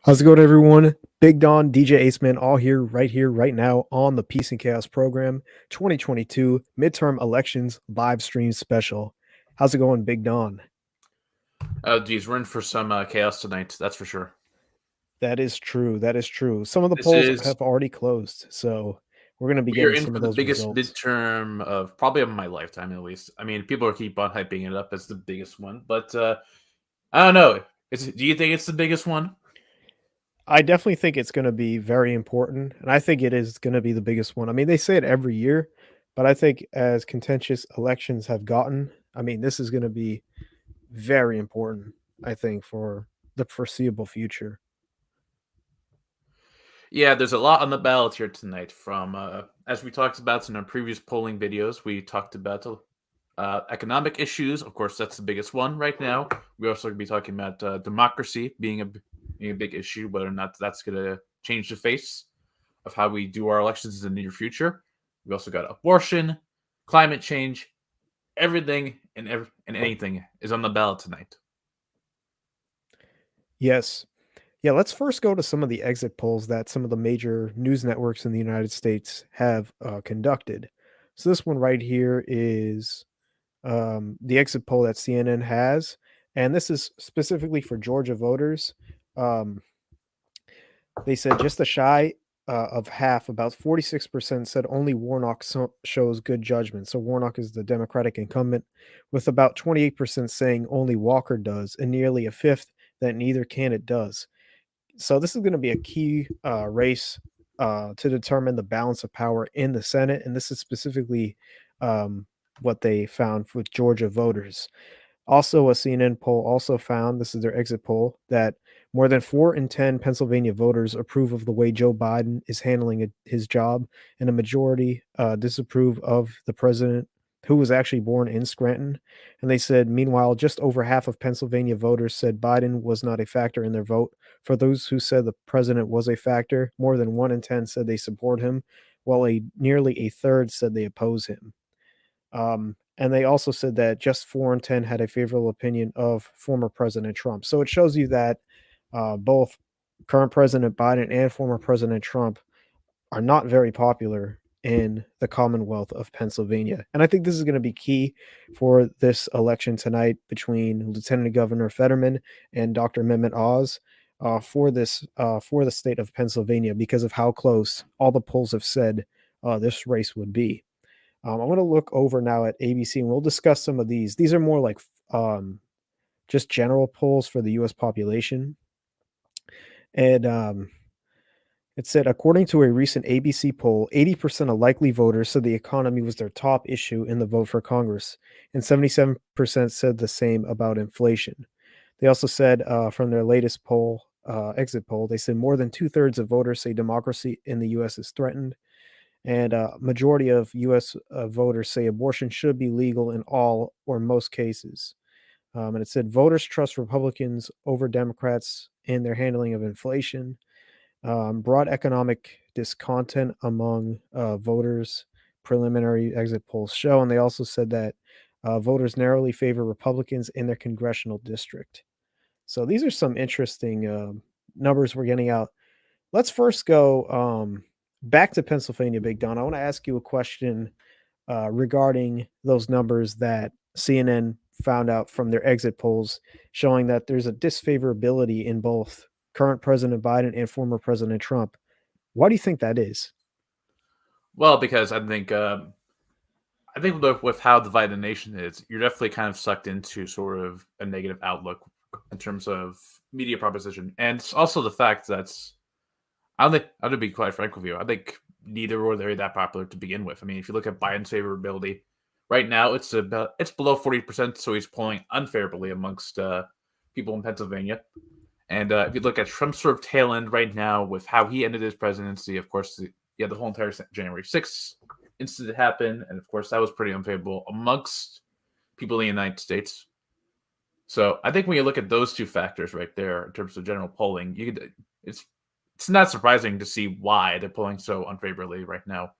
How's it going, everyone? Big Don, DJ Aceman, all here, right now on the Peace and Chaos program, 2022 midterm elections live stream special. How's it going, Big Don? Oh, geez, we're in for some chaos tonight. That's for sure. That is true. That is true. Some of the This polls is have already closed, so we're going to be We are getting in some for of the those biggest results. midterm of probably of my lifetime, at least. I mean, people keep on hyping it up as the biggest one, but I don't know. Do you think it's the biggest one? I definitely think it's going to be very important, and I think it is going to be the biggest one. I mean, they say it every year, but I think as contentious elections have gotten, I mean, this is going to be very important, I think, for the foreseeable future. Yeah, there's a lot on the ballot here tonight. From as we talked about in our previous polling videos, we talked about economic issues. Of course, that's the biggest one right now. We also going to be talking about democracy being a big issue, whether or not that's going to change the face of how we do our elections in the near future. We also got abortion, climate change, everything and anything is on the ballot tonight. Yes. Yeah, let's first go to some of the exit polls that some of the major news networks in the United States have conducted. So this one right here is the exit poll that CNN has, and this is specifically for Georgia voters. Um, they said just a shy of half, about 46% said only Warnock shows good judgment. So Warnock is the Democratic incumbent, with about 28% saying only Walker does, and nearly a fifth that neither candidate does. So this is going to be a key race to determine the balance of power in the Senate, and this is specifically what they found with Georgia voters. Also, a CNN poll also found, this is their exit poll, that more than 4 in 10 Pennsylvania voters approve of the way Joe Biden is handling his job, and a majority disapprove of the president who was actually born in Scranton. And they said, meanwhile, just over half of Pennsylvania voters said Biden was not a factor in their vote. For those who said the president was a factor, more than 1 in 10 said they support him, while nearly a third said they oppose him. And they also said that just 4 in 10 had a favorable opinion of former President Trump. So it shows you that both current President Biden and former President Trump are not very popular in the Commonwealth of Pennsylvania. And I think this is going to be key for this election tonight between Lieutenant Governor Fetterman and Dr. Mehmet Oz for the state of Pennsylvania because of how close all the polls have said this race would be. I'm going to look over now at ABC and we'll discuss some of these. These are more like just general polls for the U.S. population. And it said, according to a recent ABC poll, 80% of likely voters said the economy was their top issue in the vote for Congress, and 77% said the same about inflation. They also said from their latest poll, exit poll, they said more than 2/3 of voters say democracy in the U.S. is threatened. And a majority of U.S. Voters say abortion should be legal in all or most cases. And it said voters trust Republicans over Democrats in their handling of inflation. Broad economic discontent among voters, preliminary exit polls show. And they also said that voters narrowly favor Republicans in their congressional district. So these are some interesting numbers we're getting out. Let's first go back to Pennsylvania, Big Don. I want to ask you a question regarding those numbers that CNN found out from their exit polls, showing that there's a disfavorability in both current President Biden and former President Trump. Why do you think that is? Well, because I think with how divided the nation is, you're definitely kind of sucked into sort of a negative outlook in terms of media proposition, and it's also the fact that I don't think, I'm to be quite frank with you, I think neither were they that popular to begin with. I mean, if you look at Biden's favorability right now, it's below 40%, so he's polling unfavorably amongst people in Pennsylvania. And if you look at Trump's sort of tail end right now with how he ended his presidency, of course, the whole entire January 6th incident happened, and of course that was pretty unfavorable amongst people in the United States. So I think when you look at those two factors right there in terms of general polling, it's not surprising to see why they're polling so unfavorably right now.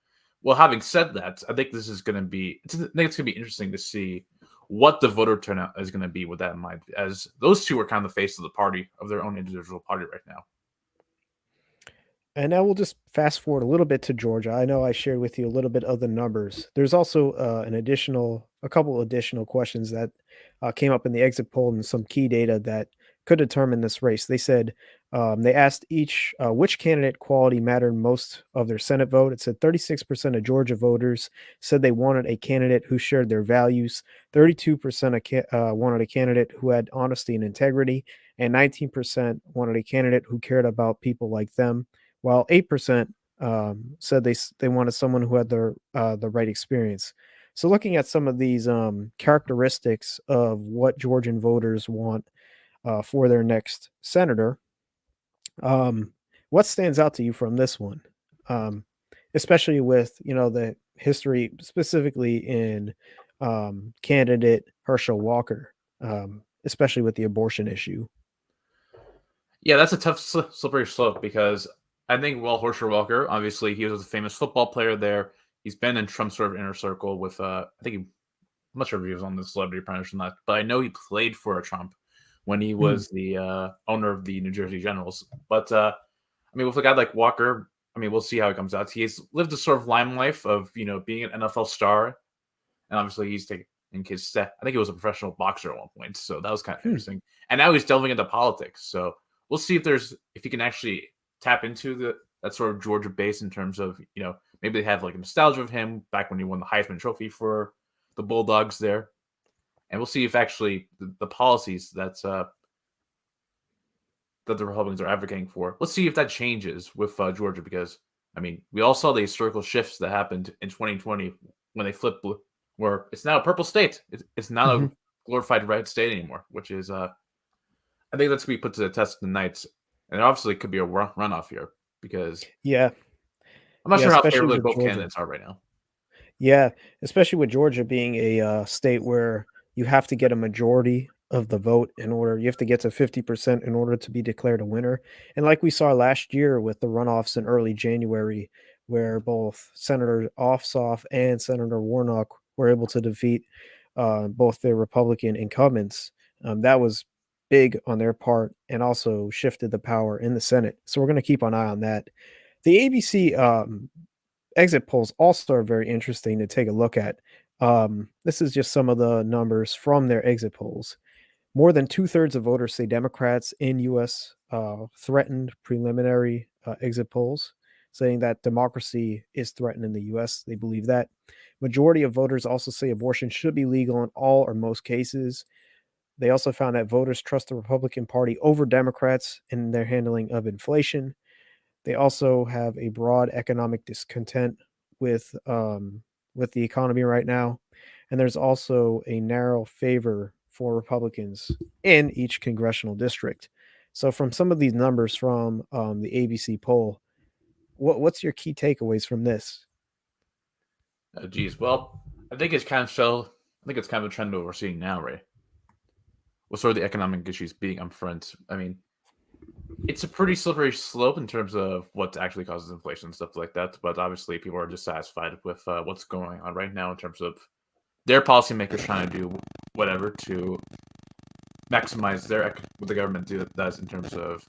Well, having said that, I think this is going to be. I think it's going to be interesting to see what the voter turnout is going to be with that in mind, as those two are kind of the face of the party of their own individual party right now. And now we'll just fast forward a little bit to Georgia. I know I shared with you a little bit of the numbers. There's also a couple additional questions that came up in the exit poll and some key data that could determine this race. They said they asked each which candidate quality mattered most of their Senate vote. It said 36% of Georgia voters said they wanted a candidate who shared their values. 32% wanted a candidate who had honesty and integrity, and 19% wanted a candidate who cared about people like them, while 8% said they wanted someone who had the right experience. So, looking at some of these characteristics of what Georgian voters want for their next senator, um, what stands out to you from this one, um, especially with the history, specifically in candidate Herschel Walker, especially with the abortion issue? Yeah, that's a tough slippery slope because I think Herschel Walker, obviously, he was a famous football player there. He's been in Trump's sort of inner circle with, I'm not sure if he was on the Celebrity Apprentice or not, but I know he played for Trump when he Mm, was the owner of the New Jersey Generals. But I mean, with a guy like Walker, I mean, we'll see how it comes out. He's lived a sort of lime life of being an NFL star, and obviously he's taking his step. I think he was a professional boxer at one point, so that was kind of hmm. interesting. And now he's delving into politics. So we'll see if he can actually tap into that sort of Georgia base in terms of maybe they have like a nostalgia of him back when he won the Heisman Trophy for the Bulldogs there, and we'll see if actually the policies that the Republicans are advocating for. Let's see if that changes with Georgia, because I mean we all saw the historical shifts that happened in 2020 when they flipped blue, where it's now a purple state. It's not Hmm. a glorified red state anymore, which is I think that's going to be put to the test tonight, and it obviously could be a runoff here because Yeah, I'm not yeah, sure how especially favorably with both Georgia. candidates are right now. Yeah, especially with Georgia being a state where you have to get a majority of the vote in order, you have to get to 50% in order to be declared a winner. And like we saw last year with the runoffs in early January, where both Senator Ossoff and Senator Warnock were able to defeat both the Republican incumbents, that was big on their part and also shifted the power in the Senate. So we're going to keep an eye on that. The ABC exit polls also are very interesting to take a look at. This is just some of the numbers from their exit polls. More than two-thirds of voters say Democrats in U.S. Threatened preliminary exit polls, saying that democracy is threatened in the U.S. They believe that. Majority of voters also say abortion should be legal in all or most cases. They also found that voters trust the Republican Party over Democrats in their handling of inflation. They also have a broad economic discontent with the economy right now, and there's also a narrow favor for Republicans in each congressional district. So, from some of these numbers from the ABC poll, what's your key takeaways from this? Geez, well, I think it's kind of show. I think it's kind of a trend that we're seeing now, right? With sort of the economic issues being upfront. I mean, it's a pretty slippery slope in terms of what actually causes inflation and stuff like that. But obviously, people are dissatisfied with what's going on right now in terms of their policymakers trying to do whatever to maximize what the government does in terms of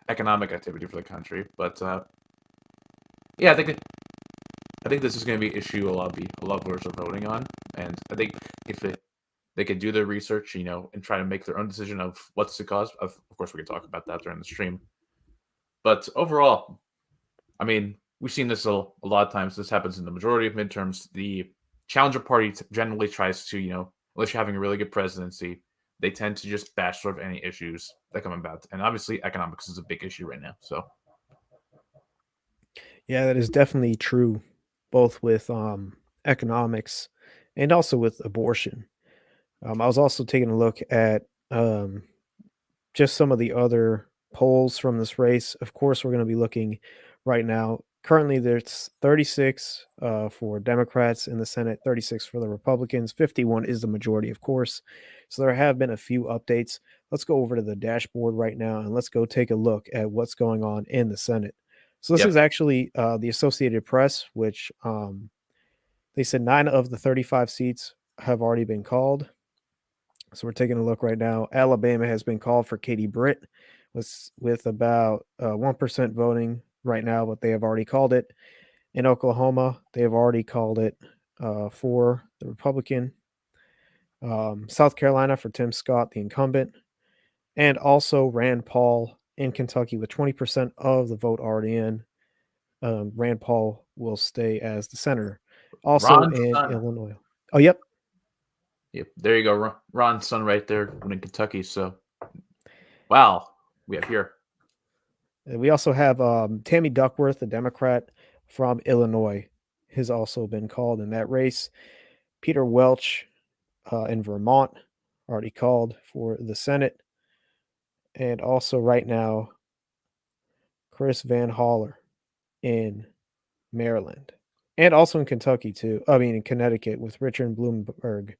economic activity for the country. But yeah, I think this is going to be an issue a lot of voters are voting on, and I think if they could do their research, and try to make their own decision of what's the cause. Of course, we can talk about that during the stream. But overall, I mean, we've seen this a lot of times. This happens in the majority of midterms. The challenger party generally tries to, unless you're having a really good presidency, they tend to just bash sort of any issues that come about. And obviously, economics is a big issue right now. So, Yeah, that is definitely true, both with economics and also with abortion. I was also taking a look at um, just some of the other polls from this race. Of course, we're going to be looking right now. Currently, there's 36 for Democrats in the Senate, 36 for the Republicans, 51 is the majority, of course. So there have been a few updates. Let's go over to the dashboard right now and let's go take a look at what's going on in the Senate. So this is yep, actually the Associated Press, which they said 9 of the 35 seats have already been called. So we're taking a look right now. Alabama has been called for Katie Britt with about 1% voting. right now, but they have already called it. In Oklahoma, they have already called it for the Republican. South Carolina for Tim Scott, the incumbent, and also Rand Paul in Kentucky with 20% of the vote already in. Rand Paul will stay as the senator. Also Ron's in son. Illinois. Oh, yep. Yep, there you go. Ron's son right there in Kentucky. So, wow, we have here. And we also have Tammy Duckworth, a Democrat from Illinois, has also been called in that race. Peter Welch in Vermont, already called for the Senate. And also right now, Chris Van Haller in Maryland. And also in Kentucky, too. I mean, in Connecticut with Richard Bloomberg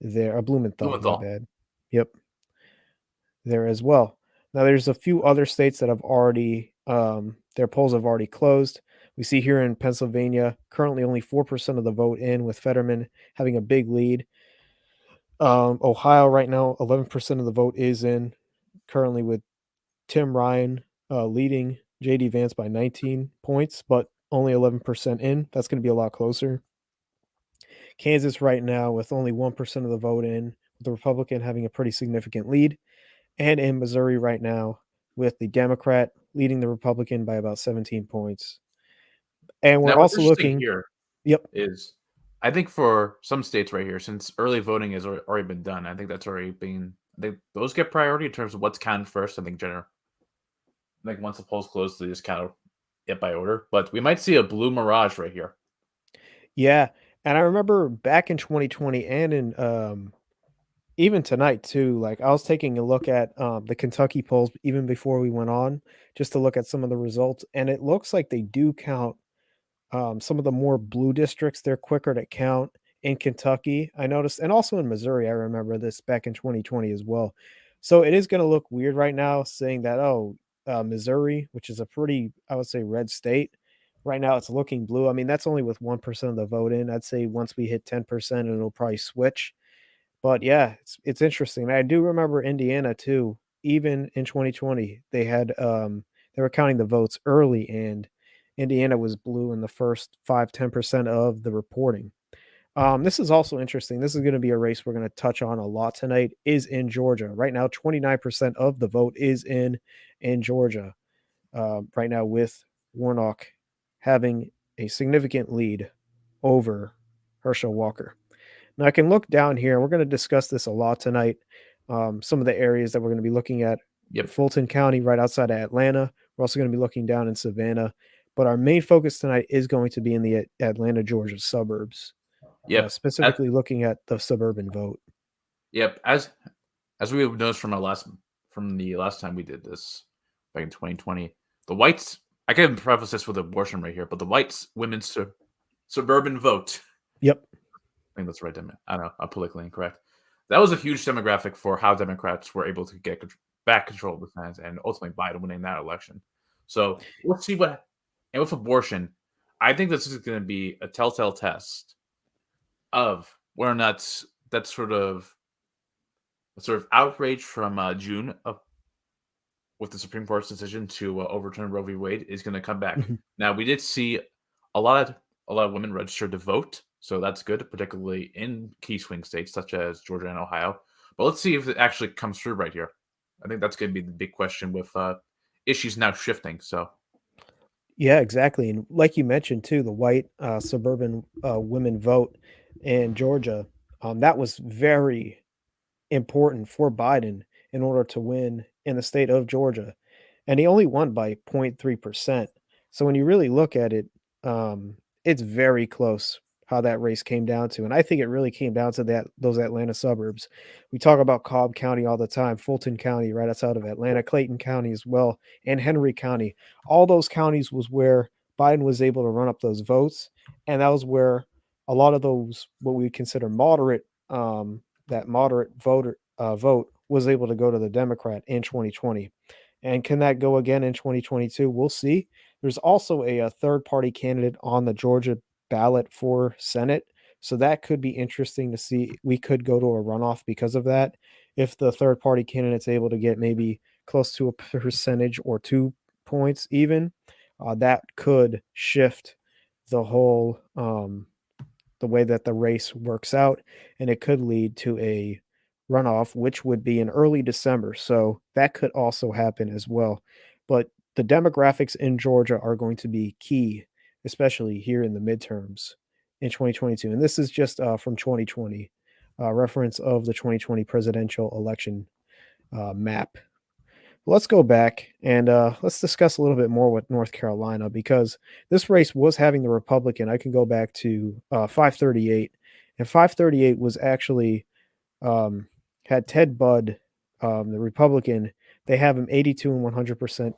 there. Blumenthal, my Blumenthal. bad. Yep. There as well. Now, there's a few other states that have already, their polls have already closed. We see here in Pennsylvania, currently only 4% of the vote in, with Fetterman having a big lead. Ohio, right now, 11% of the vote is in, currently with Tim Ryan leading JD Vance by 19 points, but only 11% in. That's going to be a lot closer. Kansas, right now, with only 1% of the vote in, with the Republican having a pretty significant lead. And in Missouri right now, with the Democrat leading the Republican by about 17 points. And we're Now, what's also interesting looking. here Yep. is, I think for some states right here, since early voting has already been done, I think that's already been. I think those get priority in terms of what's counted first. I think once the polls close, they just count it by order. But we might see a blue mirage right here. Yeah. And I remember back in 2020 and in even tonight too, like I was taking a look at the Kentucky polls even before we went on, just to look at some of the results. And it looks like they do count some of the more blue districts. They're quicker to count in Kentucky, I noticed, and also in Missouri. I remember this back in 2020 as well. So it is going to look weird right now saying that, oh, Missouri, which is a pretty, I would say, red state, right now it's looking blue. I mean, that's only with 1% of the vote in. I'd say once we hit 10%, it'll probably switch. But yeah, it's interesting. I do remember Indiana too. Even in 2020, they were counting the votes early, and Indiana was blue in the first 5-10% of the reporting. This is also interesting. This is going to be a race we're going to touch on a lot tonight. Is in Georgia right now. 29% of the vote is in Georgia right now, with Warnock having a significant lead over Herschel Walker. Now I can look down here. We're going to discuss this a lot tonight. Some of the areas that we're going to be looking at: Yep. Fulton County, right outside of Atlanta. We're also going to be looking down in Savannah. But our main focus tonight is going to be in the Atlanta, Georgia suburbs, Yep. specifically looking at the suburban vote. Yep. As we noticed from the last time we did this back in 2020, the whites. I can preface this with abortion right here, but the whites women's suburban vote. Yep. I think that's right. I don't know. I'm politically incorrect. That was a huge demographic for how Democrats were able to get back control of the Senate and ultimately Biden winning that election. So we'll see what. And with abortion, I think this is going to be a telltale test of whether or not that sort of outrage from June with the Supreme Court's decision to overturn Roe v. Wade is going to come back. Mhm. Now, we did see a lot of women registered to vote, so that's good, particularly in key swing states such as Georgia and Ohio. But let's see if it actually comes through right here. I think that's going to be the big question with issues now shifting. So, Yeah, exactly. And like you mentioned too, the white suburban women vote in Georgia, that was very important for Biden in order to win in the state of Georgia. And he only won by 0.3%. So when you really look at it, it's very close how that race came down to. And I think it really came down to those Atlanta suburbs. We talk about Cobb County all the time, Fulton County right outside of Atlanta, Clayton County as well, and Henry County. All those counties was where Biden was able to run up those votes. And that was where a lot of those what we would consider moderate that moderate vote was able to go to the Democrat in 2020. And can that go again in 2022? We'll see. There's also a third party candidate on the Georgia ballot for Senate. So that could be interesting to see. We could go to a runoff because of that. If the third party candidate's able to get maybe close to a percentage or 2 points even, that could shift the whole the way that the race works out, and it could lead to a runoff, which would be in early December. So that could also happen as well. But the demographics in Georgia are going to be key, especially here in the midterms in 2022. And this is just from 2020, reference of the 2020 presidential election map. Let's go back and let's discuss a little bit more with North Carolina because this race was having the Republican. I can go back to 538, and 538 was actually had Ted Budd, the Republican. They have him 82 and 100%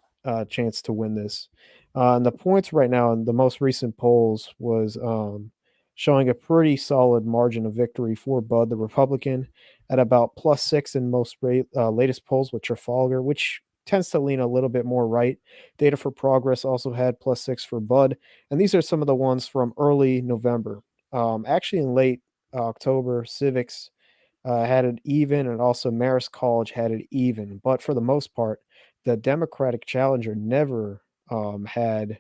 chance to win this. And the points right now in the most recent polls was showing a pretty solid margin of victory for Budd, the Republican, at about +6 in most latest polls with Trafalgar, which tends to lean a little bit more right. Data for Progress also had +6 for Budd, and these are some of the ones from early November. Actually, in late October, Civics had it even, and also Marist College had it even. But for the most part, the Democratic challenger had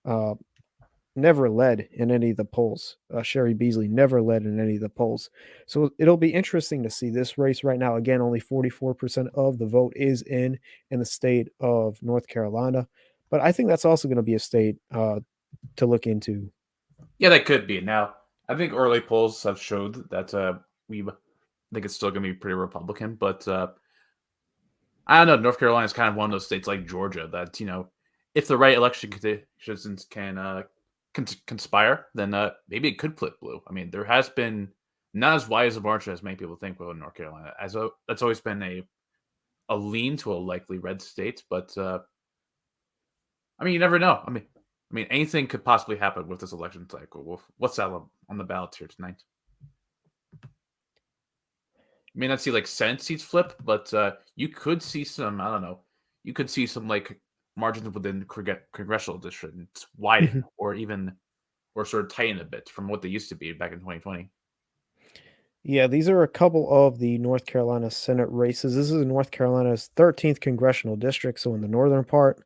uh, never led in any of the polls. Sherry Beasley never led in any of the polls. So it'll be interesting to see this race right now. Again, only 44% of the vote is in the state of North Carolina. But I think that's also going to be a state to look into. Yeah, that could be. Now, I think early polls have showed that we think it's still going to be pretty Republican, but I don't know. North Carolina is kind of one of those states like Georgia that if the right election conditions can conspire, then maybe it could flip blue. I mean, there has been not as wide as a margin as many people think will in North Carolina. That's always been a lean to a likely red state, but I mean, you never know. I mean, anything could possibly happen with this election cycle. What's that on the ballot here tonight? You may not see like Senate seats flip, but you could see some. I don't know. You could see some like margins within congressional districts widen, or sort of tighten a bit from what they used to be back in 2020. Yeah, these are a couple of the North Carolina Senate races. This is North Carolina's 13th congressional district, so in the northern part.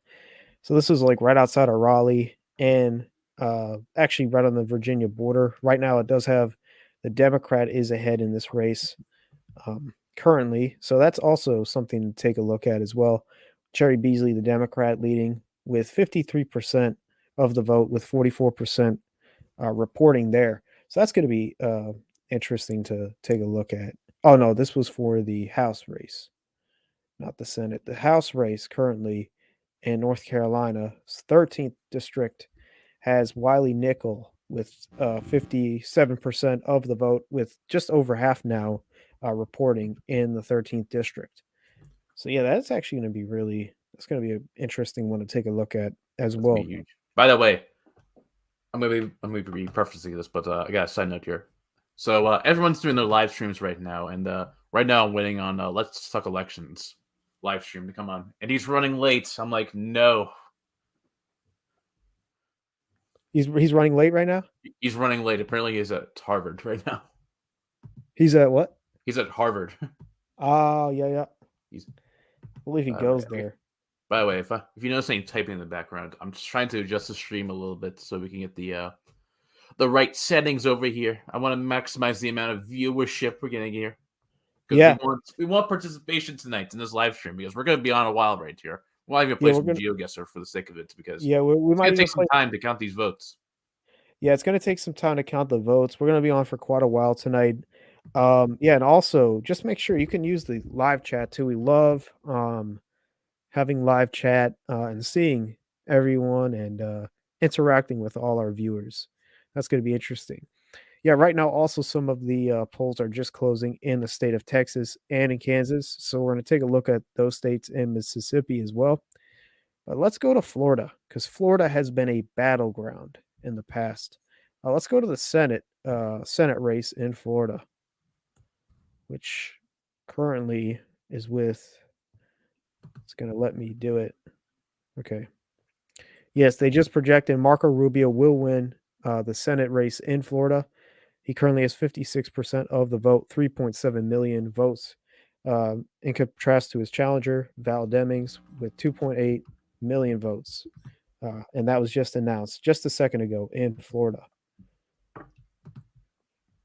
So this is like right outside of Raleigh and actually right on the Virginia border. Right now, it does have the Democrat is ahead in this race currently. So that's also something to take a look at as well. Cherry Beasley, the Democrat, leading with 53% of the vote, with 44% reporting there. So that's going to be interesting to take a look at. Oh, no, this was for the House race, not the Senate. The House race currently in North Carolina's 13th district has Wiley Nickel with 57% of the vote, with just over half now reporting in the 13th district. So, yeah, that's actually going to be that's going to be an interesting one to take a look at as That's gonna well. be huge. By the way, I'm gonna be prefacing this, but I got a side note here. So everyone's doing their live streams right now, and right now I'm waiting on Let's Talk Elections live stream to come on, and he's running late. I'm like, no, He's running late right now? he's running late. Apparently, he's at Harvard right now. He's at what? He's at Harvard. Oh, yeah, yeah. He's. I believe he goes there. By the way, if you notice any typing in the background, I'm just trying to adjust the stream a little bit so we can get the right settings over here. I want to maximize the amount of viewership we're getting here. Because Yeah. we want participation tonight in this live stream because we're going to be on a while right here. We'll even play some GeoGuessr for the sake of it because we it's might going to even take some time to count these votes. Yeah, it's gonna take some time to count the votes. We're gonna be on for quite a while tonight. Yeah, and also just make sure you can use the live chat too. We love having live chat and seeing everyone and interacting with all our viewers. That's gonna be interesting. Yeah, right now also some of the polls are just closing in the state of Texas and in Kansas. So we're gonna take a look at those states in Mississippi as well. But let's go to Florida because Florida has been a battleground in the past. Let's go to the Senate race in Florida, which currently is with. It's going to let me do it. Okay. Yes, they just projected Marco Rubio will win the Senate race in Florida. He currently has 56% of the vote, 3.7 million votes, in contrast to his challenger, Val Demings, with 2.8 million votes. and that was just announced just a second ago in Florida.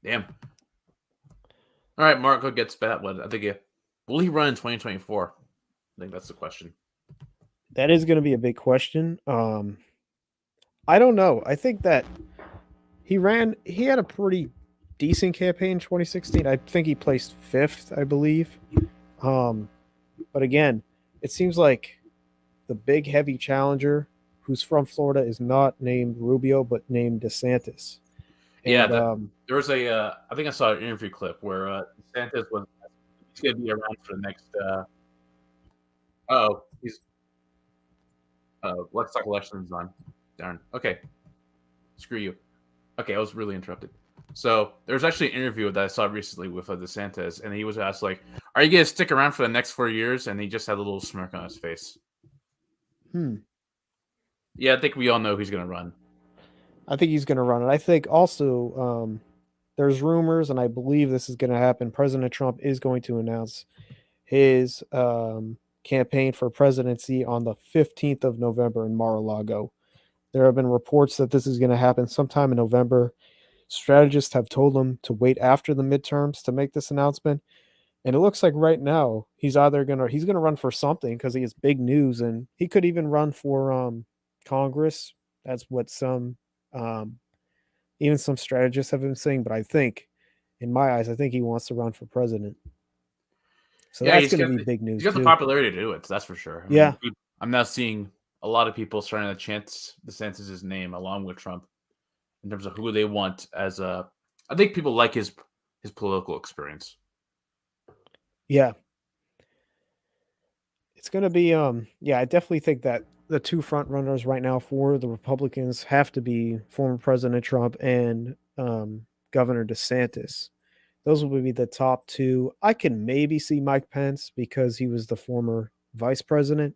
Damn. All right, Marco gets that one. I think will he run in 2024? I think that's the question. That is going to be a big question. I don't know. I think that he had a pretty decent campaign in 2016. I think he placed fifth, I believe. But again, it seems like the big heavy challenger who's from Florida is not named Rubio, but named DeSantis. Yeah, And there was I think I saw an interview clip where DeSantis was he's going to be around for the next. He's let's talk elections on. Darn. Okay, screw you. Okay, I was really interrupted. So there was actually an interview that I saw recently with DeSantis, and he was asked like, "Are you going to stick around for the next 4 years?" And he just had a little smirk on his face. Yeah, I think we all know he's going to run. I think he's going to run it. I think also there's rumors, and I believe this is going to happen. President Trump is going to announce his campaign for presidency on the 15th of November in Mar-a-Lago. There have been reports that this is going to happen sometime in November. Strategists have told him to wait after the midterms to make this announcement. And it looks like right now he's gonna run for something because he has big news, and he could even run for Congress. That's what um, even some strategists have been saying. But I think, in my eyes, I think he wants to run for president. So Yeah, that's going to be big he's news got the too. popularity to do it. That's for sure. I Yeah, mean, I'm now seeing a lot of people starting to chant DeSantis' name along with Trump in terms of who they want as a. I think people like his political experience. yeah. It's going to be yeah, I definitely think that the two front runners right now for the Republicans have to be former President Trump and Governor DeSantis. Those will be the top two. I can maybe see Mike Pence because he was the former vice president.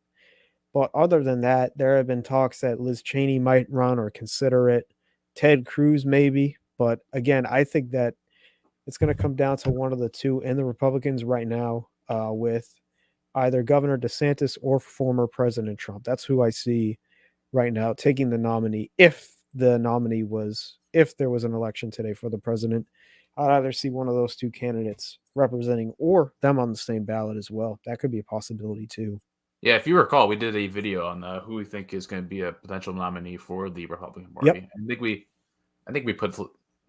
But other than that, there have been talks that Liz Cheney might run or consider it. Ted Cruz maybe. But again, I think that it's going to come down to one of the two in the Republicans right now with either Governor DeSantis or former President Trump. That's who I see right now taking the nominee. If there was an election today for the president, I'd either see one of those two candidates representing or them on the same ballot as well. That could be a possibility too. Yeah, if you recall, we did a video on who we think is going to be a potential nominee for the Republican Yep. Party. I think we put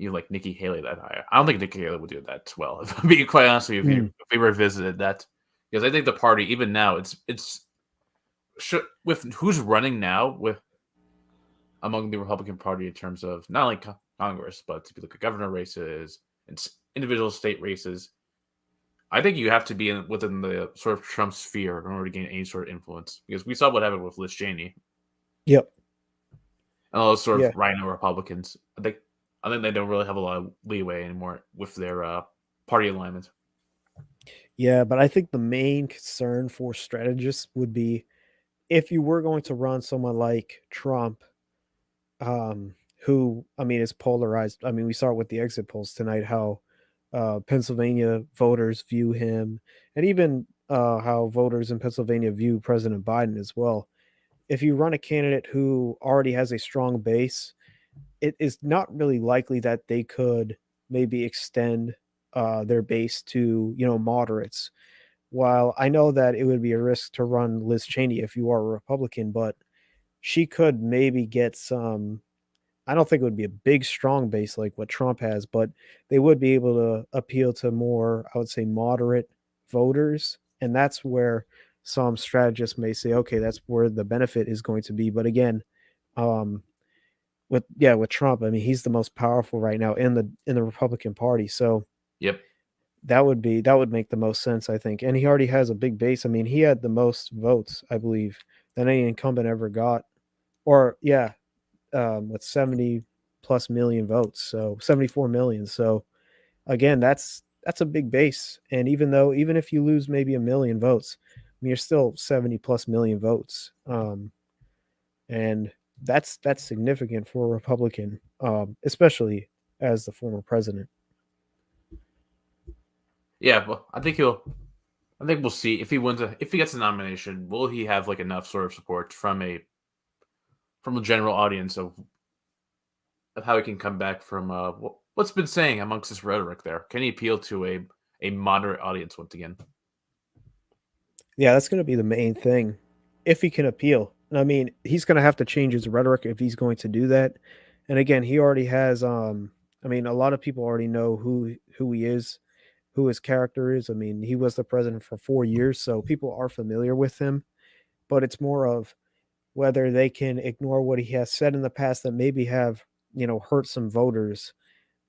like Nikki Haley that high. I don't think Nikki Haley would do that well. If I'm being quite honest with you, if we revisited that, because I think the party, even now, it's with who's running now with among the Republican Party in terms of not only Congress, but if you look at governor races and individual state races. I think you have to be within the sort of Trump sphere in order to gain any sort of influence, because we saw what happened with Liz Cheney Yep. and all those sort Yeah. of rhino Republicans. I think they don't really have a lot of leeway anymore with their party alignment. Yeah, but I think the main concern for strategists would be if you were going to run someone like Trump, who I mean is polarized. I mean, we saw it with the exit polls tonight how Pennsylvania voters view him, and even how voters in Pennsylvania view President Biden as well. If you run a candidate who already has a strong base, it is not really likely that they could maybe extend their base to moderates. While I know that it would be a risk to run Liz Cheney if you are a Republican, but she could maybe get some. I don't think it would be a big, strong base like what Trump has, but they would be able to appeal to more, I would say, moderate voters. And that's where some strategists may say, okay, that's where the benefit is going to be. But again, um, with Trump, I mean, he's the most powerful right now in the Republican Party. So Yep. that would make the most sense, I think. And he already has a big base. I mean, he had the most votes, I believe, than any incumbent ever got. Or yeah, with 70 plus million votes, so 74 million. So again, that's a big base. And even if you lose maybe a million votes, I mean, you're still 70 plus million votes. And that's significant for a Republican, especially as the former president. Yeah, well, I think we'll see if he wins if he gets a nomination. Will he have like enough sort of support from a from a general audience of how he can come back from what's been saying amongst this rhetoric there. Can he appeal to a moderate audience once again? Yeah, that's going to be the main thing if he can appeal. And I mean, he's going to have to change his rhetoric if he's going to do that. And again, he already has I mean, a lot of people already know who he is, who his character is. I mean, he was the president for 4 years, so people are familiar with him, but it's more of whether they can ignore what he has said in the past that maybe have, hurt some voters.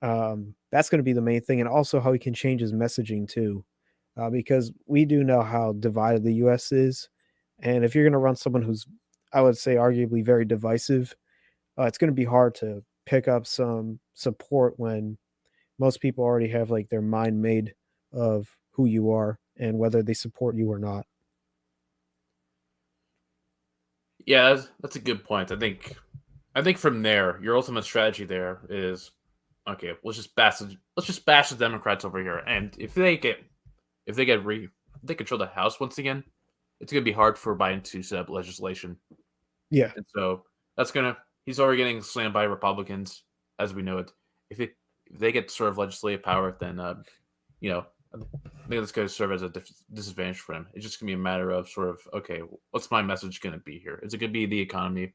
That's going to be the main thing, and also how he can change his messaging too, because we do know how divided the U.S. is, and if you're going to run someone who's, I would say, arguably very divisive, it's going to be hard to pick up some support when most people already have like their mind made of who you are and whether they support you or not. Yeah, that's a good point. I think from there, your ultimate strategy there is okay. Let's just bash the Democrats over here, and if they get re if they control the House once again, it's gonna be hard for Biden to set up legislation, Yeah. and so that's gonna he's already getting slammed by Republicans as we know it. If they get sort of legislative power, then you know I think that's going to serve as a disadvantage for him. It's just going to be a matter of sort of okay, what's my message going to be here? Is it going to be the economy?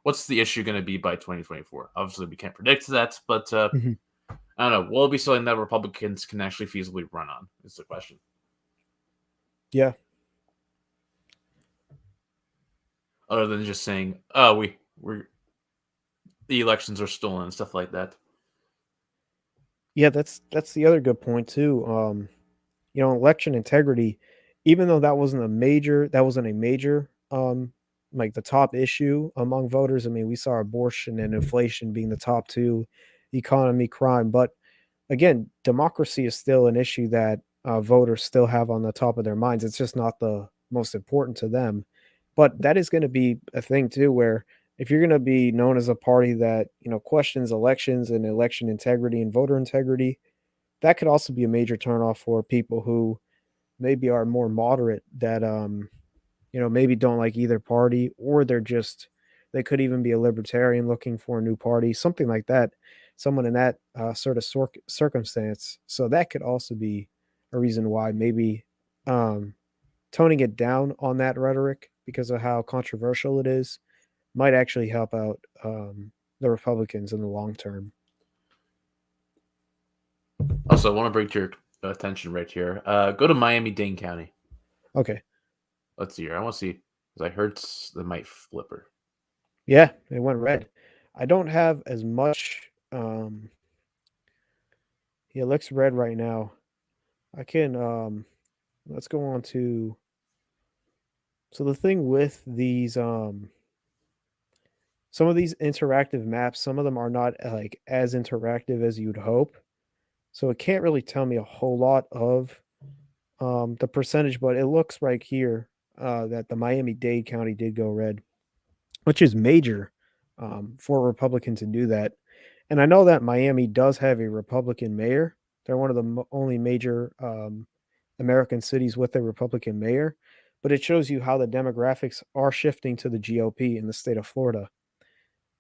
What's the issue going to be by 2024? Obviously, we can't predict that, but Mhm. I don't know. Will it be something that Republicans can actually feasibly run on? Is the question. Yeah. Other than just saying, "Oh, we're the elections are stolen" and stuff like that. Yeah, that's the other good point too. Election integrity, even though that wasn't a major like the top issue among voters. I mean, we saw abortion and inflation being the top two, economy, crime, but again, democracy is still an issue that voters still have on the top of their minds. It's just not the most important to them. But that is going to be a thing too, where if you're going to be known as a party that questions elections and election integrity and voter integrity, that could also be a major turnoff for people who maybe are more moderate that maybe don't like either party, or they could even be a libertarian looking for a new party, something like that, someone in that sort of circumstance. So that could also be a reason why maybe um, toning it down on that rhetoric because of how controversial it is might actually help out the Republicans in the long term. Also, I want to bring to your attention right here. Go to Miami-Dade County. Okay. Let's see here. I want to see because I heard they might flip her. Yeah, it went red. I don't have as much. Yeah, it looks red right now. I can let's go on to so the thing with these some of these interactive maps, some of them are not like as interactive as you'd hope. So it can't really tell me a whole lot of the percentage, but it looks right here that the Miami-Dade County did go red, which is major for a Republican to do that. And I know that Miami does have a Republican mayor. They're one of the only major American cities with a Republican mayor, but it shows you how the demographics are shifting to the GOP in the state of Florida.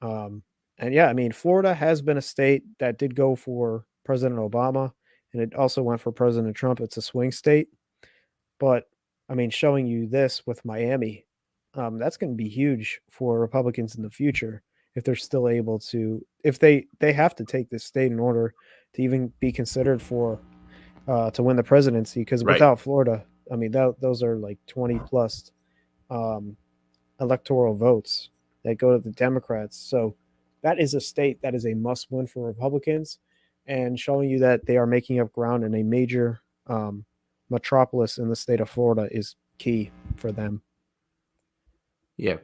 Um, and yeah, I mean, Florida has been a state that did go for President Obama, and it also went for President Trump. It's a swing state, but I mean, showing you this with Miami, that's going to be huge for Republicans in the future if they're still able to. If they have to take this state in order to even be considered for to win the presidency, because Right. without Florida, I mean, those are like 20 plus um, electoral votes that go to the Democrats. So that is a state that is a must win for Republicans, and showing you that they are making up ground in a major metropolis in the state of Florida is key for them. Yeah.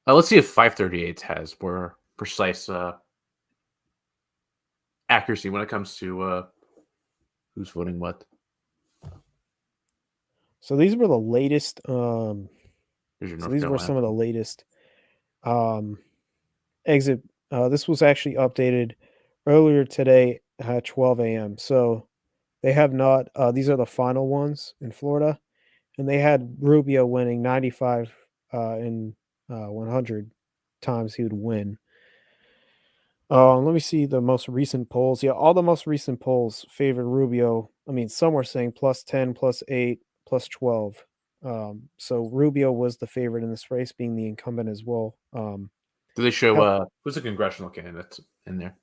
Let's see if 538 has more precise accuracy when it comes to who's voting what. So these were the latest. Here's your So North these were Carolina. some of the latest um, exit. This was actually updated earlier today at 12 a.m. So they have not. These are the final ones in Florida, and they had Rubio winning 95 in 100. Times he would win. Let me see the most recent polls. Yeah, all the most recent polls favored Rubio. I mean, some were saying +10, +8, +12. So Rubio was the favorite in this race, being the incumbent as well. Do they show who's the congressional candidate in there?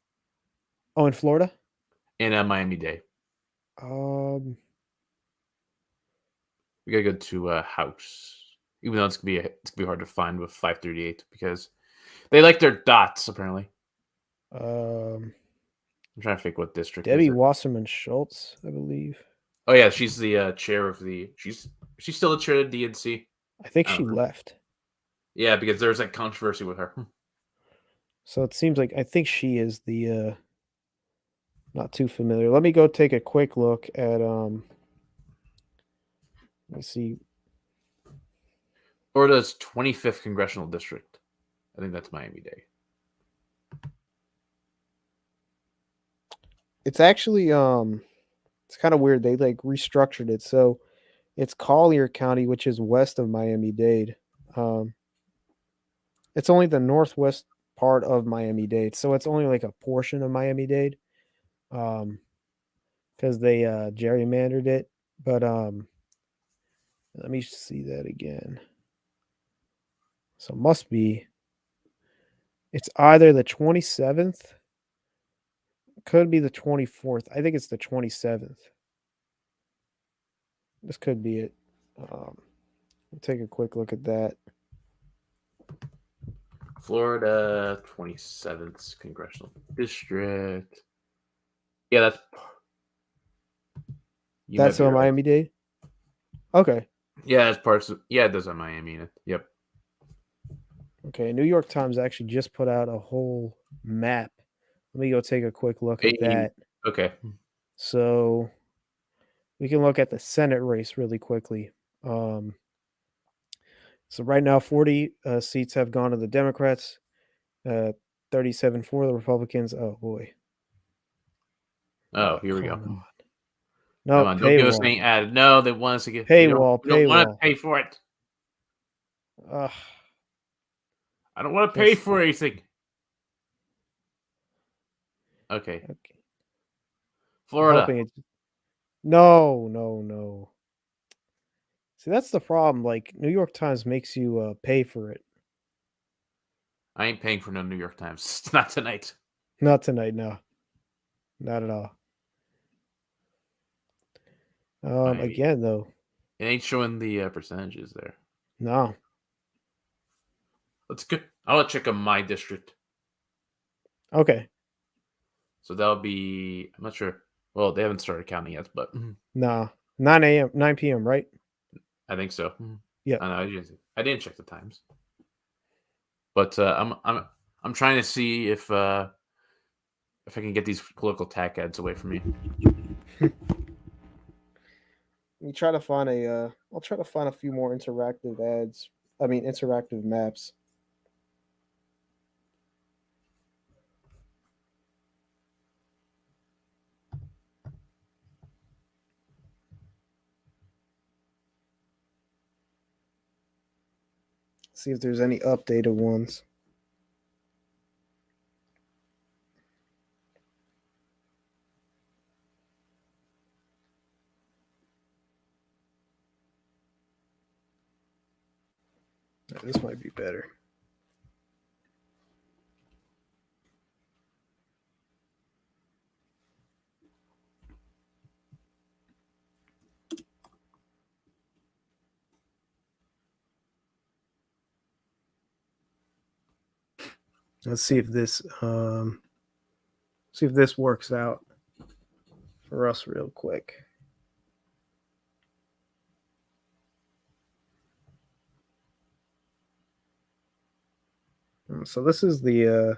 Oh, in Florida? In Miami-Dade. Um, We gotta go to House. Even though it's gonna be hard to find with 538 because they like their dots, apparently. um, I'm trying to think what district is Debbie it. Wasserman Schultz, I believe. Oh yeah, she's the chair of the she's still the chair of the DNC. I think I she don't know. left. Yeah, because there's that controversy with her. So it seems like I think she is the not too familiar. Let me go take a quick look at let me see. Florida's 25th congressional district. I think that's Miami-Dade. It's actually it's kind of weird. They like restructured it. So it's Collier County, which is west of Miami-Dade. It's only the northwest part of Miami-Dade. So it's only like a portion of Miami-Dade. Because they gerrymandered it. But let me see that again. So it must be it's either the 27th, could be the 24th. I think it's the 27th. This could be it. We'll take a quick look at that. Florida 27th congressional district. Yeah, That's right. Miami-Dade? Okay. Yeah, that's parts of it does have Miami in it. Yep. Okay. New York Times actually just put out a whole map. Let me go take a quick look at that. Okay. So we can look at the Senate race really quickly. So right now, 40 seats have gone to the Democrats, 37 for the Republicans. Oh boy. Oh, here we go. On. No, No, don't give us paywall. any ad. No, they want us to get Paywall. we don't want to pay for it. Ugh. I don't want to pay for anything. Okay. Florida. No. See, that's the problem. Like New York Times makes you pay for it. I ain't paying for no New York Times. It's not tonight. Not tonight, no. Not at all. Again though. It ain't showing the percentages there. No. Let's go. I want to check on my district. Okay. So that'll be I'm not sure. Well, they haven't started counting yet, but Nah. 9 p.m., right? I think so. Yeah. I didn't check the times. But I'm trying to see if I can get these political tack ads away from me. I'll try to find a few more interactive ads. I mean interactive maps. See if there's any updated ones. This might be better. Let's see if this works out for us real quick. So this is the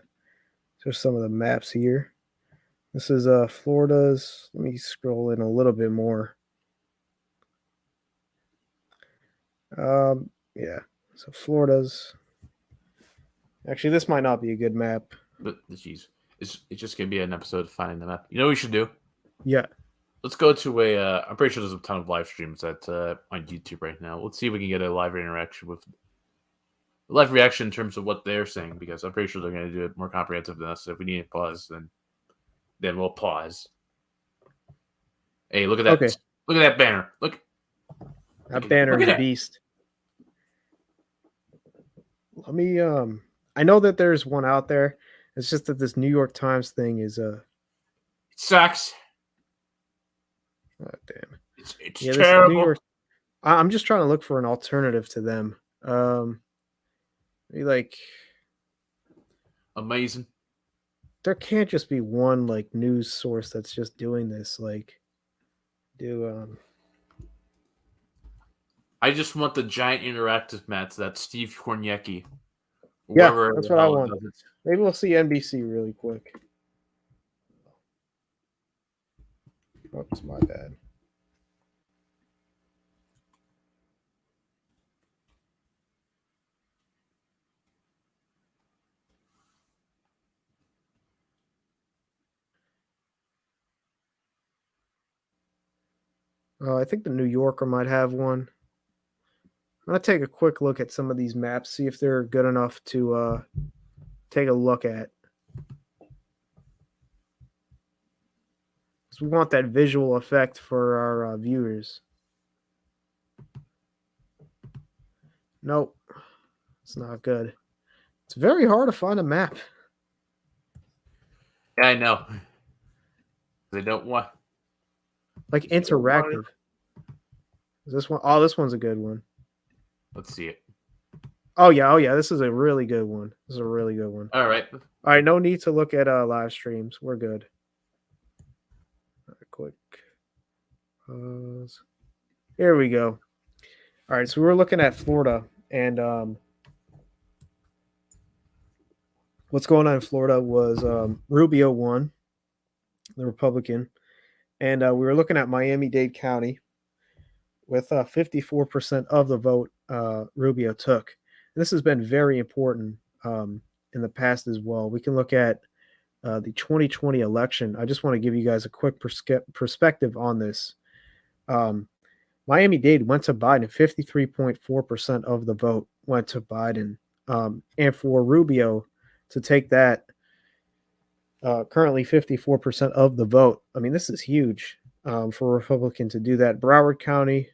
there's some of the maps here. This is Florida's. Let me scroll in a little bit more. Yeah. So Florida's. Actually, this might not be a good map. But geez, it's just gonna be an episode of finding the map. You know what we should do? Yeah. Let's go to a. I'm pretty sure there's a ton of live streams on YouTube right now. Let's see if we can get a live interaction with live reaction in terms of what they're saying, because I'm pretty sure they're going to do it more comprehensive than us. If we need to pause, then we'll pause. Hey, look at that! Okay. Look at that banner! Look That banner is at it. beast. Let me I know that there's one out there. It's just that this New York Times thing is It sucks. oh, damn. It's Yeah, this terrible. New York I'm just trying to look for an alternative to them. Like Amazing. there can't just be one like news source that's just doing this. Like I just want the giant interactive mats that Steve Kornacki, yeah, whoever that's the what I hell want. does it. Maybe we'll see NBC really quick. Oops, my bad. I think the New Yorker might have one. I'm gonna take a quick look at some of these maps, see if they're good enough to take a look at. Because we want that visual effect for our viewers. Nope, it's not good. It's very hard to find a map. Yeah, I know. They don't want Like interactive. Is this one? Oh, this one's a good one. Let's see it. Oh yeah. This is a really good one. This is a really good one. All right. All right, no need to look at live streams. We're good. All right, quick pause. Here we go. All right, so we were looking at Florida, and what's going on in Florida was Rubio won, the Republican, and we were looking at Miami-Dade County with 54% of the vote Rubio took. And this has been very important in the past as well. We can look at the 2020 election. I just want to give you guys a quick perspective on this. Miami-Dade went to Biden. 53.4% of the vote went to Biden. And for Rubio to take that, currently 54% of the vote. I mean, this is huge for a Republican to do that. Broward County,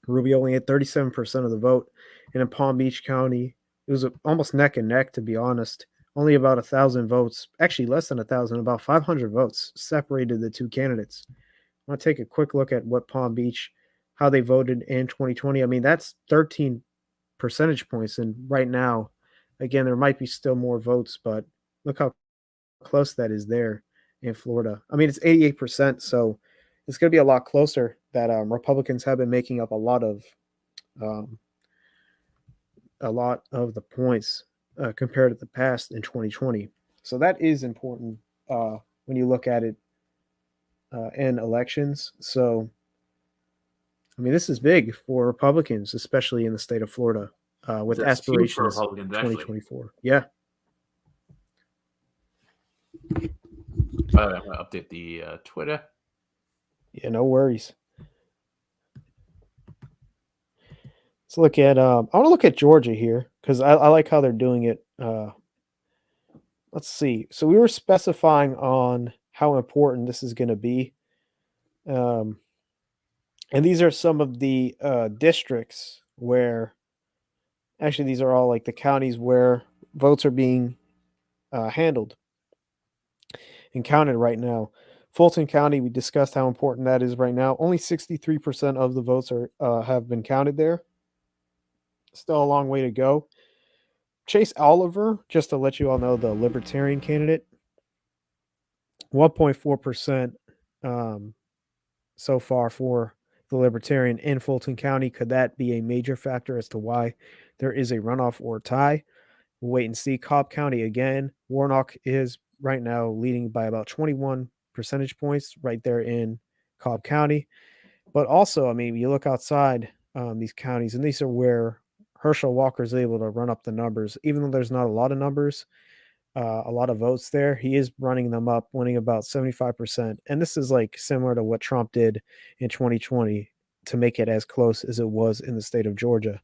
Rubio only had 37% of the vote. And in Palm Beach County, it was almost neck and neck, to be honest. Only about 1,000 votes, actually less than 1,000, about 500 votes separated the two candidates. I want to take a quick look at what Palm Beach, how they voted in 2020. I mean, that's 13 percentage points. And right now, again, there might be still more votes, but look how close that is there in Florida. I mean, it's 88%, so it's going to be a lot closer. That Republicans have been making up a lot of the points compared to the past in 2020. So that is important when you look at it in elections. So, I mean, this is big for Republicans, especially in the state of Florida, with That's huge for aspirations Republicans, 2024. Yeah. I'm going to update the Twitter. Yeah, no worries. Let's look at. I want to look at Georgia here because I like how they're doing it. Let's see. So we were specifying on how important this is going to be, and these are some of the districts where. Actually, these are all like the counties where votes are being handled and counted right now. Fulton County, we discussed how important that is right now. Only 63% of the votes are have been counted there. Still a long way to go. Chase Oliver, just to let you all know, the Libertarian candidate, 1.4% so far for the Libertarian in Fulton County. Could that be a major factor as to why there is a runoff or tie? We'll wait and see. Cobb County again. Warnock is right now leading by about 21 percentage points right there in Cobb County. But also, I mean, you look outside these counties, and these are where Herschel Walker is able to run up the numbers. Even though there's not a lot of numbers, a lot of votes there, he is running them up, winning about 75%. And this is like similar to what Trump did in 2020 to make it as close as it was in the state of Georgia.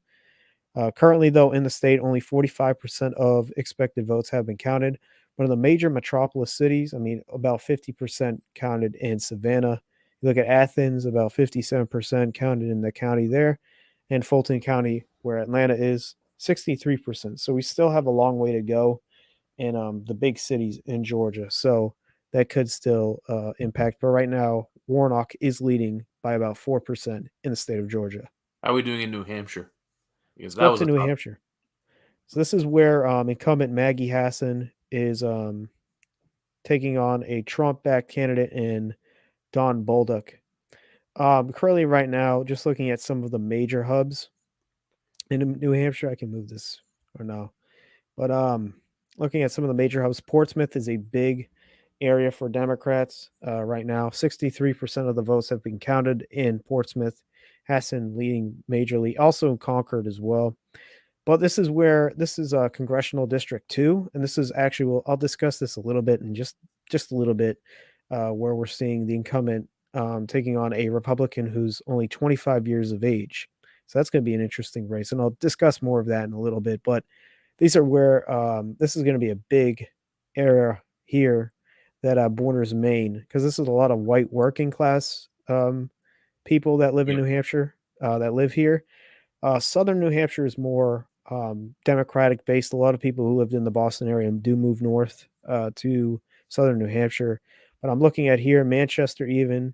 Currently, though, in the state, only 45% of expected votes have been counted. One of the major metropolis cities, I mean, about 50% counted in Savannah. You look at Athens, about 57% counted in the county there. And Fulton County, where Atlanta is, 63%. So we still have a long way to go in the big cities in Georgia. So that could still impact. But right now, Warnock is leading by about 4% in the state of Georgia. How are we doing in New Hampshire? Because Let's go that up was to a New tough. Hampshire. So this is where incumbent Maggie Hassan is taking on a Trump-backed candidate in Don Bolduc. Currently, right now, just looking at some of the major hubs in New Hampshire, I can move this or no, but looking at some of the major hubs, Portsmouth is a big area for Democrats right now. 63% of the votes have been counted in Portsmouth. Hassan leading majorly, also in Concord as well. But this is where this is congressional district 2, and this is actually I'll discuss this a little bit in just a little bit, where we're seeing the incumbent taking on a Republican who's only 25 years of age. So that's going to be an interesting race, and I'll discuss more of that in a little bit. But these are where this is going to be a big area here that borders Maine, because this is a lot of white working class people that live in Yeah. New Hampshire that live here. Southern New Hampshire is more Democratic based. A lot of people who lived in the Boston area do move north to Southern New Hampshire. But I'm looking at here Manchester, even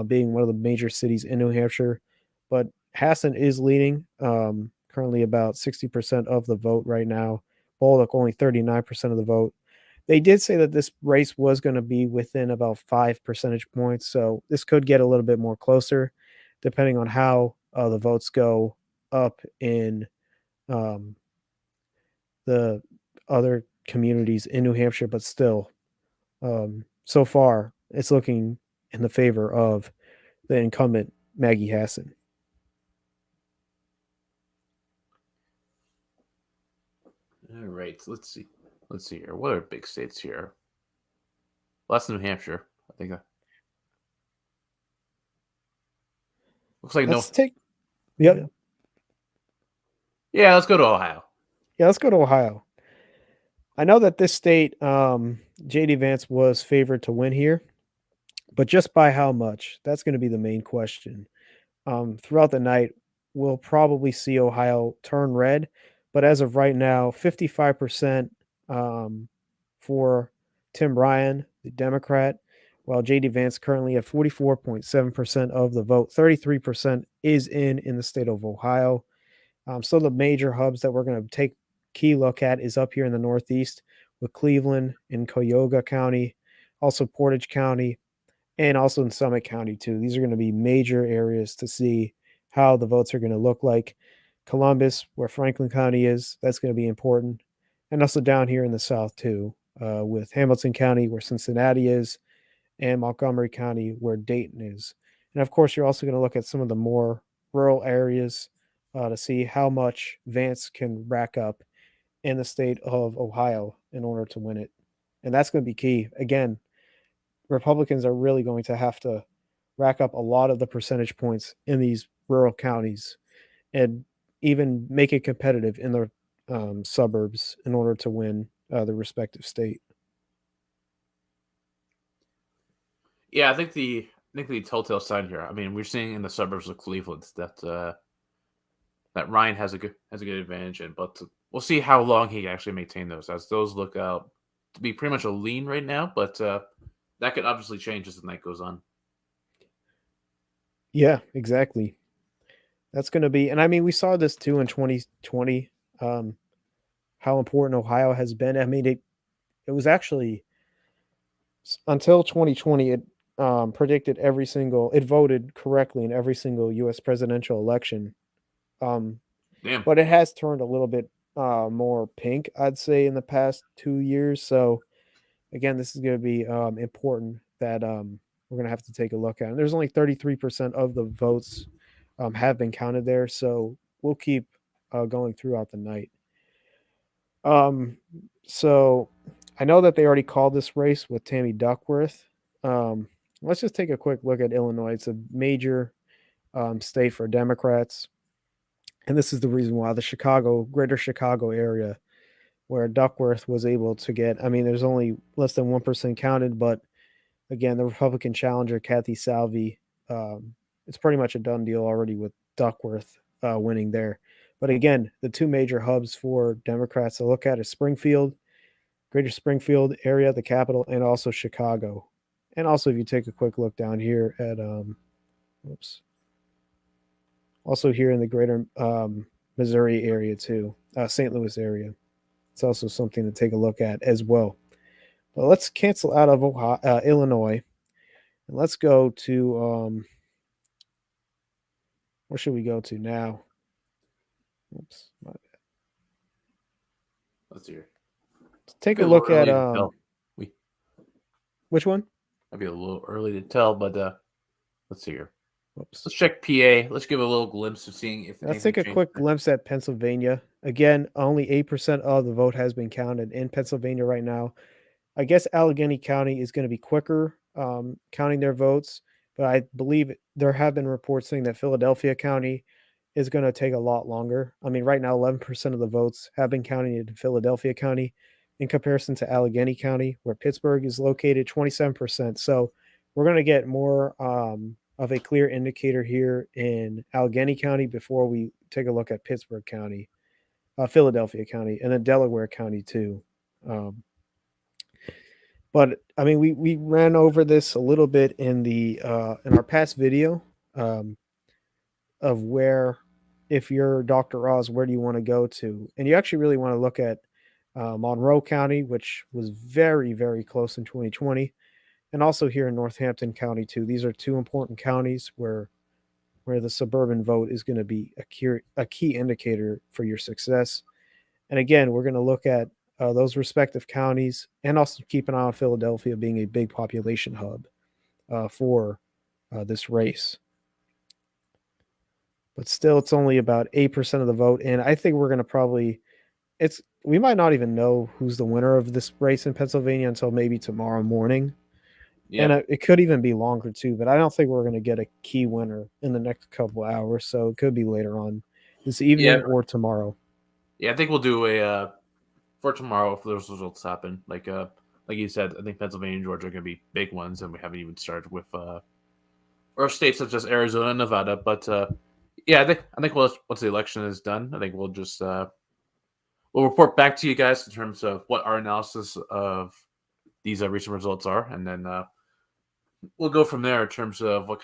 being one of the major cities in New Hampshire. But Hassan is leading, currently about 60% of the vote right now. Bolduc only 39% of the vote. They did say that this race was going to be within about 5 percentage points. So this could get a little bit more closer depending on how the votes go up in um, the other communities in New Hampshire, but still, so far, it's looking in the favor of the incumbent Maggie Hassan. All right. Let's see. Let's see here. What are big states here? Less than New Hampshire. I think. Looks like no. Let's take, yep, Yeah, let's go to Ohio. yeah, let's go to Ohio. I know that this state, JD Vance was favored to win here, but just by how much? That's going to be the main question. Throughout the night, we'll probably see Ohio turn red. But as of right now, 55% for Tim Ryan, the Democrat, while JD Vance currently at 44.7% of the vote. 33% is in the state of Ohio. So the major hubs that we're going to take key look at is up here in the Northeast with Cleveland and Cuyahoga County, also Portage County, and also in Summit County too. These are going to be major areas to see how the votes are going to look like. Columbus, where Franklin County is, that's going to be important, and also down here in the South too, with Hamilton County, where Cincinnati is, and Montgomery County, where Dayton is. And of course, you're also going to look at some of the more rural areas to see how much Vance can rack up in the state of Ohio in order to win it. And that's going to be key. Again, Republicans are really going to have to rack up a lot of the percentage points in these rural counties and even make it competitive in the suburbs in order to win the respective state. Yeah, I think the telltale sign here. I mean, we're seeing in the suburbs of Cleveland that Ryan has a good advantage in, but we'll see how long he can actually maintain those. As those look out to be pretty much a lean right now, but that could obviously change as the night goes on. Yeah, exactly. That's going to be, and I mean, we saw this too in 2020, um, how important Ohio has been. I mean, it was actually until 2020, it predicted it voted correctly in every single U.S. presidential election. Um, Damn. but it has turned a little bit more pink, I'd say, in the past 2 years. So again, this is going to be important that we're going to have to take a look at. And there's only 33% of the votes have been counted there, so we'll keep going throughout the night. Um, so I know that they already called this race with Tammy Duckworth. Um, let's just take a quick look at Illinois. It's a major state for Democrats. And this is the reason why the greater Chicago area, where Duckworth was able to get, I mean, there's only less than 1% counted, but again, the Republican challenger, Kathy Salvi, it's pretty much a done deal already with Duckworth winning there. But again, the two major hubs for Democrats to look at is Springfield, greater Springfield area, the capital, and also Chicago. And also, if you take a quick look down here at, oops, also here in the greater Missouri area too, St. Louis area. It's also something to take a look at as well. But let's cancel out of Illinois, and let's go to where should we go to now? Oops, Let's hear. let's take Maybe a a little look at early to tell. which one? Might be a little early to tell, but let's see here. Oops. Let's check PA. Let's give a little glimpse of seeing if Let's anything take a changed quick there. glimpse at Pennsylvania. Again, only 8% of the vote has been counted in Pennsylvania right now. I guess Allegheny County is going to be quicker counting their votes, but I believe there have been reports saying that Philadelphia County is going to take a lot longer. I mean, right now, 11% of the votes have been counted in Philadelphia County in comparison to Allegheny County, where Pittsburgh is located, 27%. So we're going to get more of a clear indicator here in Allegheny County before we take a look at Pittsburgh County, Philadelphia County, and then Delaware County too. But I mean, we ran over this a little bit in our past video of where, if you're Dr. Oz, where do you want to go to? And you actually really want to look at Monroe County, which was very, very close in 2020, and also here in Northampton County too. These are two important counties where the suburban vote is going to be a key indicator for your success. And again, we're going to look at those respective counties and also keep an eye on Philadelphia being a big population hub for this race. But still, it's only about 8% of the vote. And I think we're going to we might not even know who's the winner of this race in Pennsylvania until maybe tomorrow morning. Yeah. And it could even be longer too, but I don't think we're going to get a key winner in the next couple of hours. So it could be later on this evening or tomorrow. Yeah, I think we'll do a for tomorrow if those results happen. Like you said, I think Pennsylvania and Georgia are going to be big ones, and we haven't even started with or states such as Arizona and Nevada. But yeah, I think once the election is done, I think we'll just we'll report back to you guys in terms of what our analysis of these recent results are, and then we'll go from there in terms of what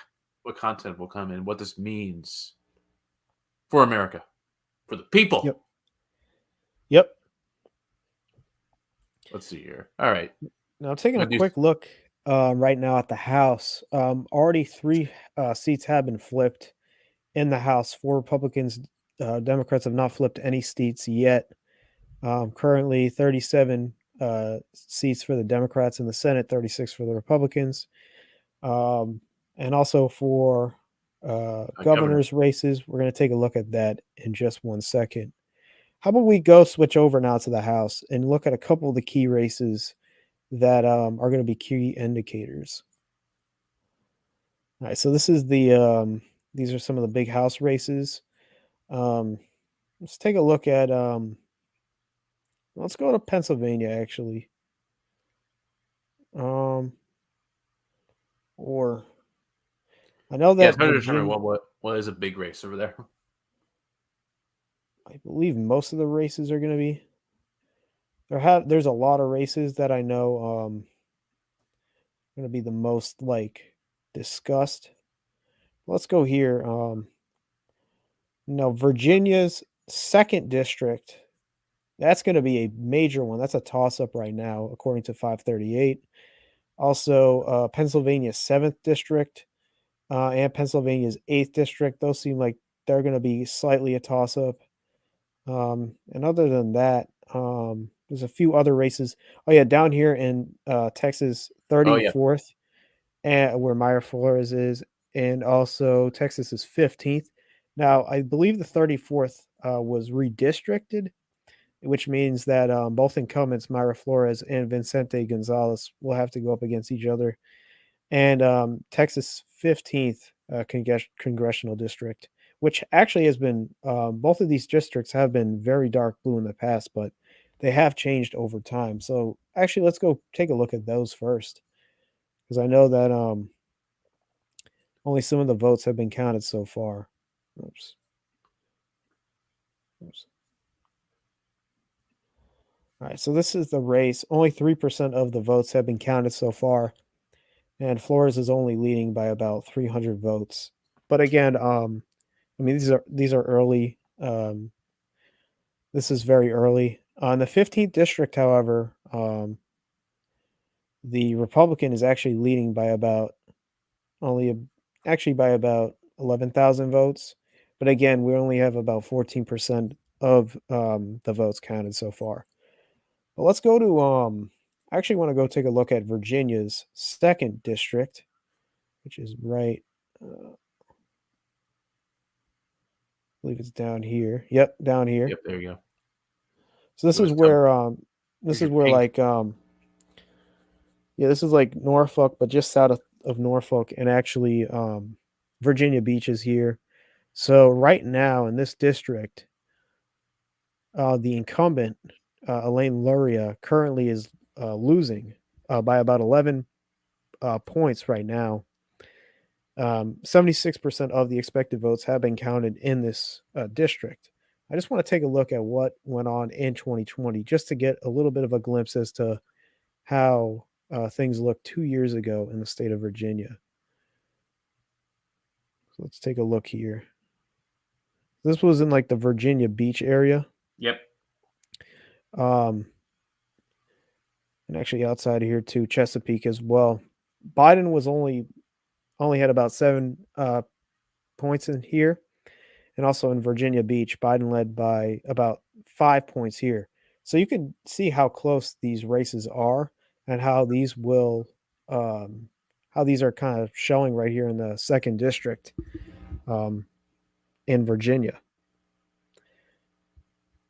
content will come in, what this means for America, for the people. Yep. Let's see here. All right. Now, taking a quick look right now at the House, already 3 seats have been flipped in the House. 4 Republicans, Democrats have not flipped any seats yet. Currently, 37 seats for the Democrats in the Senate, 36 for the Republicans. And also for governor's races, we're going to take a look at that in just one second. How about we switch over now to the House and look at a couple of the key races that are going to be key indicators. All right, so this is these are some of the big House races. Let's take a look at let's go to Pennsylvania actually. Or I know that it's hard to determine what is a big race over there. I believe most of the races are going to be there's a lot of races that I know going to be the most discussed. Let's go here. Virginia's 2nd district, that's going to be a major one. That's a toss-up right now, according to 538. Also, Pennsylvania's 7th district and Pennsylvania's 8th district. Those seem like they're going to be slightly a toss-up. And other than that, there's a few other races. Oh, yeah, down here in Texas, 34th, and where Mayra Flores is, and also Texas is 15th. Now, I believe the 34th was redistricted, which means that both incumbents, Mayra Flores and Vicente Gonzalez, will have to go up against each other. And Texas 15th congressional district which actually has been both of these districts have been very dark blue in the past, but they have changed over time. So actually, let's go take a look at those first, because I know that only some of the votes have been counted so far. Oops. Oops. All right, so this is the race. Only 3% of the votes have been counted so far, and Flores is only leading by about 300 votes. But again, I mean these are early. This is very early. In the 15th district, however, the Republican is actually leading by about only actually by about 11,000 votes. But again, we only have about 14% of the votes counted so far. But let's go to I actually want to go take a look at Virginia's second district, which is right. I believe it's down here. Yep, down here. Yep, there you go. So this So is it's some, where here's this is your where pink. like yeah, this is like Norfolk, but just south of Norfolk, and actually Virginia Beach is here. So right now in this district, the incumbent Elaine Luria currently is losing by about 11 points right now. 76% of the expected votes have been counted in this district. I just want to take a look at what went on in 2020 just to get a little bit of a glimpse as to how things looked 2 years ago in the state of Virginia. So let's take a look here. This was in like the Virginia Beach area. Yep. Um, and actually outside of here too, Chesapeake as well. Biden was only had about 7 points in here, and also in Virginia Beach, Biden led by about 5 points here. So you can see how close these races are, and how these are kind of showing right here in the second district um, in Virginia.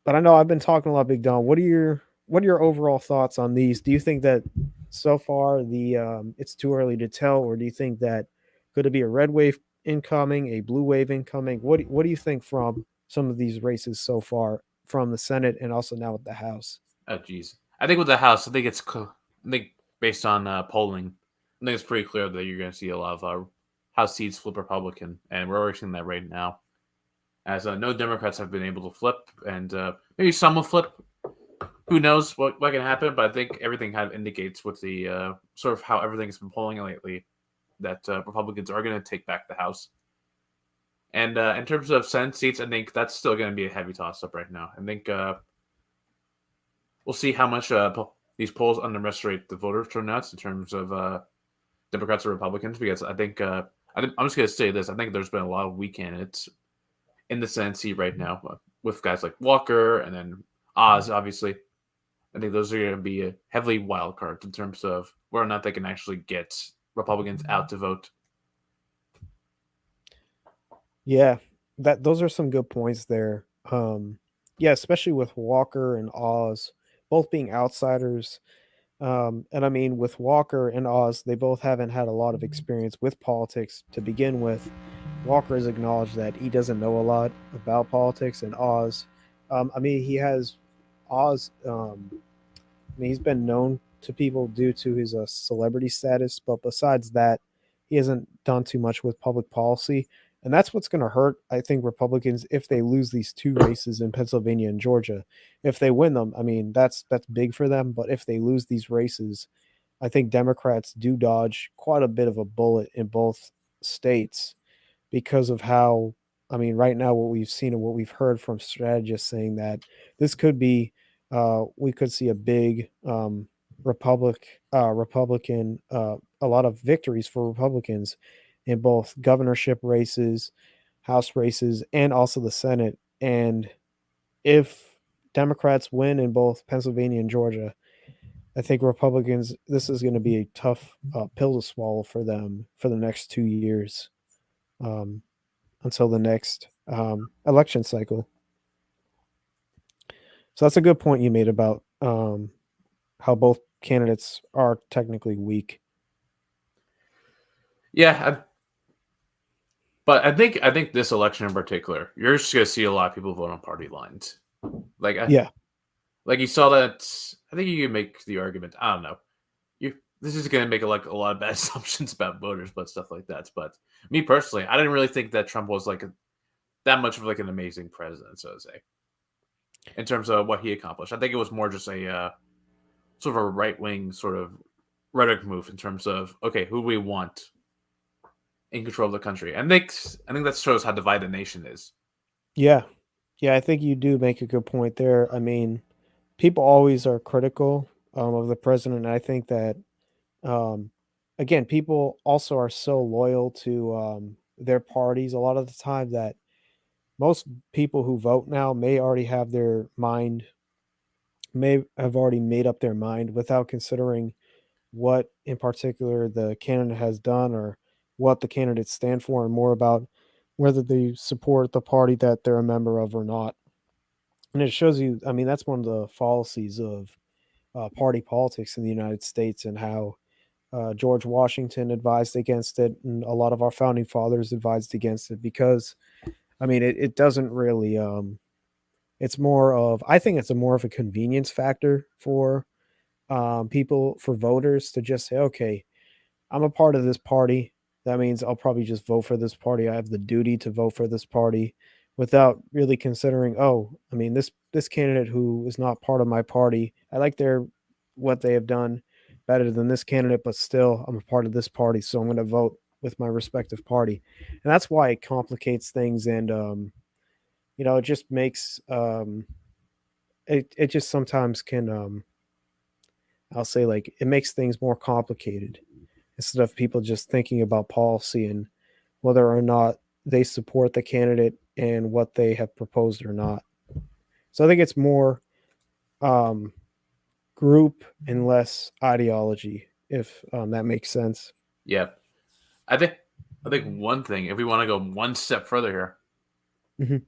But I know I've been talking a lot, Big Don. What are your overall thoughts on these? Do you think that so far the it's too early to tell, or do you think that could it be a red wave incoming, a blue wave incoming? What do you think from some of these races so far from the Senate and also now with the House? Oh, geez. I think with the House, I think based on polling, I think it's pretty clear that you're going to see a lot of House seats flip Republican, and we're already seeing that right now. As no Democrats have been able to flip, and maybe some will flip. Who knows what can happen? But I think everything kind of indicates with the sort of how everything's been polling lately that Republicans are going to take back the House. And in terms of Senate seats, I think that's still going to be a heavy toss-up right now. I think we'll see how much these polls underestimate the voter turnouts in terms of Democrats or Republicans, because I think I'm just going to say this. I think there's been a lot of weak candidates in the Senate seat right now with guys like Walker and then Oz, obviously. I think those are going to be heavily wild cards in terms of whether or not they can actually get Republicans out to vote. Yeah, that those are some good points there. Yeah, especially with Walker and Oz both being outsiders. And I mean, with Walker and Oz, they both haven't had a lot of experience with politics to begin with. Walker has acknowledged that he doesn't know a lot about politics, and Oz, I mean, he has Oz. I mean, he's been known to people due to his celebrity status, but besides that, he hasn't done too much with public policy, and that's what's going to hurt. I think Republicans if they lose these two races in Pennsylvania and Georgia. If they win them, I mean, that's big for them. But if they lose these races, I think Democrats do dodge quite a bit of a bullet in both states because of how I mean, right now what we've seen and what we've heard from strategists saying that this could be we could see a big Republican a lot of victories for Republicans in both governorship races, House races, and also the Senate. And if Democrats win in both Pennsylvania and Georgia, I think Republicans this is going to be a tough pill to swallow for them for the next 2 years. Um, until the next election cycle. So that's a good point you made about how both candidates are technically weak. Yeah, But I think this election in particular, you're just gonna see a lot of people vote on party lines. Like Yeah. like you saw that. I think you can make the argument. I don't know. You this is gonna make like a lot of bad assumptions about voters, but stuff like that. But me personally, I didn't really think that Trump was like that much of like an amazing president, so to say, in terms of what he accomplished. I think it was more just a sort of a right wing sort of rhetoric move in terms of okay, who we want in control of the country. And I think that shows how divided the nation is. Yeah. Yeah, I think you do make a good point there. I mean, people always are critical of the president. And I think that, um, again, people also are so loyal to their parties a lot of the time that most people who vote now may already have their mind, may have already made up their mind without considering what in particular the candidate has done or what the candidates stand for, and more about whether they support the party that they're a member of or not. And it shows you, I mean, that's one of the fallacies of party politics in the United States, and how George Washington advised against it, and a lot of our founding fathers advised against it, because, I mean, it doesn't really, it's more of, I think it's a more of a convenience factor for people, for voters to just say, okay, I'm a part of this party. That means I'll probably just vote for this party. I have the duty to vote for this party without really considering, oh, I mean, this candidate who is not part of my party, I like their what they have done better than this candidate, but still I'm a part of this party, so I'm going to vote with my respective party. And that's why it complicates things, and it just makes it just sometimes can I'll say, like, it makes things more complicated, instead of people just thinking about policy and whether or not they support the candidate and what they have proposed or not. So I think it's more um, group and less ideology, if that makes sense. Yeah, I think I think one thing, if we want to go one step further here, Mhm.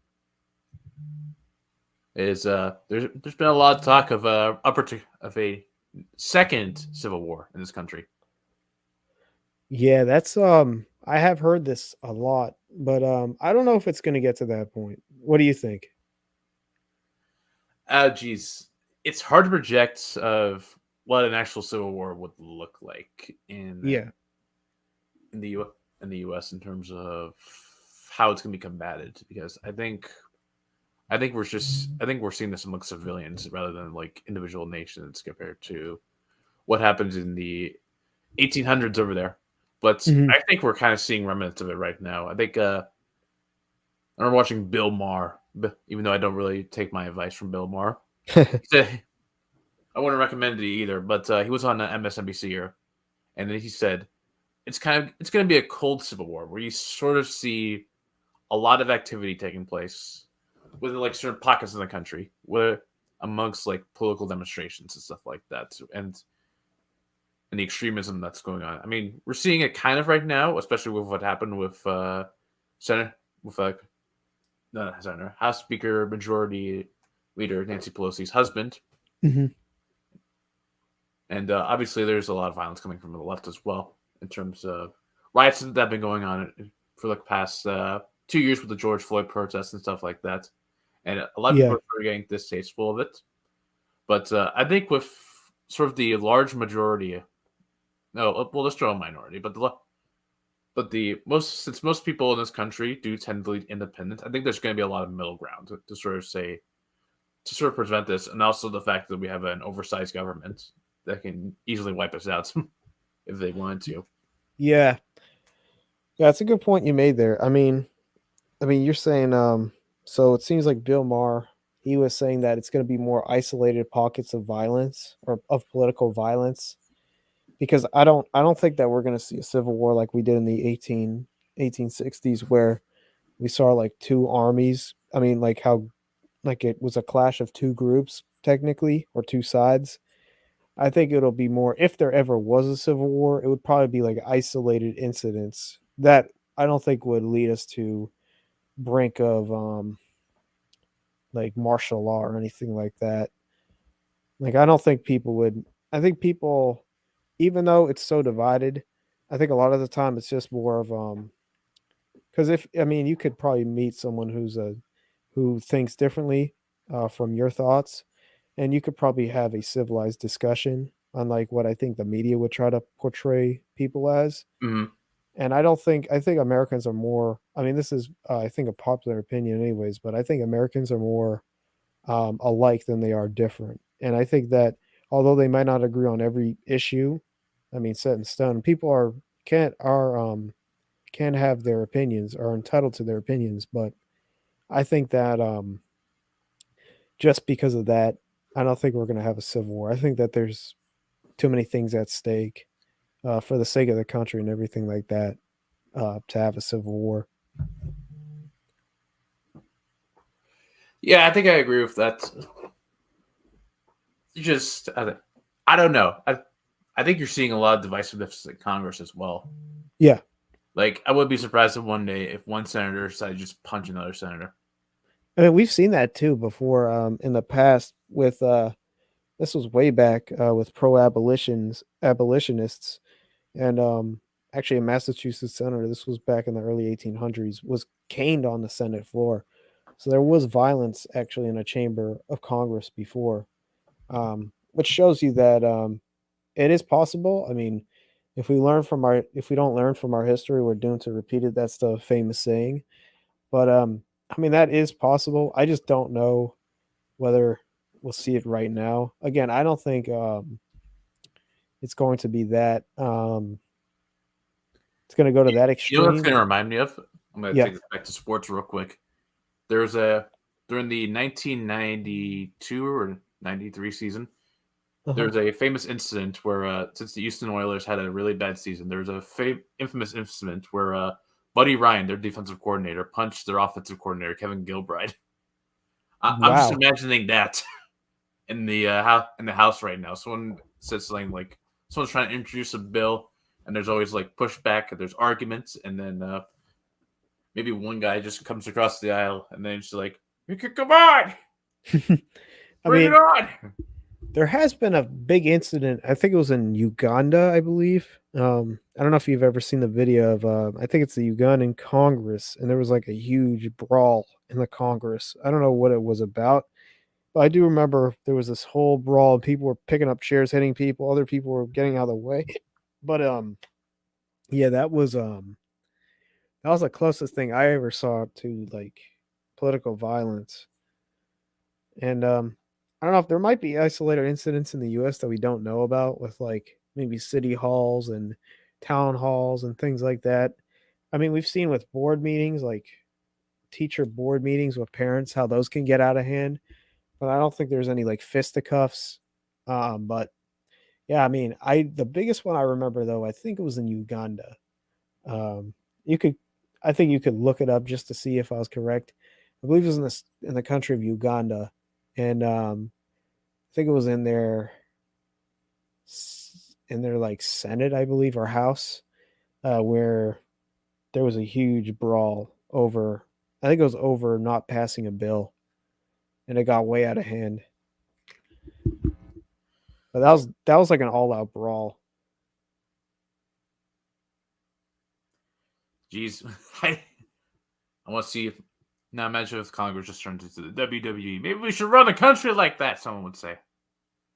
is there's been a lot of talk of of a second civil war in this country. Yeah, that's I have heard this a lot, but I don't know if it's going to get to that point. What do you think? Geez, it's hard to project of what an actual civil war would look like Yeah. in the in the U.S. in terms of how it's going to be combated, because I think we're seeing this among civilians rather than like individual nations compared to what happens in the 1800s over there. But Mhm. I think we're kind of seeing remnants of it right now. I think I remember watching Bill Maher, even though I don't really take my advice from Bill Maher. He said I wouldn't recommend it either, but he was on MSNBC here, and then he said it's going to be a cold civil war where you sort of see a lot of activity taking place within like certain pockets of the country, where amongst like political demonstrations and stuff like that, and the extremism that's going on. I mean, we're seeing it kind of right now, especially with what happened with Senate with no, Senator House Speaker Majority Leader Nancy Pelosi's husband, Mhm. and obviously there's a lot of violence coming from the left as well in terms of riots that have been going on for the past 2 years with the George Floyd protests and stuff like that, and a lot of people Yeah. are getting distasteful of it. But I think with sort of the large majority, no, well, let's draw a minority, but the most since most people in this country do tend to lead independent, I think there's going to be a lot of middle ground to sort of say to sort of prevent this, and also the fact that we have an oversized government that can easily wipe us out if they wanted to. Yeah. Yeah, it's a good point you made there. I mean, you're saying, so it seems like Bill Maher, he was saying that it's going to be more isolated pockets of violence, or of political violence, because I don't think that we're going to see a civil war like we did in the 1860s, where we saw like two armies. I mean, like how, like, it was a clash of two groups technically, or two sides. I think it'll be more, if there ever was a civil war, it would probably be like isolated incidents that I don't think would lead us to brink of like martial law or anything like that. Like, I don't think people would, I think people, even though it's so divided, I think a lot of the time it's just more of Because you could probably meet someone who thinks differently from your thoughts, and you could probably have a civilized discussion, unlike what I think the media would try to portray people as. Mhm. And I think Americans are more. I mean, this is I think a popular opinion, anyways, but I think Americans are more alike than they are different. And I think that although they might not agree on every issue, I mean, set in stone, people can have their opinions, are entitled to their opinions. But I think that just because of that, I don't think we're going to have a civil war. I think that there's too many things at stake for the sake of the country and everything like that to have a civil war. Yeah, I think I agree with that. Just I don't know. I think you're seeing a lot of divisiveness in Congress as well. Yeah. Like, I would be surprised if one day if one senator decided to just punch another senator. I mean, we've seen that too before in the past with this was way back with abolitionists, and actually a Massachusetts senator. This was back in the early 1800s. Was caned on the Senate floor, so there was violence actually in a chamber of Congress before, which shows you that it is possible. I mean, if we don't learn from our history, we're doomed to repeat it. That's the famous saying. But I mean, that is possible. I just don't know whether we'll see it right now. Again, I don't think it's going to be that. It's going to go to that You know what's extreme. going to remind me of? I'm going to Yeah. take this back to sports real quick. There's a during the 1992 or 93 season, Uh-huh. there's a famous incident where since the Houston Oilers had a really bad season, there's a infamous incident where Buddy Ryan, their defensive coordinator, punched their offensive coordinator Kevin Gilbride. I'm just Wow. imagining that in the house right now. Someone says something like someone's trying to introduce a bill, and there's always like pushback, and there's arguments, and then maybe one guy just comes across the aisle, and then it's like, "You can come on, I bring it mean, on." there has been a big incident. I think it was in Uganda, I believe. I don't know if you've ever seen the video of, I think it's the Ugandan Congress, and there was like a huge brawl in the Congress. I don't know what it was about, but I do remember there was this whole brawl, and people were picking up chairs, hitting people. Other people were getting out of the way. But yeah, that was the closest thing I ever saw to like political violence. And I don't know if there might be isolated incidents in the US that we don't know about with like maybe city halls and town halls and things like that. I mean, we've seen with board meetings, like teacher board meetings with parents, how those can get out of hand. But I don't think there's any like fisticuffs. But yeah, I mean, I the biggest one I remember though, I think it was in Uganda. Um, you could, I think you could look it up just to see if I was correct. I believe it was in the country of Uganda, and I think it was in their like Senate, I believe, or House, where there was a huge brawl over. I think it was over not passing a bill, and it got way out of hand. But that was like an all out brawl. Jeez, I want to see if now imagine if Congress just turns into the WWE. Maybe we should run a country like that. Someone would say.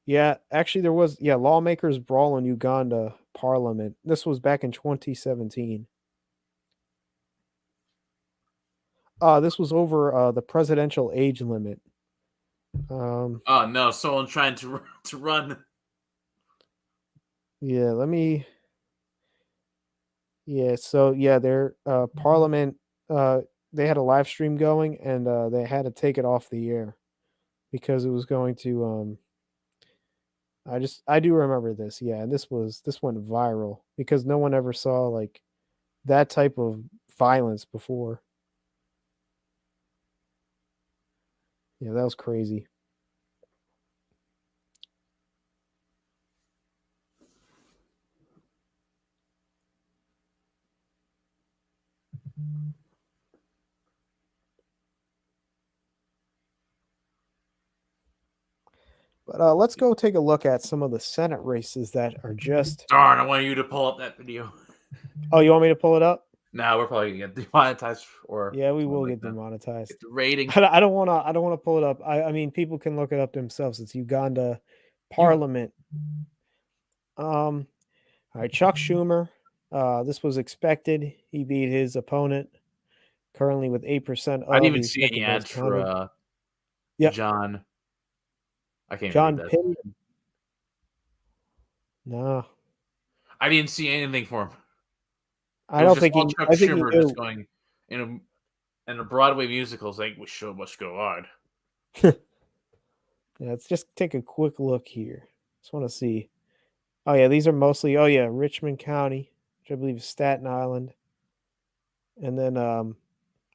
Yeah, actually, there was lawmakers brawl in Uganda Parliament. This was back in 2017. This was over the presidential age limit. Um, Oh no, someone trying to run. yeah, let me. Yeah, so yeah, their Parliament. They had a live stream going, and they had to take it off the air because it was going to. I do remember this. Yeah, and this went viral because no one ever saw like that type of violence before. Yeah, that was crazy. But let's go take a look at some of the Senate races that are just. Darn, I wanted you to pull up that video. Oh, you want me to pull it up? Now we're probably gonna get demonetized or Yeah, we something will like get that. demonetized. Get the rating. I don't wanna pull it up. I mean, people can look it up themselves. It's Uganda You Parliament. All right, Chuck Schumer. This was expected. He beat his opponent, currently with 8% I didn't of even the see expected any votes ads for counted. Yep, John. I can't even read John that. Pitt. No, I didn't see anything for him. I It was don't just think all he. Chuck I think he Schumer just knew. going in a Broadway musical saying we show must go on. Yeah, let's just take a quick look here. Just want to see. Oh yeah, these are mostly. Oh yeah, Richmond County, which I believe is Staten Island, and then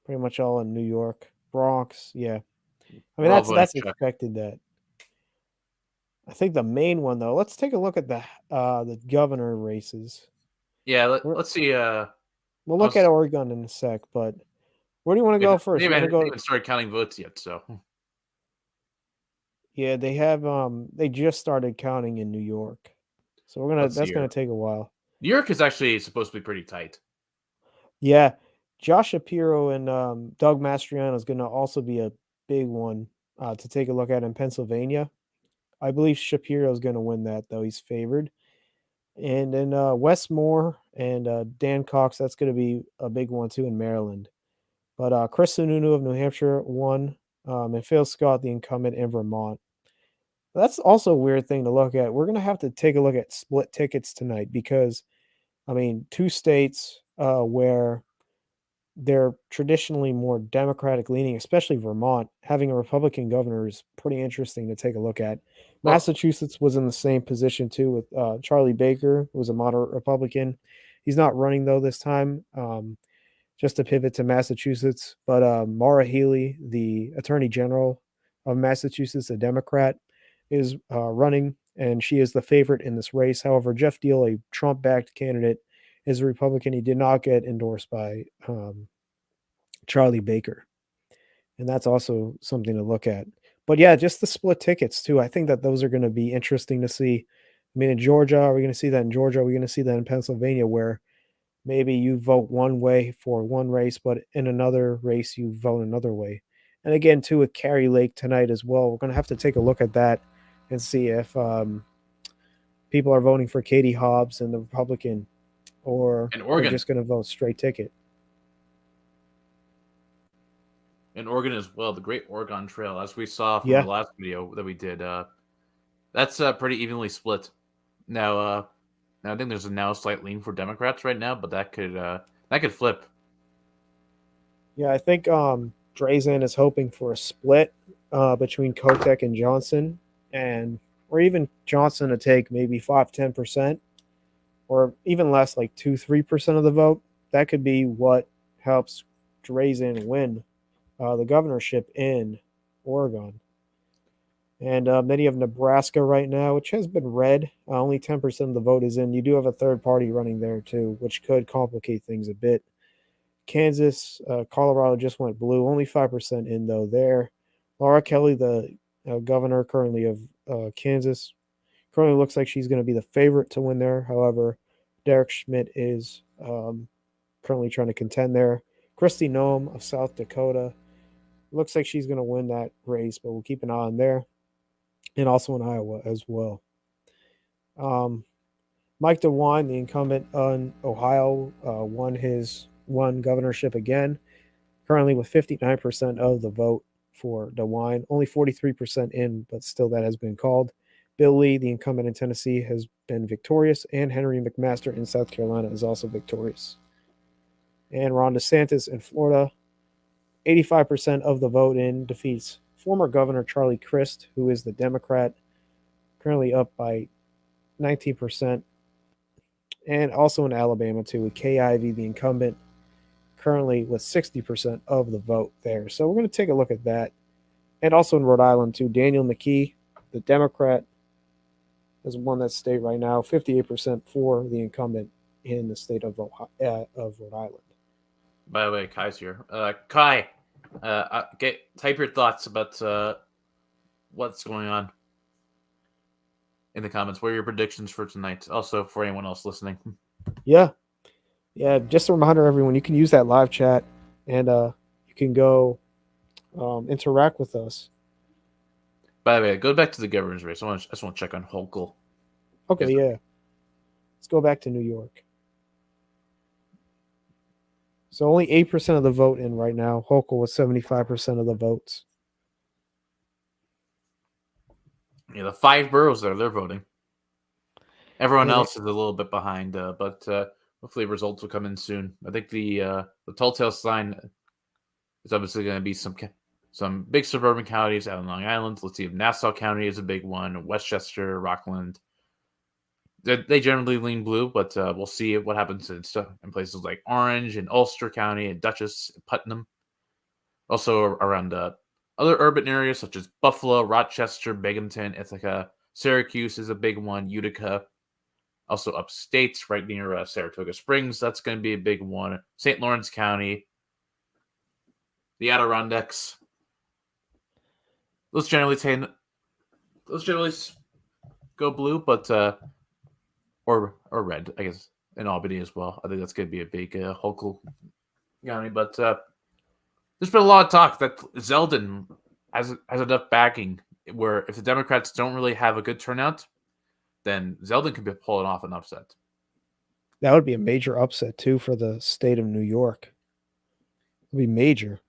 pretty much all in New York, Bronx. Yeah, I mean We're all voting that's Chuck. expected. That I think the main one though. Let's take a look at the governor races. Yeah, We're, let's see. we'll I look at was Oregon in a sec, but where do you want to they go first? You want to haven't go? even started counting votes yet. So Yeah, they have. They just started counting in New York, so we're gonna. let's see That's gonna here. take a while. New York is actually supposed to be pretty tight. Yeah, Josh Shapiro and Doug Mastriano is gonna also be a big one to take a look at in Pennsylvania. I believe Shapiro is gonna win that though. He's favored, and then Westmore and Dan Cox. That's gonna be a big one too in Maryland. But Chris Sununu of New Hampshire won, and Phil Scott, the incumbent in Vermont. That's also a weird thing to look at. We're gonna have to take a look at split tickets tonight because, I mean, two states where they're traditionally more Democratic leaning, especially Vermont, having a Republican governor is pretty interesting to take a look at. Well, Massachusetts was in the same position too with Charlie Baker, who was a moderate Republican. He's not running though this time. Just to pivot to Massachusetts. But Maura Healey, the Attorney General of Massachusetts, a Democrat, is running, and she is the favorite in this race. However, Jeff Deal, a Trump backed candidate, is a Republican. He did not get endorsed by Charlie Baker. And that's also something to look at. But yeah, just the split tickets too. I think that those are going to be interesting to see. I mean, in Georgia, are we going to see that in Georgia? Are we going to see that in Pennsylvania, where maybe you vote one way for one race, but in another race you vote another way. And again, too, with Carrie Lake tonight as well, we're going to have to take a look at that and see if people are voting for Katie Hobbs and the Republican, or in they're Oregon, just going to vote straight ticket. as well, the Great Oregon Trail, as we saw from the Yeah, last video that we did, that's pretty evenly split. Now, I think there's now a slight lean for Democrats right now, but that could flip. yeah. I think Drazen is hoping for a split between Kotek and Johnson, and or even Johnson to take maybe 5-10%, or even less, like 2-3% of the vote. That could be what helps Drazen win the governorship in Oregon. And many of Nebraska right now, which has been red, only 10% of the vote is in. You do have a third party running there too, which could complicate things a bit. Kansas, Colorado just went blue, only 5% in though there. Laura Kelly, the governor currently of Kansas, currently looks like she's going to be the favorite to win there. However, Derek Schmidt is currently trying to contend there. Kristi Noem of South Dakota looks like she's going to win that race, but we'll keep an eye on there, and also in Iowa as well. Um, Mike DeWine, the incumbent on Ohio, won governorship again, currently with 59% of the vote for DeWine, only 43% in, but still that has been called. Bill Lee, the incumbent in Tennessee, has been victorious, and Henry McMaster in South Carolina is also victorious. And Ron DeSantis in Florida, 85% of the vote in, defeats former Governor Charlie Crist, who is the Democrat, currently up by 19%. And also in Alabama, too, with Kay Ivey, the incumbent, currently with 60% of the vote there. So we're going to take a look at that. And also in Rhode Island, too, Daniel McKee, the Democrat, has won that state right now, 58% for the incumbent in the state of Rhode Island. By the way, Kai's here. Kai, type your thoughts about what's going on in the comments. What are your predictions for tonight? Also, for anyone else listening. Yeah. Yeah, just a reminder, everyone, you can use that live chat, and you can go interact with us. By the way, go back to the governor's race. I just want to check on Hochul. Okay, yeah. Let's go back to New York. So only 8% of the vote in right now. Hochul with 75% of the votes. Yeah, the 5 boroughs there, they're voting. Everyone Yeah, else is a little bit behind, but hopefully results will come in soon. I think the telltale sign is obviously going to be some big suburban counties out on Long Island. Let's see if Nassau County is a big one, Westchester, Rockland. They generally lean blue, but we'll see what happens in places like Orange and Ulster County and Dutchess, Putnam. Also around other urban areas such as Buffalo, Rochester, Binghamton, Ithaca, Syracuse is a big one, Utica. Also upstate, right near Saratoga Springs, that's going to be a big one. St. Lawrence County, the Adirondacks. Those generally go blue, but or red, I guess, in Albany as well. I think that's going to be a big Hochul county. But there's been a lot of talk that Zeldin has enough backing where if the Democrats don't really have a good turnout, then Zeldin could be pulling off an upset. that would be a major upset too for the state of New York. It would be major.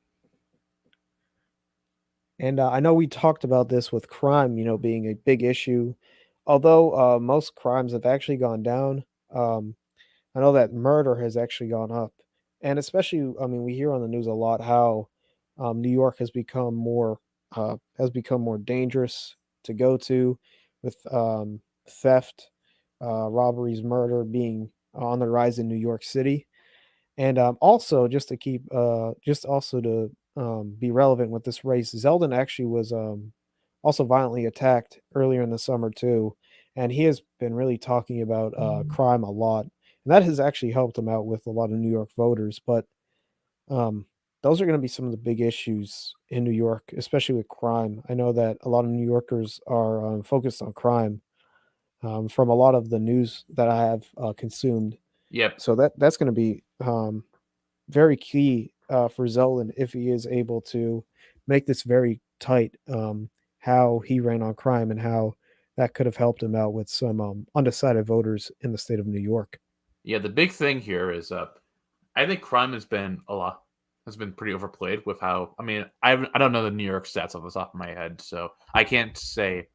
And I know we talked about this with crime, being a big issue. Although most crimes have actually gone down, I know that murder has actually gone up. And especially, I mean, we hear on the news a lot how New York has become more dangerous to go to, with theft, robberies, murder being on the rise in New York City. And also, just also to be relevant with this race, Zeldin actually was also violently attacked earlier in the summer too, and he has been really talking about crime a lot, and that has actually helped him out with a lot of New York voters. But um, those are going to be some of the big issues in New York, especially with crime. I know that a lot of New Yorkers are focused on crime from a lot of the news that I have consumed. Yep. So that's going to be very key for Zeldin if he is able to make this very tight. How he ran on crime and how that could have helped him out with some undecided voters in the state of New York. Yeah, the big thing here is I think crime has been pretty overplayed with how I don't know the New York stats off the top of my head, so I can't say,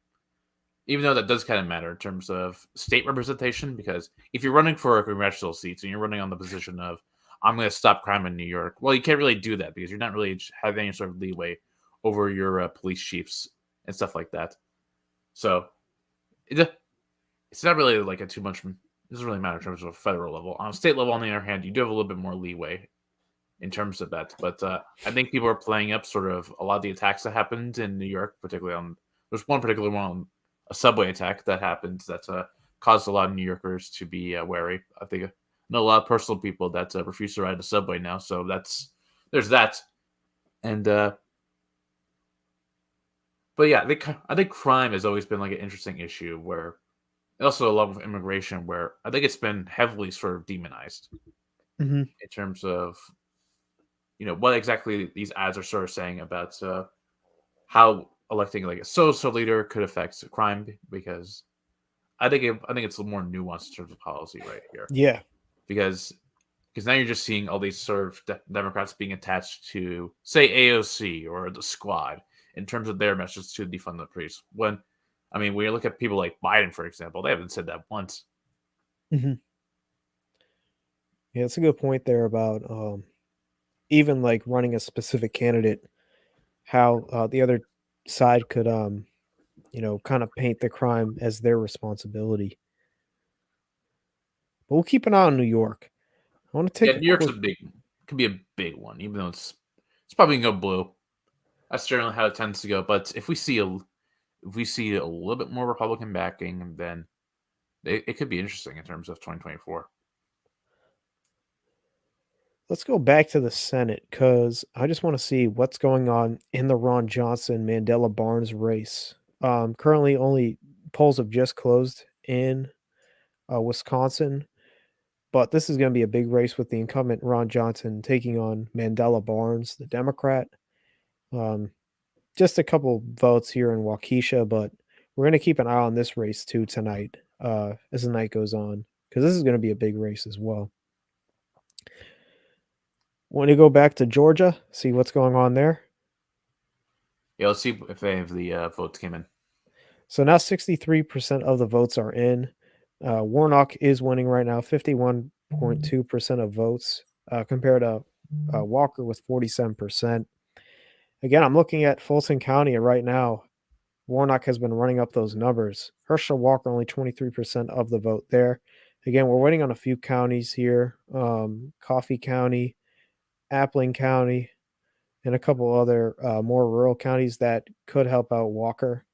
even though that does kind of matter in terms of state representation, because if you're running for a congressional seat and you're running on the position of I'm going to stop crime in New York, well, you can't really do that because you're not really having any sort of leeway over your police chiefs and stuff like that. So it's not really like a too much. It doesn't really matter in terms of a federal level. On a state level, on the other hand, you do have a little bit more leeway in terms of that. But I think people are playing up sort of a lot of the attacks that happened in New York, particularly on there's one particular one on a subway attack that happened that caused a lot of New Yorkers to be wary. I think I know a lot of personal people that refuse to ride the subway now, so there's that. And but yeah, I think crime has always been like an interesting issue where also along with immigration, where I think it's been heavily sort of demonized Hmm. in terms of what exactly these ads are sort of saying about how electing like a social leader could affect crime, because I think it's a little more nuanced in terms of policy right here, Yeah. because now you're just seeing all these sort of Democrats being attached to say AOC or the Squad in terms of their message to defund the police. When you look at people like Biden, for example, they haven't said that once. Hmm. Yeah, it's a good point there about even like running a specific candidate, how the other side could kind of paint the crime as their responsibility. But we'll keep an eye on New York. I want to Yeah, take a New York's quick. could be a big one, even though it's probably gonna go blue. That's generally how it tends to go. But if we see a little bit more Republican backing, then it could be interesting in terms of 2024. Let's go back to the Senate because I just want to see what's going on in the Ron Johnson Mandela Barnes race. Currently, only polls have just closed in Wisconsin. But this is going to be a big race with the incumbent Ron Johnson taking on Mandela Barnes, the Democrat. Um, just a couple votes here in Waukesha, but we're going to keep an eye on this race too tonight as the night goes on, because this is going to be a big race as well. Want to go back to Georgia, see what's going on there? Yeah, let's see if any of the votes came in. So now 63% of the votes are in. Warnock is winning right now, 51.2% of votes compared to Walker with 47%. Again, I'm looking at Fulton County right now. Warnock has been running up those numbers. Herschel Walker only 23% of the vote there. Again, we're waiting on a few counties here. Coffee County, Appling County, and a couple other more rural counties that could help out Walker.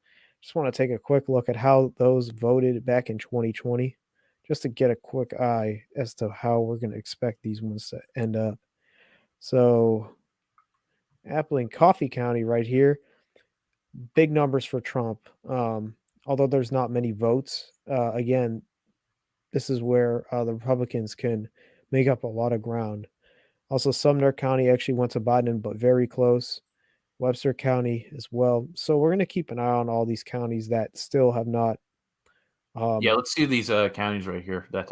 Just want to take a quick look at how those voted back in 2020, just to get a quick eye as to how we're going to expect these ones to end up. So, Appling Coffee County right here, big numbers for Trump. Although there's not many votes, again, this is where the Republicans can make up a lot of ground. Also, Sumner County actually went to Biden, but very close. Webster County as well. So we're going to keep an eye on all these counties that still have not. Yeah, let's see these counties right here that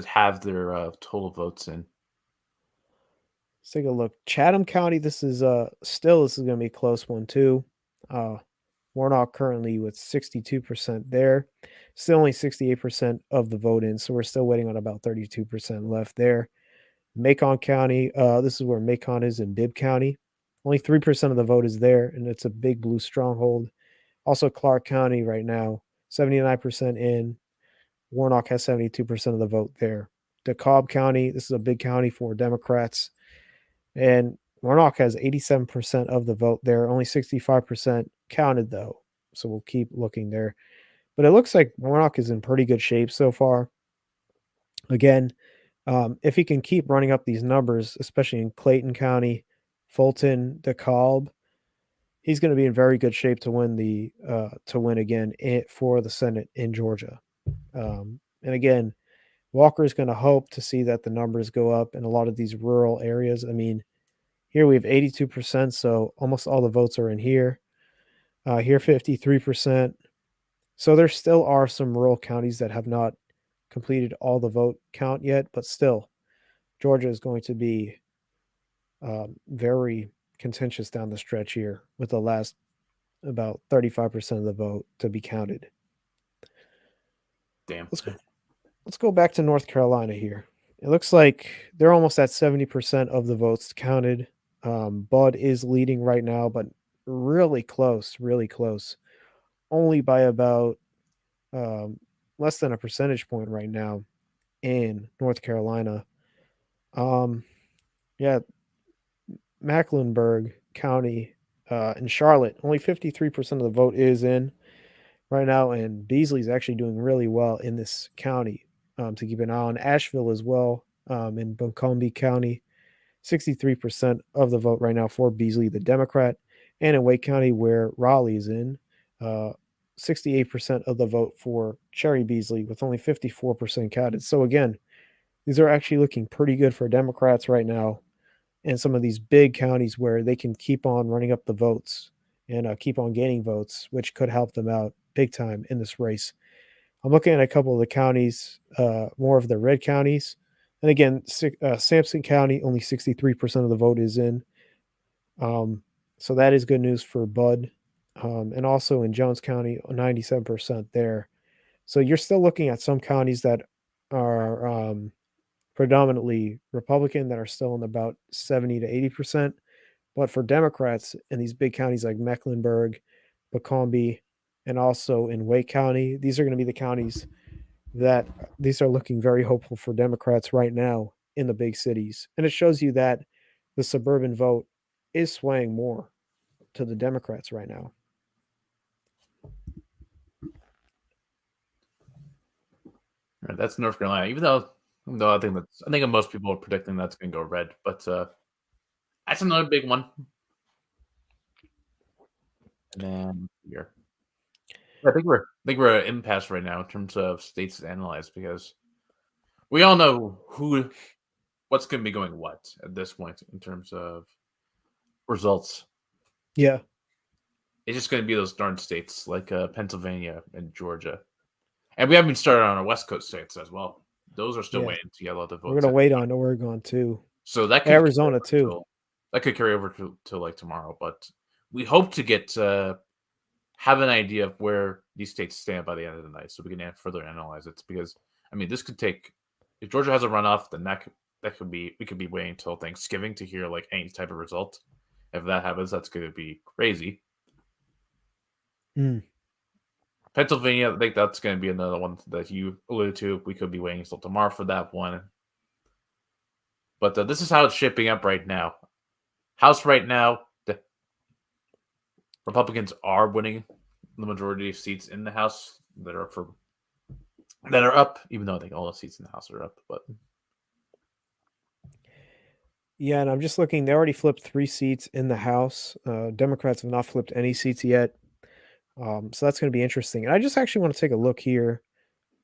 have their total votes in. Let's take a look. Chatham County. This is this is going to be a close one too. Warnock currently with 62% there. Still only 68% of the vote in, so we're still waiting on about 32% left there. Macon County. This is where Macon is in Bibb County. Only 3% of the vote is there, and it's a big blue stronghold. Also, Clark County right now, 79% in. Warnock has 72% of the vote there. DeKalb County, this is a big county for Democrats. And Warnock has 87% of the vote there, only 65% counted though. So we'll keep looking there. But it looks like Warnock is in pretty good shape so far. Again, if he can keep running up these numbers, especially in Clayton County, Fulton, DeKalb, he's going to be in very good shape to win again for the Senate in Georgia. And again, Walker is going to hope to see that the numbers go up in a lot of these rural areas. I mean, here we have 82%, so almost all the votes are in here. Here, 53%. So there still are some rural counties that have not completed all the vote count yet, but still, Georgia is going to be very contentious down the stretch here with the last about 35% of the vote to be counted. Damn. Let's go back to North Carolina here. It looks like they're almost at 70% of the votes counted. Bud is leading right now, but really close, only by about less than a percentage point right now in North Carolina. Yeah, Mecklenburg County in Charlotte, only 53% of the vote is in right now, and Beasley's actually doing really well in this county to keep an eye on. Asheville as well in Buncombe County, 63% of the vote right now for Beasley, the Democrat, and in Wake County, where Raleigh is in, 68% of the vote for Cherry Beasley, with only 54% counted. So again, these are actually looking pretty good for Democrats right now, and some of these big counties where they can keep on running up the votes and keep on gaining votes, which could help them out big time in this race. I'm looking at a couple of the counties, more of the red counties. And again, Sampson County, only 63% of the vote is in. So that is good news for Bud. And also in Jones County, 97% there. So you're still looking at some counties that are predominantly Republican that are still in about 70 to 80%. But for Democrats in these big counties like Mecklenburg, Macomb, and also in Wake County, these are going to be the counties that these are looking very hopeful for Democrats right now in the big cities. And it shows you that the suburban vote is swaying more to the Democrats right now. Right, that's North Carolina. Even though I think most people are predicting that's going to go red, but that's another big one. And then here. I think we're at an impasse right now in terms of states to analyze because we all know what's going to be going what at this point in terms of results. Yeah. It's just going to be those darn states like Pennsylvania and Georgia, and we haven't even started on our West Coast states as well. Those are still Yeah. waiting to get a lot of We're votes gonna in. wait on Oregon too. So that could carry Arizona over too. till like tomorrow. But we hope to get have an idea of where these states stand by the end of the night, so we can further analyze it. Because I mean, this could take if Georgia has a runoff, then that could be we could be waiting until Thanksgiving to hear like any type of result. If that happens, that's going to be crazy. Mm. Pennsylvania, I think that's going to be another one that you alluded to. We could be waiting until tomorrow for that one. But this is how it's shaping up right now. House right now, the Republicans are winning the majority of seats in the House that are up, even though I think all the seats in the House are up. But Yeah, and I'm just looking. They already flipped 3 seats in the House. Democrats have not flipped any seats yet. So that's going to be interesting. And I just actually want to take a look here.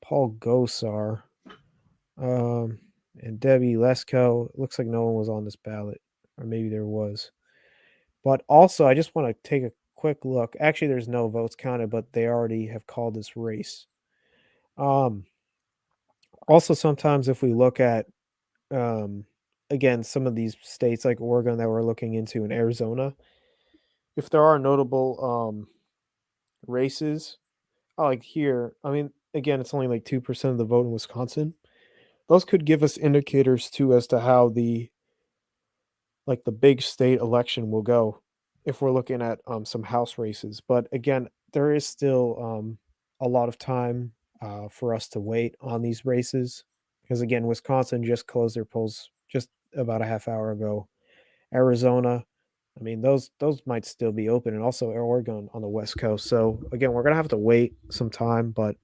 Paul Gosar, and Debbie Lesko. It looks like no one was on this ballot, or maybe there was. But also, I just want to take a quick look. Actually, there's no votes counted, but they already have called this race. Also, sometimes if we look at again some of these states like Oregon that we're looking into in Arizona, if there are notable races, like here, I mean, again, it's only like 2% of the vote in Wisconsin. Those could give us indicators too as to how the big state election will go if we're looking at some house races. But again, there is still a lot of time for us to wait on these races because again, Wisconsin just closed their polls just about a half hour ago. Arizona, I mean, those might still be open, and also Oregon on the West Coast. So again, we're gonna have to wait some time, but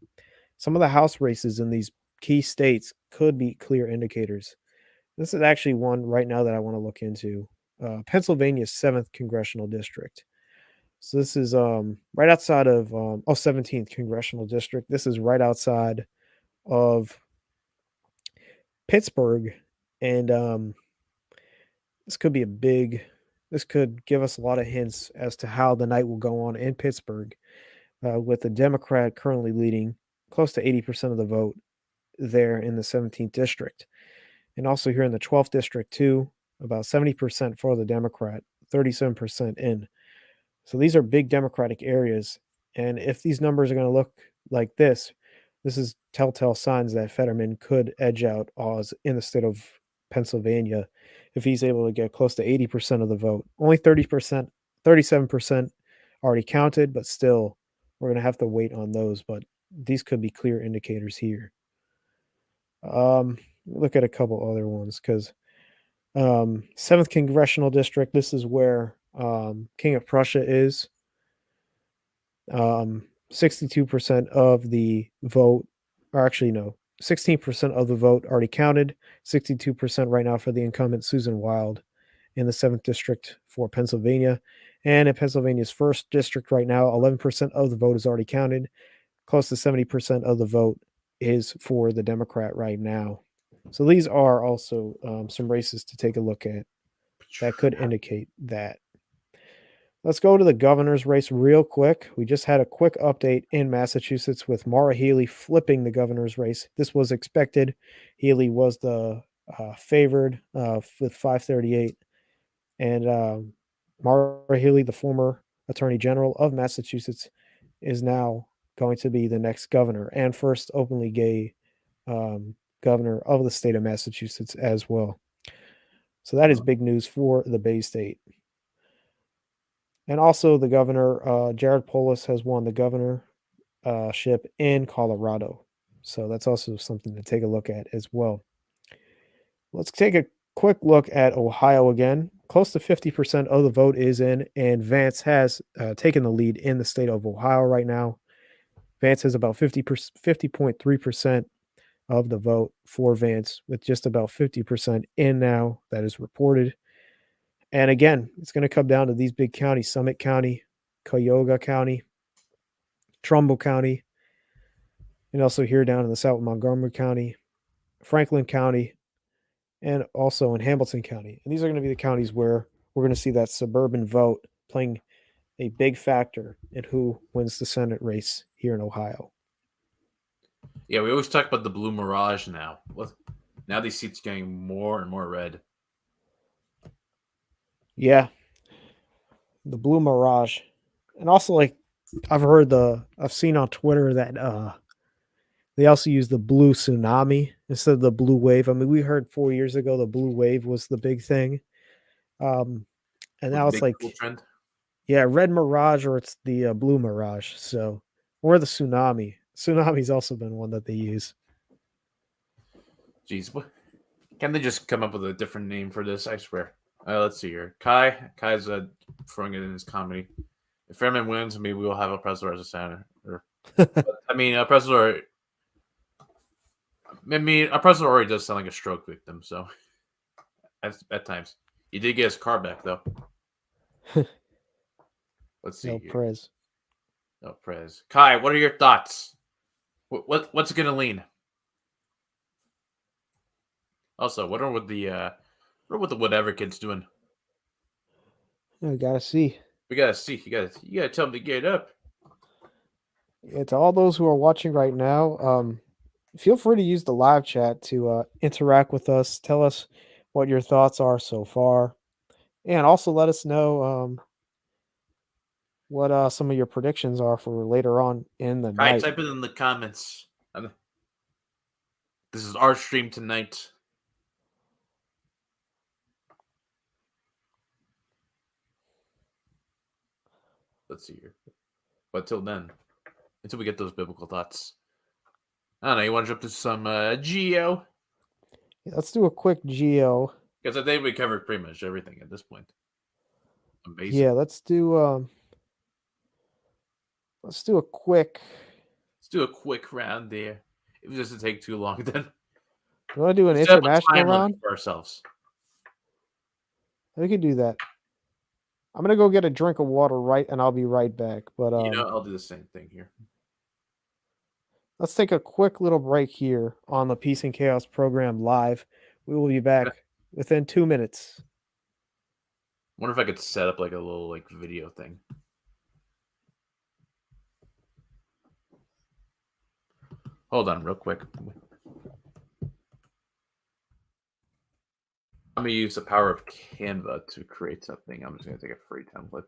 some of the house races in these key states could be clear indicators. This is actually one right now that I want to look into. Pennsylvania's 7th congressional district. So this is right outside of 17th congressional district. This is right outside of Pittsburgh, and this could be a big. This could give us a lot of hints as to how the night will go on in Pittsburgh, with the Democrat currently leading close to 80% of the vote there in the 17th district. And also here in the 12th district too, about 70% for the Democrat, 37% in. So these are big Democratic areas. And if these numbers are going to look like this is telltale signs that Fetterman could edge out Oz in the state of Pennsylvania if he's able to get close to 80% of the vote. Only 30%, 37% already counted, but still, we're going to have to wait on those. But these could be clear indicators here. Look at a couple other ones because 7th congressional district. This is where King of Prussia is. 62% of the vote, or actually no, 16% of the vote already counted. 62% right now for the incumbent Susan Wild in the 7th district for Pennsylvania. And in Pennsylvania's 1st district right now, 11% of the vote is already counted. Close to 70% of the vote is for the Democrat right now. So these are also some races to take a look at that could indicate that. Let's go to the governor's race real quick. We just had a quick update in Massachusetts with Maura Healey flipping the governor's race. This was expected. Healey was the favored with 538. And Maura Healey, the former attorney general of Massachusetts, is now going to be the next governor and first openly gay governor of the state of Massachusetts as well. So that is big news for the Bay State. And also, the governor, Jared Polis, has won the governorship in Colorado. So that's also something to take a look at as well. Let's take a quick look at Ohio again. Close to 50% of the vote is in, and Vance has taken the lead in the state of Ohio right now. Vance has about 50.3% of the vote for Vance, with just about 50% in now that is reported. And again, it's going to come down to these big counties: Summit County, Cuyahoga County, Trumbull County, and also here down in the south, Montgomery County, Franklin County, and also in Hamilton County. And these are going to be the counties where we're going to see that suburban vote playing a big factor in who wins the Senate race here in Ohio. Yeah, we always talk about the blue mirage now. Now these seats are getting more and more red. Yeah, the blue mirage. And also, like, I've seen on Twitter that they also use the blue tsunami instead of the blue wave. I mean, we heard 4 years ago the blue wave was the big thing. And With now the it's big like, cool trend. yeah, red mirage or it's the blue mirage. So, or the tsunami. Tsunami's also been one that they use. Jeez, what? Can they just come up with a different name for this? I swear. Let's see here. Kai's throwing it in his comedy. If Fairman wins, maybe we'll have a President as a senator. I mean, a President. I mean, a President already does sound like a stroke victim. So, at times, he did get his car back though. Let's see No here. Prez. No Prez. Kai, what are your thoughts? What's it gonna lean? Also, what are with the whatever kids doing? We gotta see. We gotta see. You gotta tell them to get up. Yeah, to all those who are watching right now, feel free to use the live chat to interact with us. Tell us what your thoughts are so far, and also let us know what some of your predictions are for later on in the Kai, night. type it in the comments. This is our stream tonight. Let's see here. But till then, until we get those biblical thoughts, I don't know. You want to jump to some geo? Yeah, let's do a quick geo. Because I think we covered pretty much everything at this point. Amazing. Yeah, let's do a quick. Let's do a quick round there. If it doesn't take too long, then You want to do an set up a international time limit round? for ourselves. We could do that. I'm gonna go get a drink of water and I'll be right back. But I'll do the same thing here. let's take a quick little break here on the Peace and Chaos program live. We will be back within 2 minutes. Wonder if I could set up like a little like video thing. Hold on, real quick. I'm gonna use the power of Canva to create something. I'm just gonna take a free template.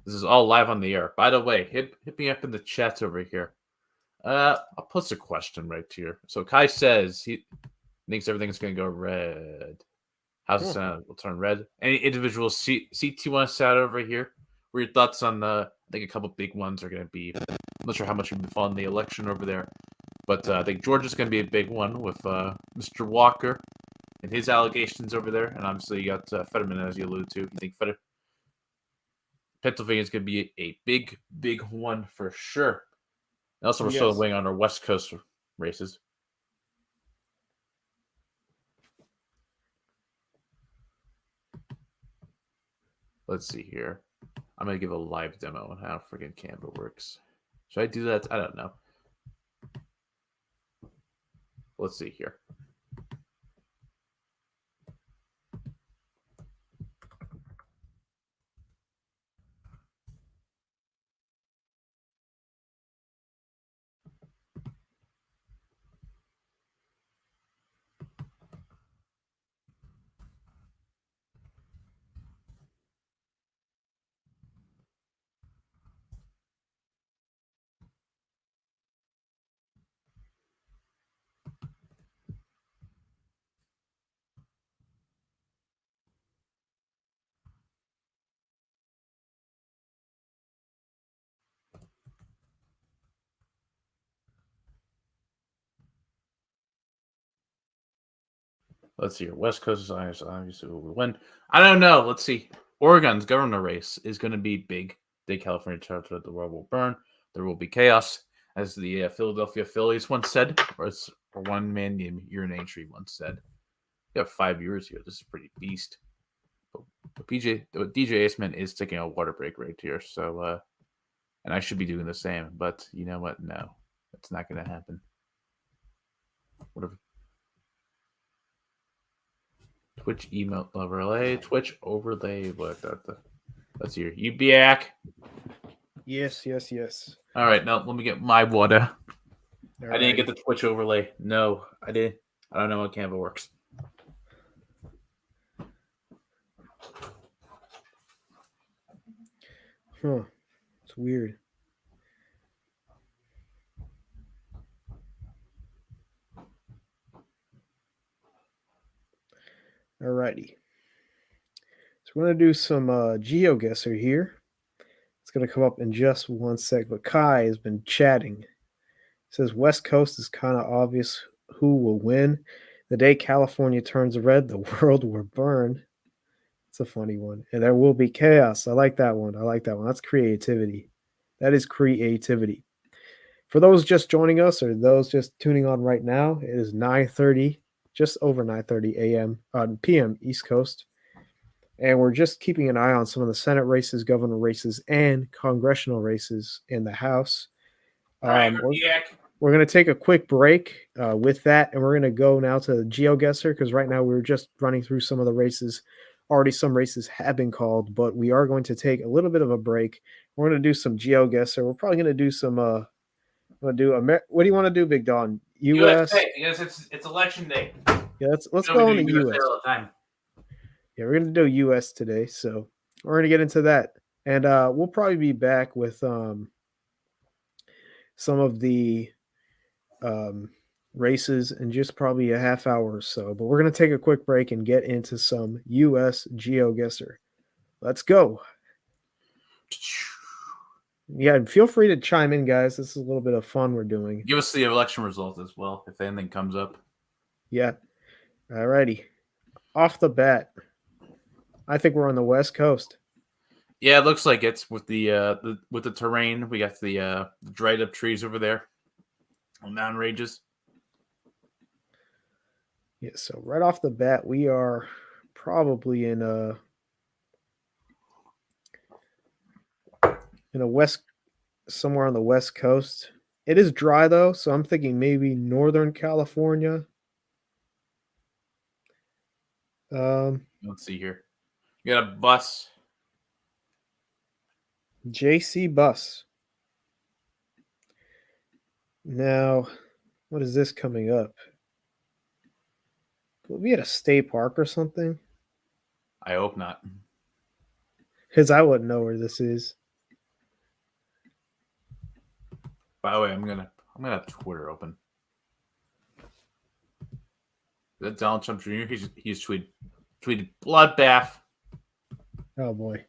This is all live on the air. By the way, hit me up in the chat over here. I'll post a question right here. So Kai says he thinks everything's gonna go red. How's the Senate will turn red? Any individual seats you want to set over here? What are your thoughts on I think a couple big ones are gonna be. I'm not sure how much you've been following the election over there, but I think Georgia's gonna be a big one with Mr. Walker and his allegations over there, and obviously you got Fetterman, as you alluded to. You think Pennsylvania is going to be a big, big one for sure. And also, we're still waiting on our West Coast races. Let's see here. I'm going to give a live demo on how freaking Canva works. Should I do that? I don't know. Let's see here. Let's see here. West Coast is obviously will win. I don't know. Let's see. Oregon's governor race is going to be big. The California chapter of the world will burn. There will be chaos, as the Philadelphia Phillies once said, or one man named Urinane Tree once said. You have 5 years here. This is pretty beast. But DJ Aceman is taking a water break right here. So and I should be doing the same. But you know what? No, it's not going to happen. Whatever. Twitch email overlay. Twitch overlay. What? Let's hear. You back? Yes. All right. Now let me get my water. All I didn't get righty. the Twitch overlay. No, I didn't. I don't know how Canva works. Huh. It's weird. Alrighty. So we're going to do some GeoGuessr here. It's going to come up in just one sec, but Kai has been chatting. It says West Coast is kind of obvious who will win. The day California turns red, the world will burn. It's a funny one. And there will be chaos. I like that one. That's creativity. That is creativity. For those just joining us or those just tuning on right now, it is 9:30, just over 9:30 a.m. PM East Coast. And we're just keeping an eye on some of the Senate races, governor races, and congressional races in the House. We're going to take a quick break with that, and we're going to go now to GeoGuessr because right now we're just running through some of the races. Already some races have been called, but we are going to take a little bit of a break. We're going to do some GeoGuessr. We're probably going to do some what do you want to do, Big Don? U.S. because it's election day. Yeah, let's go on the U.S. All the time. Yeah, we're gonna do U.S. today, so we're gonna get into that, and we'll probably be back with some of the races in just probably a half hour or so. But we're gonna take a quick break and get into some U.S. GeoGuessr. Let's go. Yeah, and feel free to chime in, guys. This is a little bit of fun we're doing. Give us the election results as well if anything comes up. Yeah. Alrighty. Off the bat, I think we're on the West Coast. Yeah, it looks like it's with the terrain. We got the dried up trees over there on mountain ranges. Yeah, so right off the bat, we are probably in a somewhere on the West Coast. It is dry though, so I'm thinking maybe Northern California. Let's see here. You got a bus. JC Bus. Now, what is this coming up? Will we at a state park or something? I hope not. Because I wouldn't know where this is. By the way, I'm gonna have Twitter open. Is that Donald Trump Jr.? He's tweeted bloodbath. Oh boy.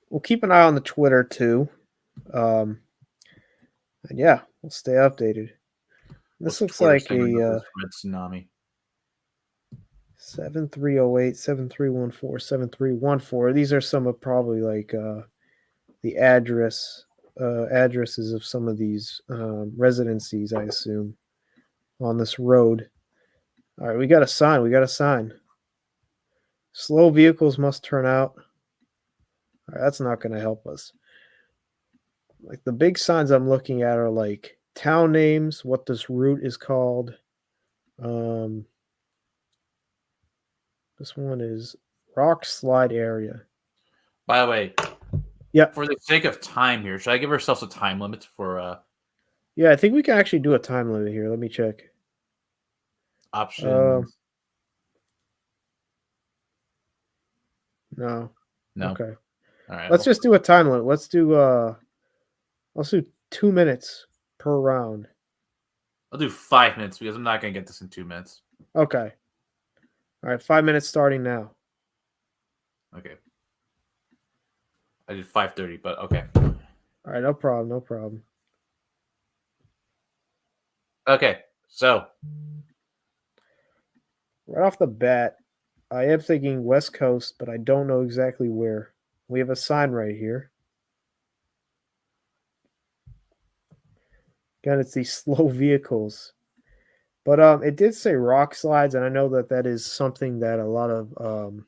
We'll keep an eye on the Twitter too. And yeah, we'll stay updated. This looks like a red tsunami. 7308, 7314, 7314. These are some of probably like the addresses of some of these residencies, I assume, on this road. All right, we got a sign. Slow vehicles must turn out. All right, that's not going to help us. Like the big signs I'm looking at are like town names, what this route is called. This one is Rock Slide Area. By the way, yeah. For the sake of time here, should I give ourselves a time limit for? Yeah, I think we can actually do a time limit here. Let me check. Options. No. Okay. All right. Let's just do a time limit. Let's do 2 minutes per round. I'll do 5 minutes because I'm not going to get this in 2 minutes. Okay. All right, 5 minutes starting now. Okay. I did 5:30, but okay. All right, no problem. Okay, so right off the bat, I am thinking West Coast, but I don't know exactly where. We have a sign right here. Again, it's these slow vehicles. But it did say rock slides, and I know that is something that a lot of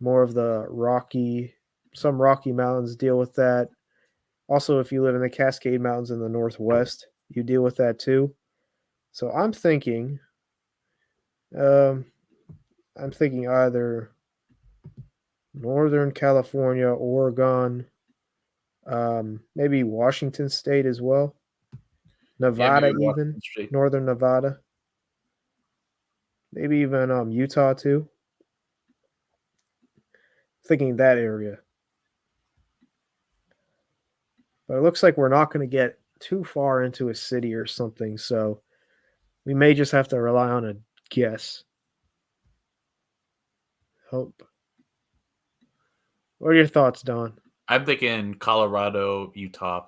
more of the rocky some Rocky Mountains deal with that. Also, if you live in the Cascade Mountains in the Northwest, you deal with that too. So um, I'm thinking either Northern California, Oregon, maybe Washington State as well, Yeah, Nevada maybe even, Washington Street. Northern Nevada, maybe even Utah too. Thinking that area, but it looks like we're not going to get too far into a city or something, so we may just have to rely on a guess. Hope. What are your thoughts, Don? I'm thinking Colorado, Utah,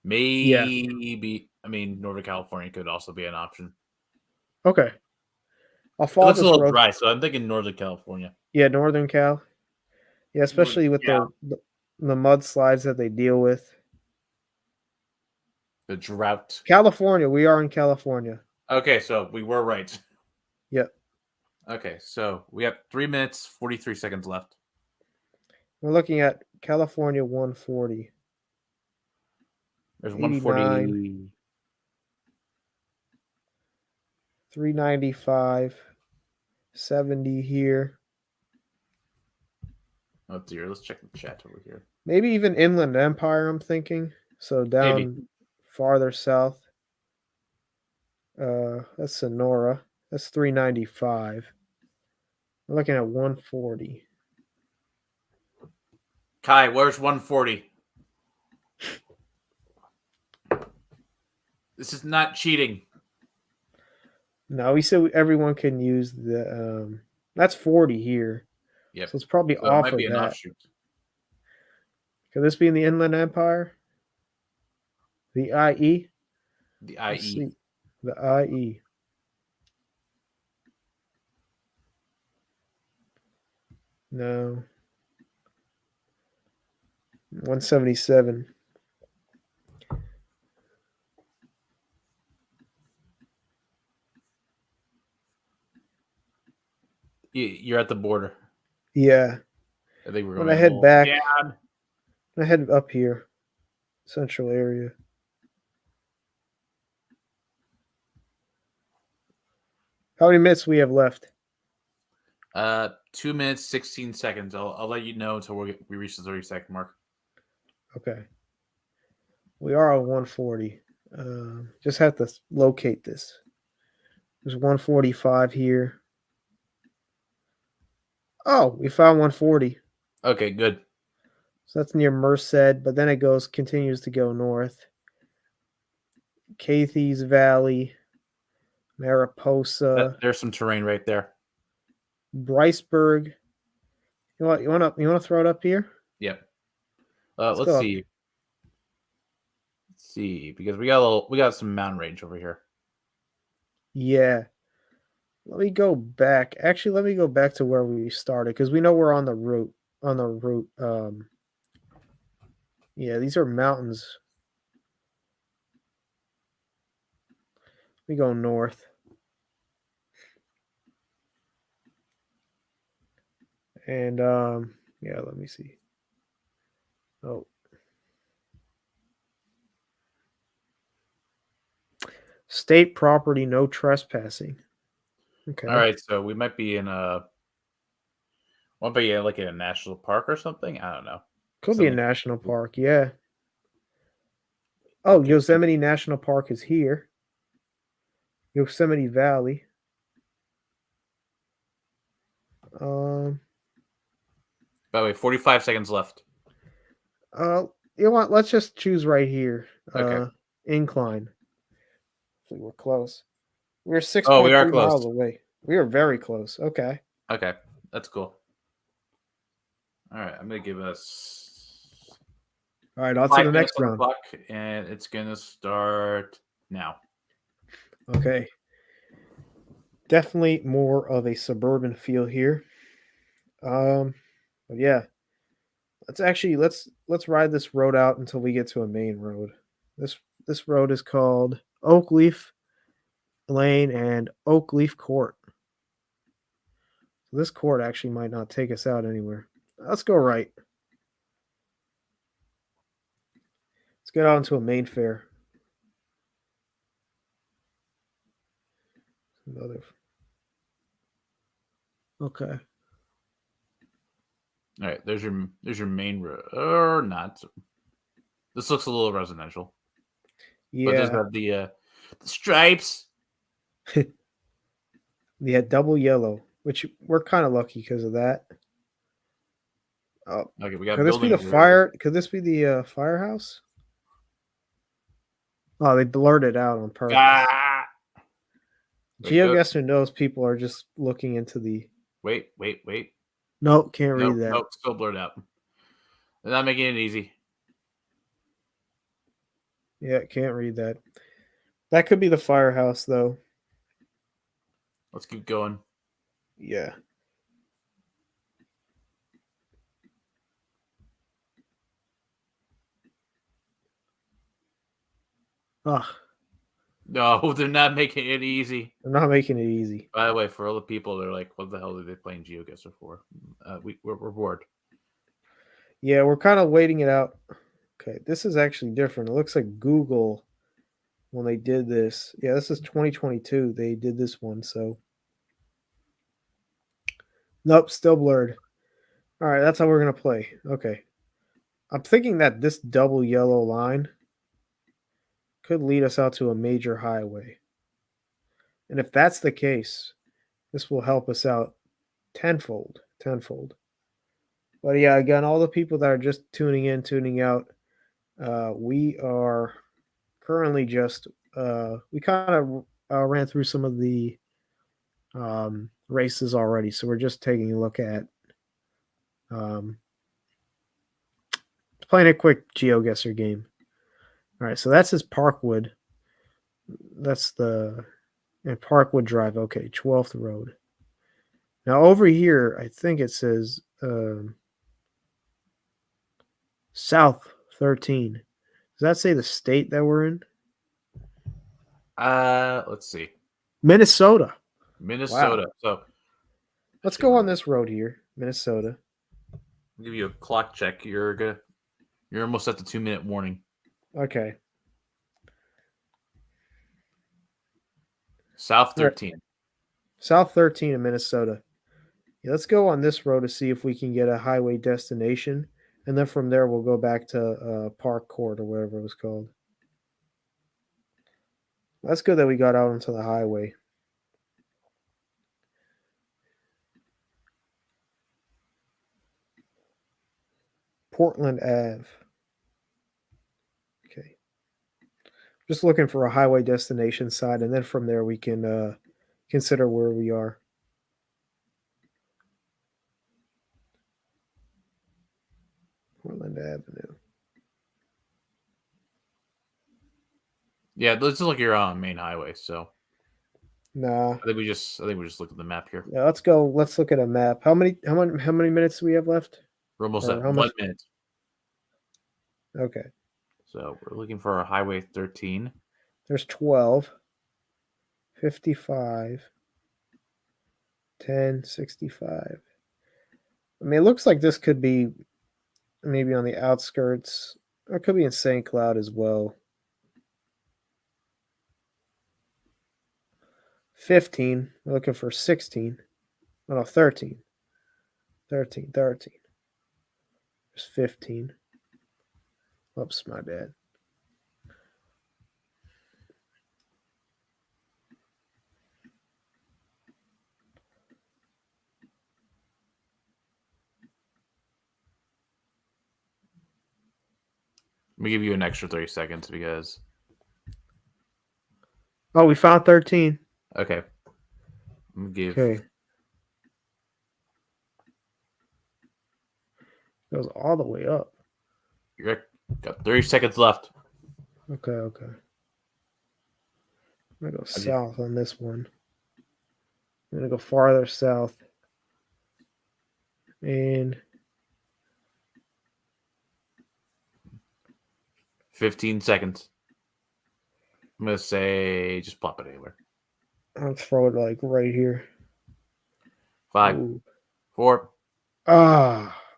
Yeah. maybe. I mean, Northern California could also be an option. Okay. I'll It follow looks a this little road. dry, so I'm thinking Northern California. Yeah, Northern Cal. Yeah, especially with Yeah, the mudslides that they deal with. the drought. California, we are in California. Okay, so we were right. Yep. Okay, so we have 3 minutes, 43 seconds left. We're looking at California 140. There's 89, 140. 395, 70 here. Oh dear, let's check the chat over here. Maybe even Inland Empire, I'm thinking. So down Maybe. farther south. That's Sonora. That's 395. We're looking at 140. Kai, where's 140? This is not cheating. No, we said everyone can use the. That's 40 here. Yep. So it's probably So it off might of be an that. offshoot. Could this be in the Inland Empire? The IE? The Let's IE. see. The IE. No. 177. You're at the border. Yeah. I think we're When going I head back, down. I head up here, central area. How many minutes we have left? 2 minutes, 16 seconds. I'll let you know until we reach the 30-second mark. Okay. We are on 140. Just have to locate this. There's 145 here. Oh, we found 140. Okay, good. So that's near Merced, but then it continues to go north. Cathy's Valley, Mariposa, There's some terrain right there. Bryceburg. You want to throw it up here? Yep. Let's Let's go see. Let's see, because we got some mountain range over here. Yeah. Let me go back. Actually, let me go back to where we started because we know we're on the route. Yeah, these are mountains. We go north. And yeah, let me see. Oh. State property, no trespassing. Okay. All right, so we might be in like in a national park or something. I don't know. Could be a national park, yeah. Oh, Yosemite National Park is here. Yosemite Valley. By the way, 45 seconds left. You know what? Let's just choose right here. Okay. Incline. We were close. We're 6.3 Oh, we are miles close. away. We are very close. Okay. Okay, that's cool. All right, I'm gonna give us. All right, on to the next on the round. clock, and it's gonna start now. Okay. Definitely more of a suburban feel here. But yeah. Let's ride this road out until we get to a main road. This road is called Oakleaf Lane and Oakleaf Court. So this court actually might not take us out anywhere. Let's go right. get on to a main fair. Another. Okay. All right, there's your main road, or not. This looks a little residential, but it does Yeah. have the stripes. Yeah, double yellow, which we're kind of lucky because of that. Oh, Okay, we got could this be building the here. fire? Could this be the firehouse? Oh, they blurred it out on purpose. Ah! Wait, go. GeoGuessr knows people are just looking into the. Wait. Nope, can't read Nope, that. nope, still blurred out. They're not making it easy. Yeah, can't read that. That could be the firehouse, though. Let's keep going. Yeah. Ugh, No, they're not making it easy. they're not making it easy. By the way, for all the people that are like, what the hell are they playing GeoGuessr for? We're bored. Yeah, we're kind of waiting it out. Okay, this is actually different. It looks like Google when they did this. Yeah, this is 2022. They did this one, so. Nope, still blurred. All right, that's how we're going to play. Okay. I'm thinking that this double yellow line could lead us out to a major highway. And if that's the case, this will help us out tenfold. But yeah, again, all the people that are just tuning in, tuning out, we are currently just, we kind of ran through some of the races already. So we're just taking a look at playing a quick GeoGuessr game. All right, so that's his Parkwood. That's the Parkwood Drive. Okay, 12th Road. Now over here, I think it says South 13. Does that say the state that we're in? Let's see. Minnesota. Minnesota. Wow. So Let's go on this road here, Minnesota. I'll give you a clock check. You're almost at the 2-minute warning. Okay. South 13. Right. South 13 in Minnesota. Yeah, let's go on this road to see if we can get a highway destination. And then from there, we'll go back to Park Court or whatever it was called. That's good that we got out onto the highway. Portland Ave. Okay. Just looking for a highway destination side, and then from there we can consider where we are. Portland Avenue. Yeah, this is like you're on main highway, so Nah. I think we just look at the map here. Yeah, let's go. Let's look at a map. How many minutes do we have left? We're almost Or at how 1 much? minute. Okay. So we're looking for a highway 13. There's 12, 55, 10, 65. I mean, it looks like this could be maybe on the outskirts. Or it could be in St. Cloud as well. 15. We're looking for 16. Oh, no, 13. 13. There's 15. Oops, my bad. Let me give you an extra 30 seconds because. Oh, we found 13. Okay. I'm gonna give. Okay. Goes all the way up. You got 30 seconds left. Okay. I'm going to go south on this one. I'm going to go farther south. And 15 seconds. I'm going to say just plop it anywhere. I'll throw it like right here. 5, Ooh. 4.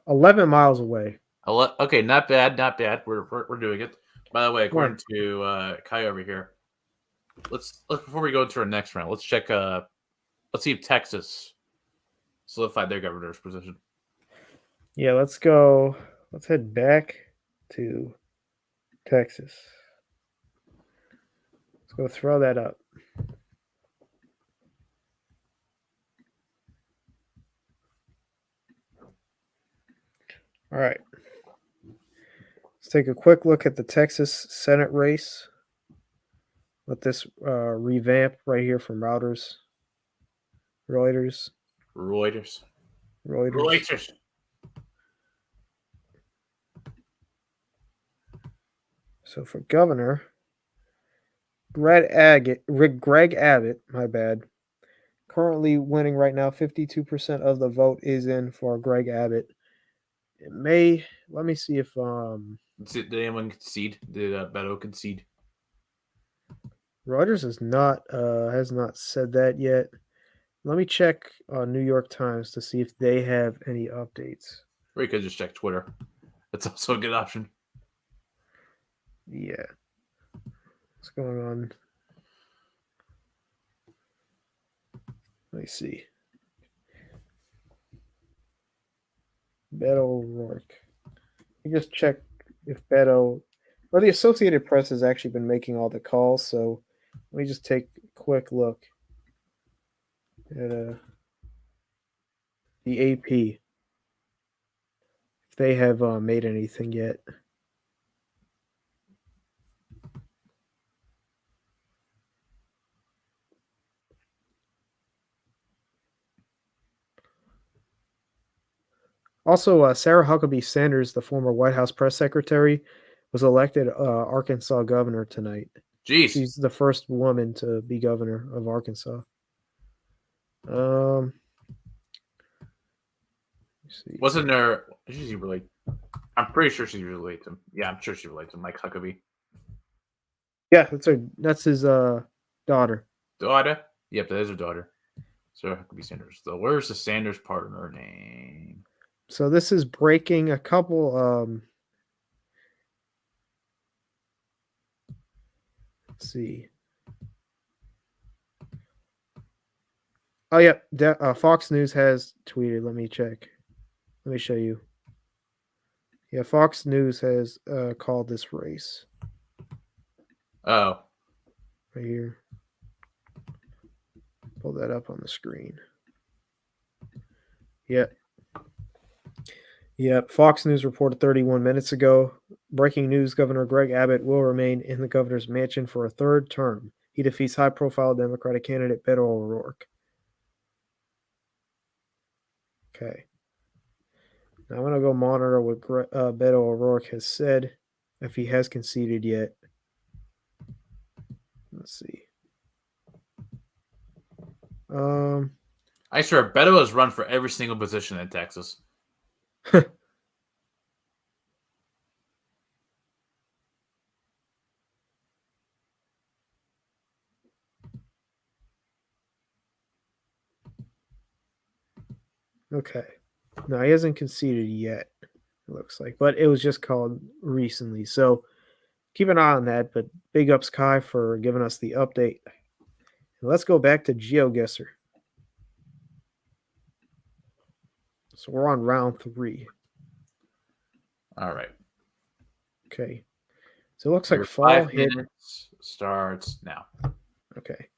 11 miles away. Okay, not bad. We're doing it. By the way, according One. to Kai over here, let's before we go into our next round, let's check. Let's see if Texas solidified their governor's position. Yeah, let's go. Let's head back to Texas. Let's go throw that up. All right. Let's take a quick look at the Texas Senate race with this revamp right here from Reuters. Reuters. So for governor, Greg Abbott, my bad, currently winning right now. 52% of the vote is in for Greg Abbott. It may. Let me see if Did anyone concede? Did Beto concede? Reuters has not said that yet. Let me check New York Times to see if they have any updates. Or you could just check Twitter. That's also a good option. Yeah. What's going on? Let me see. Beto O'Rourke. You just check if Beto or the Associated Press has actually been making all the calls. So let me just take a quick look at the AP if they have made anything yet. Also, Sarah Huckabee Sanders, the former White House press secretary, was elected Arkansas governor tonight. Jeez. She's the first woman to be governor of Arkansas. Wasn't there? She's related. I'm pretty sure she's related to. Yeah, I'm sure she's related to Mike Huckabee. Yeah, that's his daughter. Daughter? Yep, that is her daughter. Sarah Huckabee Sanders. So where's the Sanders partner name? So this is breaking a couple. Let's see. Oh yeah, Fox News has tweeted. Let me check. Let me show you. Yeah, Fox News has called this race. Oh, right here. Pull that up on the screen. Yep. Yep. Fox News reported 31 minutes ago. Breaking news: Governor Greg Abbott will remain in the governor's mansion for a third term. He defeats high-profile Democratic candidate Beto O'Rourke. Okay. Now I'm gonna go monitor what Beto O'Rourke has said, if he has conceded yet. Let's see. I swear Beto has run for every single position in Texas. Okay. No, he hasn't conceded yet, it looks like. But it was just called recently. So keep an eye on that. But big ups, Kai, for giving us the update. And let's go back to GeoGuessr. So we're on round 3. All right. Okay. So it looks Your like fall 5 hit. minutes starts now. Okay.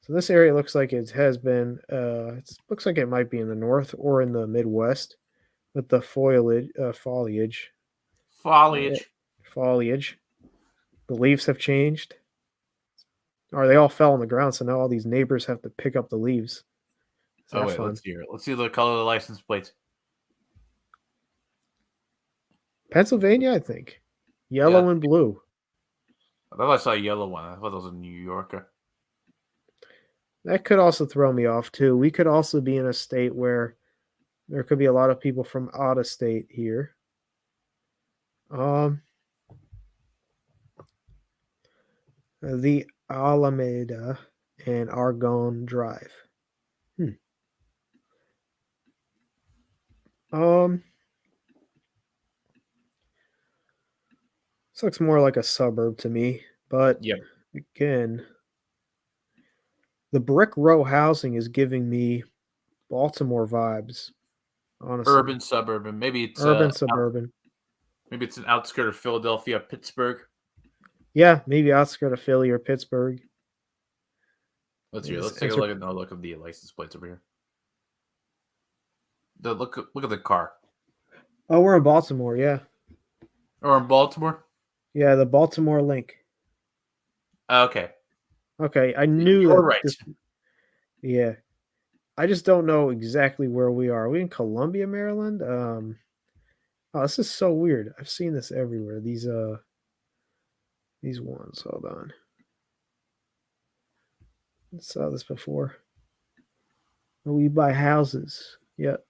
So this area looks like it has been, it looks like it might be in the north or in the Midwest with the foliage. Foliage. The leaves have changed. Or they all fell on the ground, so now all these neighbors have to pick up the leaves. Oh, wait, let's hear it. Let's see the color of the license plates. Pennsylvania, I think. Yellow and blue. I thought I saw a yellow one. I thought that was a New Yorker. That could also throw me off, too. We could also be in a state where there could be a lot of people from out of state here. The Alameda and Argonne Drive. So This looks more like a suburb to me, but Yep. again, the brick row housing is giving me Baltimore vibes, honestly. Urban, suburban. Urban, suburban. Maybe it's an outskirt of Philadelphia, Pittsburgh. Yeah, maybe outskirt of Philly or Pittsburgh. Let's Yeah, hear. this Let's take a look at the license plates over here. Look at the car. Oh, we're in Baltimore, yeah. Or in Baltimore. Yeah, the Baltimore link. Okay, Okay, I knew you're that right. this. Yeah, I just don't know exactly where we are. Are we in Columbia, Maryland? Oh, this is so weird. I've seen this everywhere. These ones. Hold on. I saw this before. Oh, we buy houses. Yep.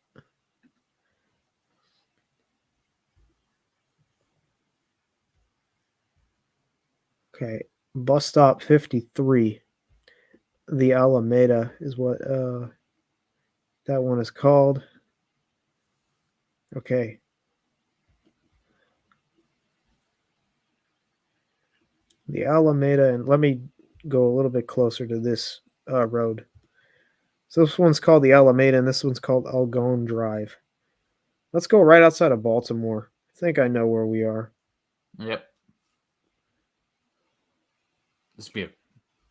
Okay. Bus stop 53. The Alameda is what that one is called. Okay. The Alameda, and let me go a little bit closer to this road. So this one's called the Alameda, and this one's called Algonquin Drive. Let's go right outside of Baltimore. I think I know where we are. Yep. This would be a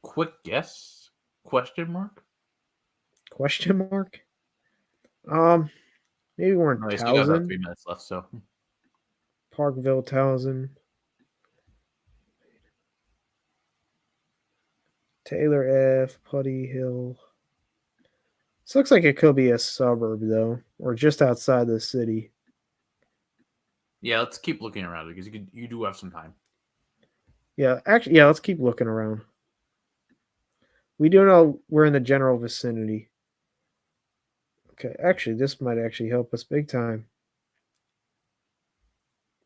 quick guess? Question mark? Question mark? Maybe we're in No, you still got about Towson, 3 minutes left. So Parkville, Towson, Taylor F, Putty Hill. This looks like it could be a suburb though, or just outside the city. yeah, let's keep looking around because you do have some time. Yeah, actually, yeah. Let's keep looking around. We do know we're in the general vicinity. Okay, actually, this might actually help us big time.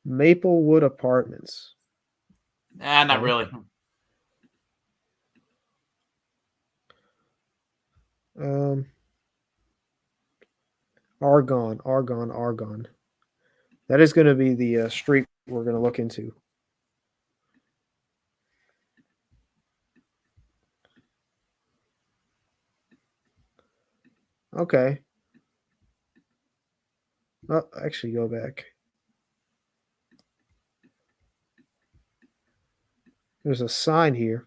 Maplewood Apartments. Not Okay. really. Um, Argonne. That is going to be the street we're going to look into. Okay. Oh, actually, go back. There's a sign here.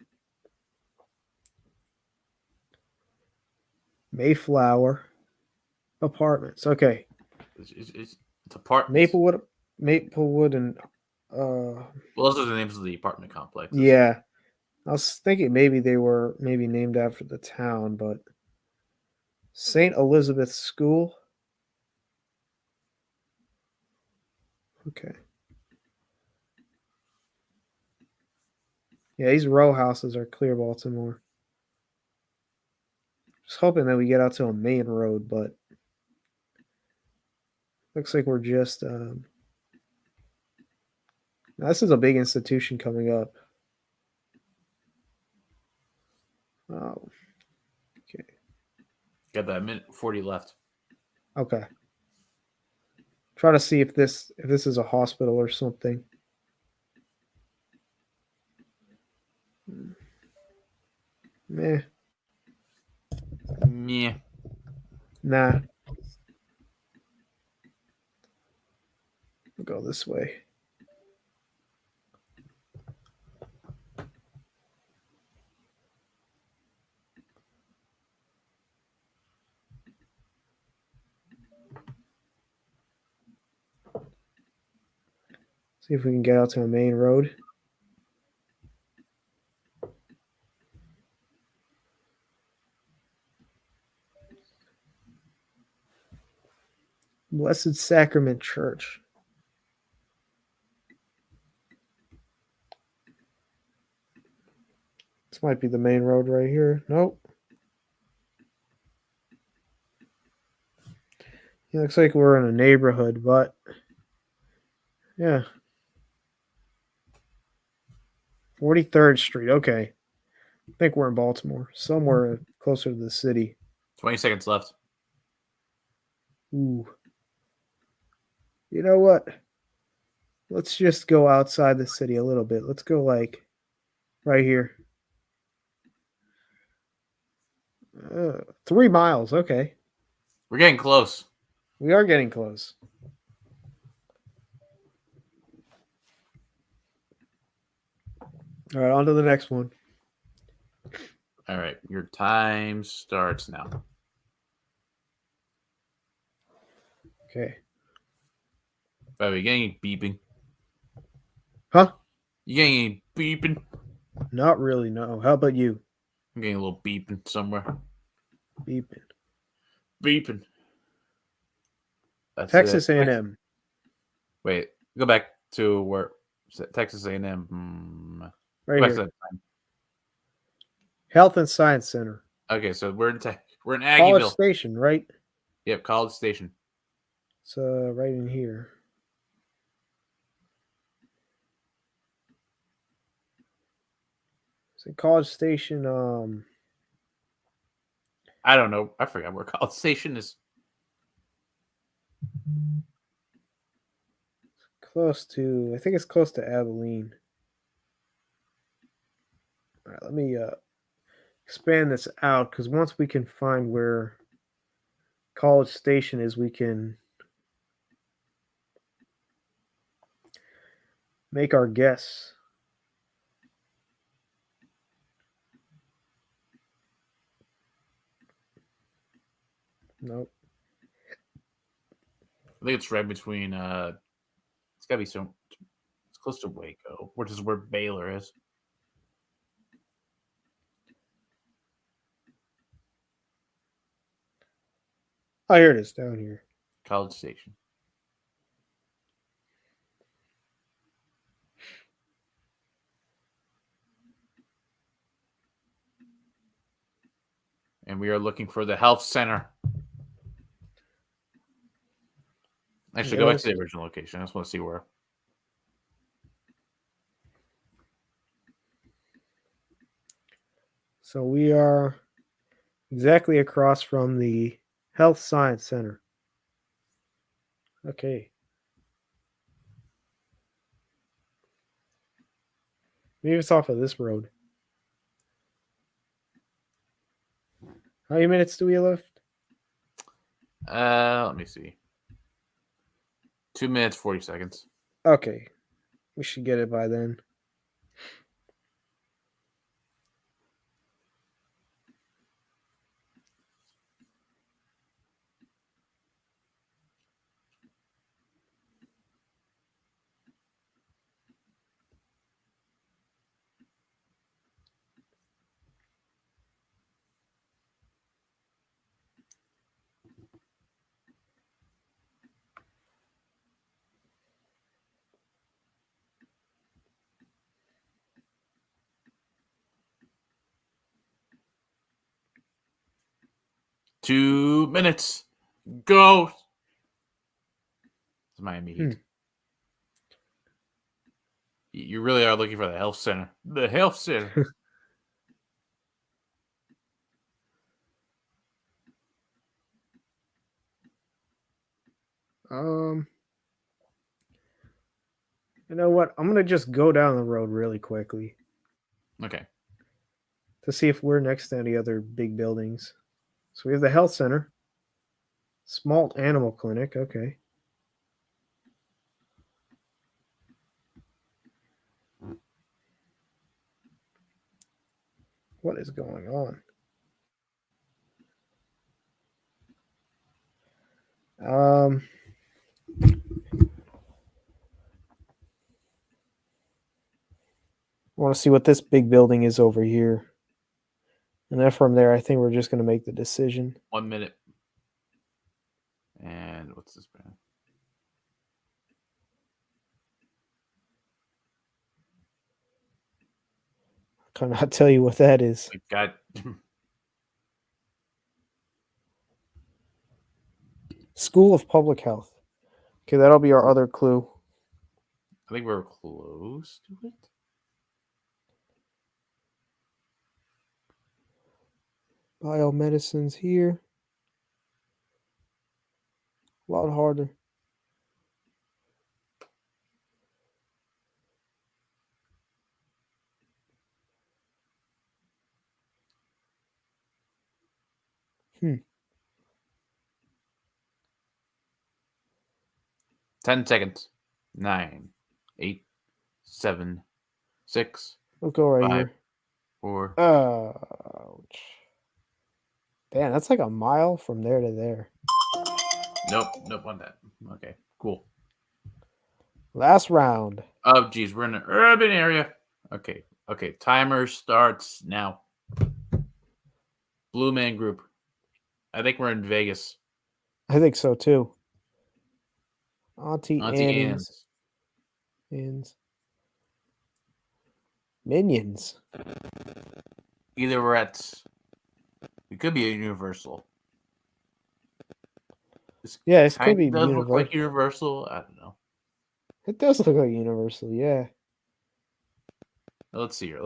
Mayflower Apartments. Okay. It's apartments. Maplewood, and Well, those are the names of the apartment complexes. yeah. I was thinking maybe they were maybe named after the town, but St. Elizabeth's School. Okay. Yeah, these row houses are clear Baltimore. Just hoping that we get out to a main road, but looks like we're just. This is a big institution coming up. Oh, okay. Got that minute 40 left. Okay. Try to see if this is a hospital or something. Meh. Yeah. Nah. We'll go this way. See if we can get out to a main road. Blessed Sacrament Church. This might be the main road right here. Nope. It looks like we're in a neighborhood, but yeah. 43rd Street. Okay. I think we're in Baltimore. Somewhere closer to the city. 20 seconds left. Ooh. You know what? Let's just go outside the city a little bit. Let's go like right here. 3 miles. Okay. We're getting close. We are getting close. All right, on to the next one. All right, your time starts now. Okay. By the way, you getting any beeping? Huh? You getting any beeping? Not really, no. How about you? I'm getting a little beeping somewhere. Beeping. Beeping. That's Texas it. A&M. Wait, go back to where Texas A&M. Right Go back to here. that time. Health and Science Center. Okay, so we're in College Aggieville. Station, right? Yep, College Station. It's right in here. So College Station, I don't know. I forgot where College Station is. close to, I think it's close to Abilene. All right, let me expand this out because once we can find where College Station is, we can make our guess. Nope. I think it's right between. It's gotta be so. It's close to Waco, which is where Baylor is. Oh, here it is, down here. College Station. And we are looking for the health center. Actually, go back to the original location. I just want to see where. So we are exactly across from the Health Science Center. Okay. Maybe it's off of this road. How many minutes do we have left? Let me see. 2 minutes, 40 seconds. Okay. We should get it by then. Two minutes. Go. It's Miami Heat. You really are looking for the health center. The health center. You know what? I'm gonna just go down the road really quickly Okay. to see if we're next to any other big buildings. So we have the health center, small animal clinic. Okay. What is going on? I want to see what this big building is over here. And then from there, I think we're just going to make the decision. 1 minute. And what's this brand? I cannot tell you what that is. We've got. School of Public Health. Okay, that'll be our other clue. I think we're close to it. Biomedicine's here. A lot harder. Hmm. 10 seconds. 9, 8, 7, 6, We'll go right 5, here. 4. Ouch. Damn, that's like a mile from there to there. Nope, on that. Okay, cool. Last round. Oh, geez, we're in an urban area. Okay, timer starts now. Blue Man Group. I think we're in Vegas. I think so too. Auntie Auntie Annie's. Anne's. Minions. Either we're at. It could be a Universal. Yeah, this could Kind be of does look like Universal. Universal. I don't know. It does look like Universal, yeah. Let's see here.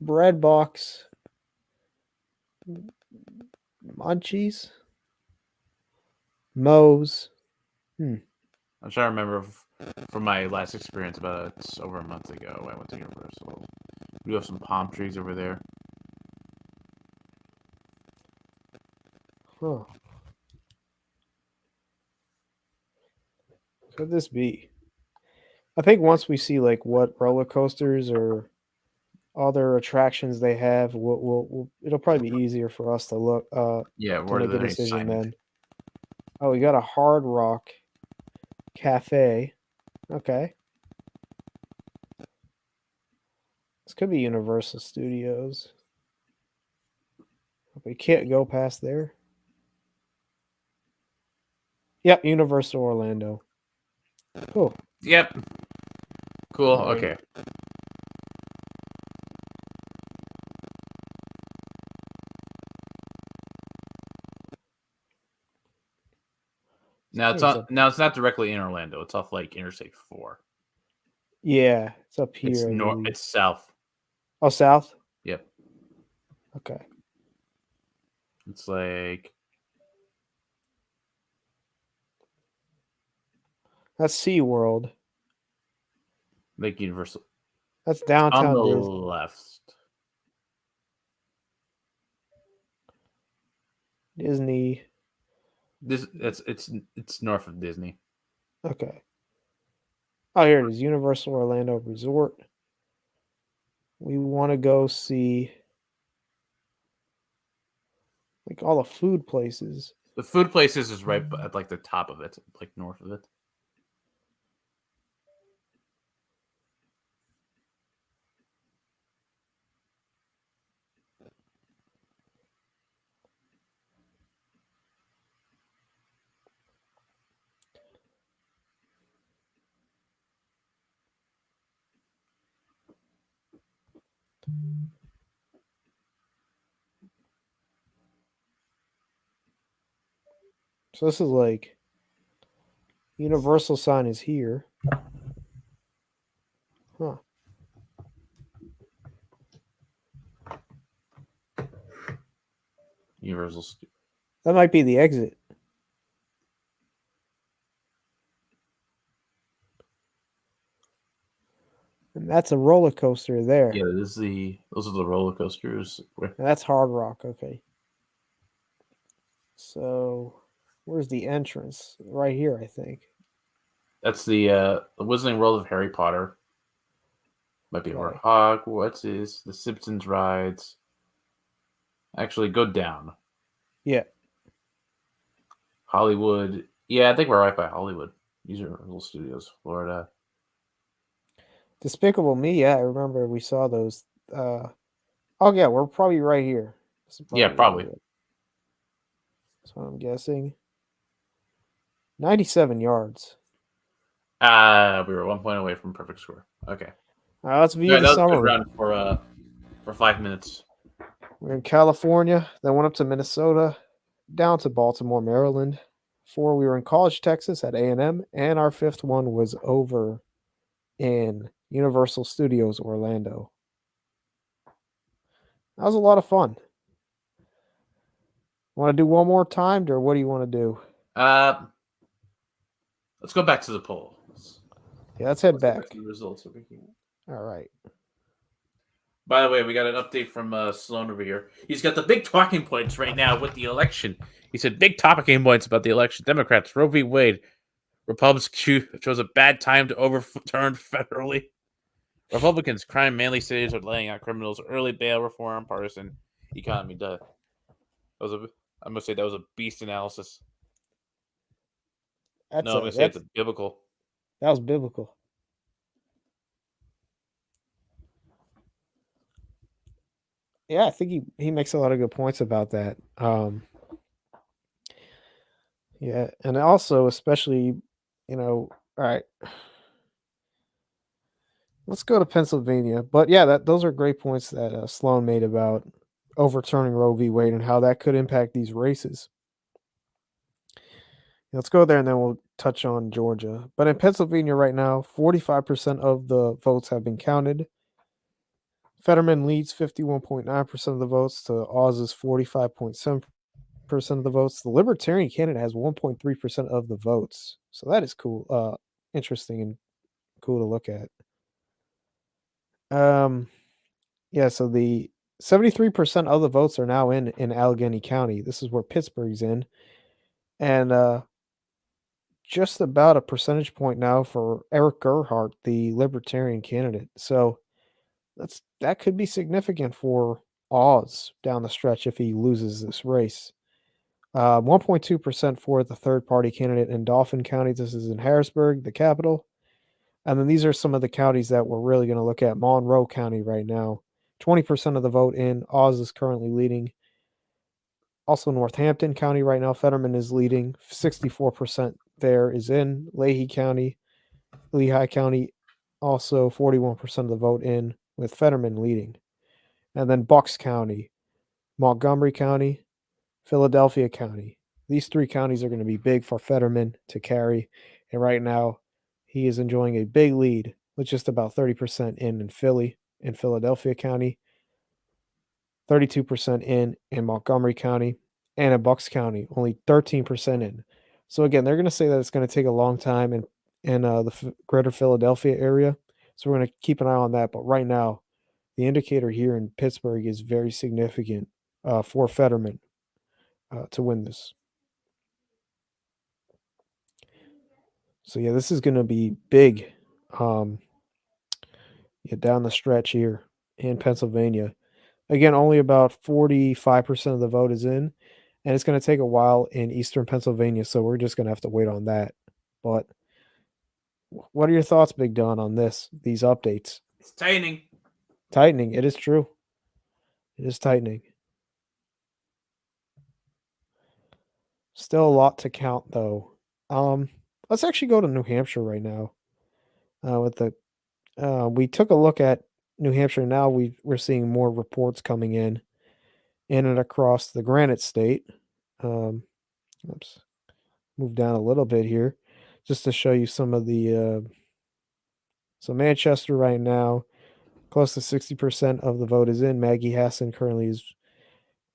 Bread box. Munchies. Moe's. I'm trying to remember from my last experience about over a month ago. I went to Universal. We have some palm trees over there. Huh. Could this be? I think once we see like what roller coasters or other attractions they have, it'll probably be easier for us to look Yeah, to where make a they decision sign it. then. Oh, we got a Hard Rock Cafe. Okay. This could be Universal Studios. We can't go past there. Yep, Universal Orlando. Cool. Yep. Cool. All right. Okay. Now it's not directly in Orlando. It's off like Interstate 4. Yeah, it's up here. It's I north. believe. It's south. Oh, south. Yep. Okay. It's like That's SeaWorld. Lake Universal. That's On downtown the Disney. left. Disney. It's north of Disney. Okay. Oh, here it is. Universal Orlando Resort. We want to go see like all the food places. The food places is right at like the top of it, like north of it. So this is like Universal sign is here. Huh. Universal. That might be the exit. And that's a roller coaster there. Yeah, those are the roller coasters. And that's Hard Rock. Okay. So where's the entrance? Right here, I think. That's the Wizarding World of Harry Potter. Might be where Hogwarts is. The Simpsons rides. Actually, go down. Yeah. Hollywood. Yeah, I think we're right by Hollywood. These are Universal Studios, Florida. Despicable Me. Yeah, I remember we saw those. Oh yeah, we're probably right here. Yeah, probably. That's what I'm guessing. 97 yards. We were 1 point away from perfect score. Okay. Let's view the summary. That was a good round for 5 minutes. We're in California, then went up to Minnesota, down to Baltimore, Maryland. 4, we were in College, Texas at A&M, and our 5th one was over in Universal Studios, Orlando. That was a lot of fun. Want to do one more time, or what do you want to do? Let's go back to the poll. Yeah, let's head back. To the results over here. All right. By the way, we got an update from Sloan over here. He's got the big talking points right now with the election. He said big talking points about the election. Democrats, Roe v. Wade. Republicans chose a bad time to overturn federally. Republicans, crime manly cities are laying out criminals. Early bail reform, partisan economy. Duh. I must say that was a beast analysis. That's No, I'm gonna say it's that's a biblical. that was biblical. Yeah, I think he makes a lot of good points about that. Yeah, and also especially, all right, let's go to Pennsylvania. But yeah, those are great points that Sloan made about overturning Roe v. Wade and how that could impact these races. Let's go there and then we'll touch on Georgia. But in Pennsylvania right now, 45% of the votes have been counted. Fetterman leads 51.9% of the votes to Oz's 45.7% of the votes. The Libertarian candidate has 1.3% of the votes. So that is cool. Interesting and cool to look at. Yeah, so the 73% of the votes are now in Allegheny County. This is where Pittsburgh's in. And just about a percentage point now for Eric Gerhardt, the Libertarian candidate. So that could be significant for Oz down the stretch if he loses this race. 1.2% for the third party candidate in Dauphin County. This is in Harrisburg, the capital. And then these are some of the counties that we're really going to look at. Monroe County right now, 20% of the vote in. Oz is currently leading. Also, Northampton County right now, Fetterman is leading. 64% there is in. Leahy County, Lehigh County, also 41% of the vote in, with Fetterman leading. And then Bucks County, Montgomery County, Philadelphia County. These three counties are going to be big for Fetterman to carry. And right now, he is enjoying a big lead with just about 30% in Philadelphia County, 32% in Montgomery County, and in Bucks County, only 13% in. So again, they're going to say that it's going to take a long time in the greater Philadelphia area. So we're going to keep an eye on that. But right now, the indicator here in Pittsburgh is very significant for Fetterman to win this. So yeah, this is going to be big down the stretch here in Pennsylvania. Again, only about 45% of the vote is in, and it's going to take a while in eastern Pennsylvania, so we're just going to have to wait on that. But what are your thoughts, Big Don, on these updates? It's tightening. Tightening, it is true. It is tightening. Still a lot to count, though. Let's actually go to New Hampshire right now. We took a look at New Hampshire. Now we're seeing more reports coming in and across the Granite State. Oops, move down a little bit here, just to show you some of the. So Manchester right now, close to 60% of the vote is in. Maggie Hassan currently is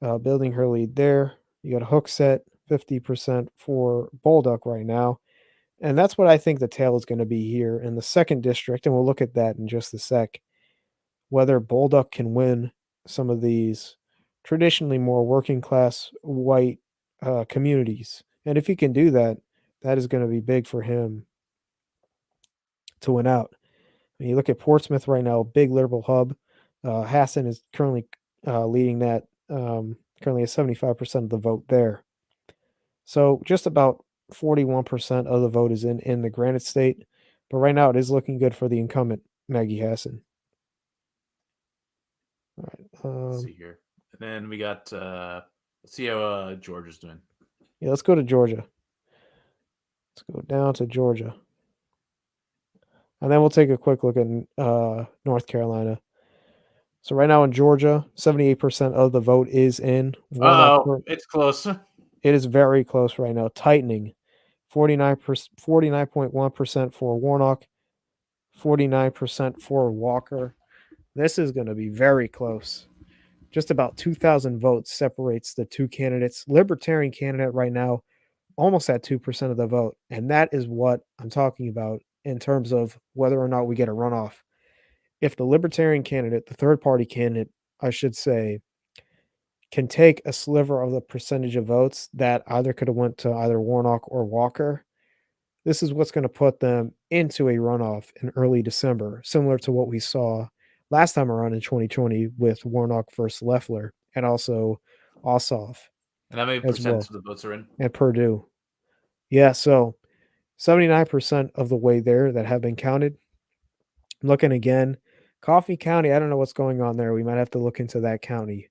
building her lead there. You got a Hooksett, 50% for Bolduc right now. And that's what I think the tail is going to be here in the 2nd district, and we'll look at that in just a sec. Whether Bolduc can win some of these traditionally more working class white communities. And if he can do that, that is going to be big for him to win out. When you look at Portsmouth right now, big liberal hub. Hassan is currently leading that, currently at 75% of the vote there. So just about 41% of the vote is in the Granite State. But right now it is looking good for the incumbent, Maggie Hassan. All right. Let's see here. And then we got, let's see how Georgia's doing. Yeah, let's go to Georgia. Let's go down to Georgia. And then we'll take a quick look at North Carolina. So right now in Georgia, 78% of the vote is in. It's close. It is very close right now, tightening. 49.1% for Warnock, 49% for Walker. This is going to be very close. Just about 2,000 votes separates the two candidates. Libertarian candidate right now almost at 2% of the vote. And that is what I'm talking about in terms of whether or not we get a runoff. if the Libertarian candidate, the third party candidate, I should say, can take a sliver of the percentage of votes that either could have went to either Warnock or Walker, this is what's going to put them into a runoff in early December, similar to what we saw last time around in 2020 with Warnock versus Loeffler and also Ossoff And how many as percent well of the votes are in? at Purdue. Yeah, so 79% of the way there that have been counted. Looking again, Coffee County, I don't know what's going on there. We might have to look into that county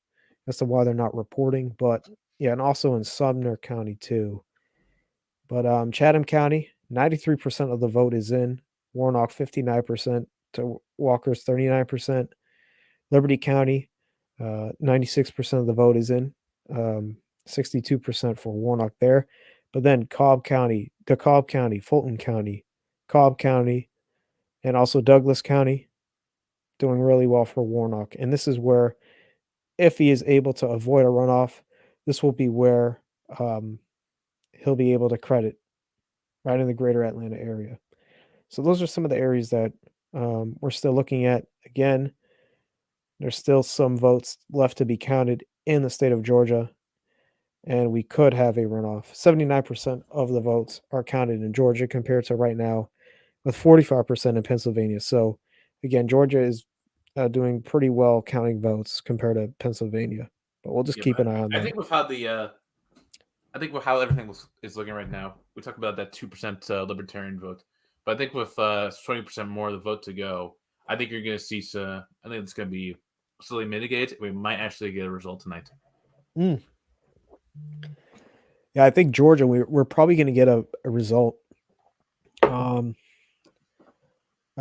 as to why they're not reporting, but yeah, and also in Sumner County too. But Chatham County, 93% of the vote is in. Warnock, 59% to Walker's 39%. Liberty County, 96% of the vote is in. 62% for Warnock there. But then Cobb County, DeKalb County, Fulton County, Cobb County, and also Douglas County doing really well for Warnock. And this is where, if he is able to avoid a runoff, this will be where he'll be able to credit right in the greater Atlanta area. So those are some of the areas that we're still looking at. Again, there's still some votes left to be counted in the state of Georgia, and we could have a runoff. 79% of the votes are counted in Georgia compared to right now with 45% in Pennsylvania. So again, Georgia is doing pretty well counting votes compared to Pennsylvania, but we'll just Yeah, keep an eye on I that. think with how how everything is looking right now, we talked about that 2% libertarian vote, but I think with 20% more of the vote to go, I think you're going to see. I think it's going to be slowly mitigated. We might actually get a result tonight. Mm. Yeah, I think Georgia, we're probably going to get a result. I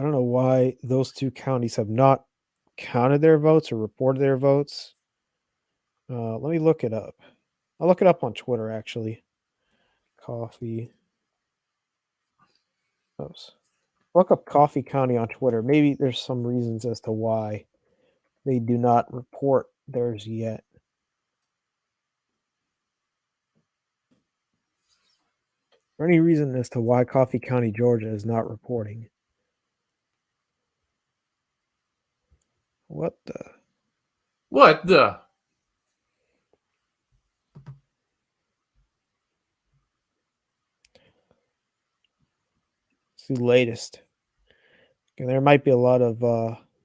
don't know why those two counties have not counted their votes or reported their votes. Let me look it up. I'll look it up on Twitter, actually. Coffee. Oops. Look up Coffee County on Twitter. Maybe there's some reasons as to why they do not report theirs yet. Or any reason as to why Coffee County, Georgia is not reporting. What the? What the? It's the latest. Okay, there might be a lot of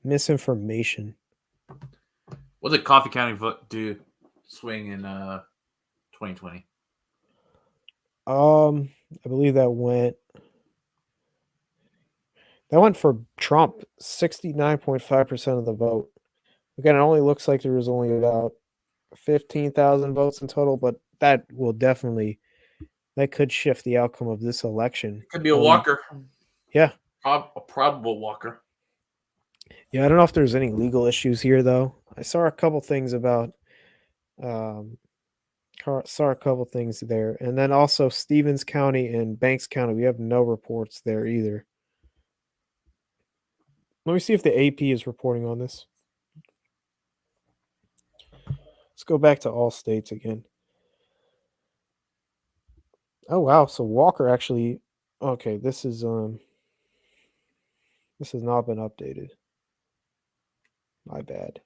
misinformation. What did Coffee County vote do swing in 2020? I believe that went for Trump, 69.5% of the vote. Again, it only looks like there was only about 15,000 votes in total, but that could shift the outcome of this election. Could be a walker. Yeah. A probable walker. Yeah, I don't know if there's any legal issues here, though. I saw a couple things about saw a couple things there. And then also Stevens County and Banks County, we have no reports there either. Let me see if the AP is reporting on this. Let's go back to all states again. Oh wow, so Walker actually okay, this has not been updated. My bad.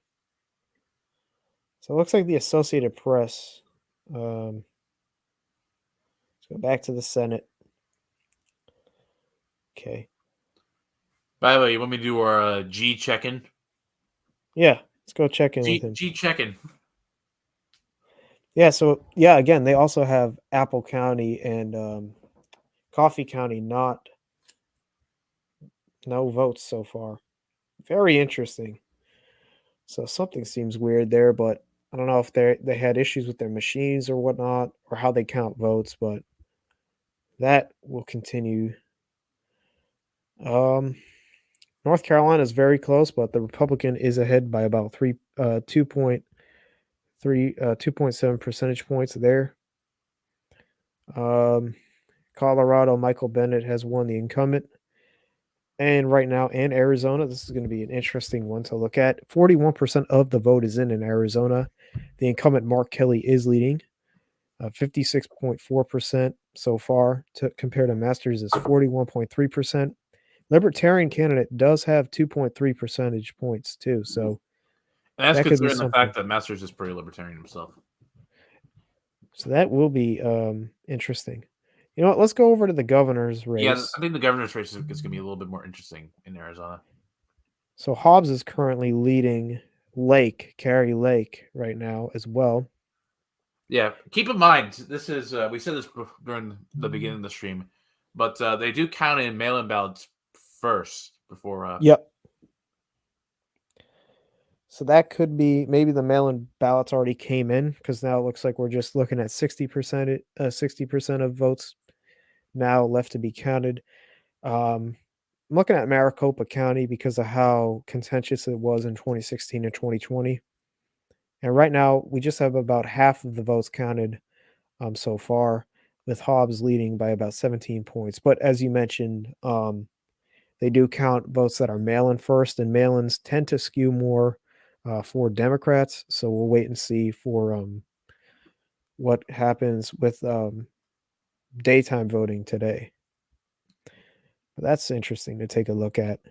So it looks like the Associated Press. Let's go back to the Senate. Okay. By the way, you want me to do our G check-in? Yeah, let's go check in with him. G check-in. Yeah, so yeah, again, they also have Apple County and Coffee County no votes so far. Very interesting. So something seems weird there, but I don't know if they had issues with their machines or whatnot, or how they count votes, but that will continue. North Carolina is very close, but the Republican is ahead by about 2.7 percentage points there. Colorado, Michael Bennett has won the incumbent. And right now in Arizona, this is going to be an interesting one to look at. 41% of the vote is in Arizona. The incumbent Mark Kelly is leading. 56.4% so far compared to Masters is 41.3%. Libertarian candidate does have 2.3 percentage points too, so And that's that could be considering the something. fact that Masters is pretty libertarian himself. So that will be interesting. You know what? Let's go over to the governor's Yeah, I race. think the governor's race is going to be a little bit more interesting in Arizona. So Hobbs is currently leading Carrie Lake right now as well. Yeah, keep in mind this is we said this during the beginning of the stream, but they do count in mail-in ballots first before. Yep. So that could be maybe the mail-in ballots already came in because now it looks like we're just looking at 60% of votes now left to be counted. I'm looking at Maricopa County because of how contentious it was in 2016 and 2020. And right now, we just have about half of the votes counted so far, with Hobbs leading by about 17 points. But as you mentioned, they do count votes that are mail in first, and mail ins tend to skew more for Democrats. So we'll wait and see for what happens with daytime voting today. But that's interesting to take a look at.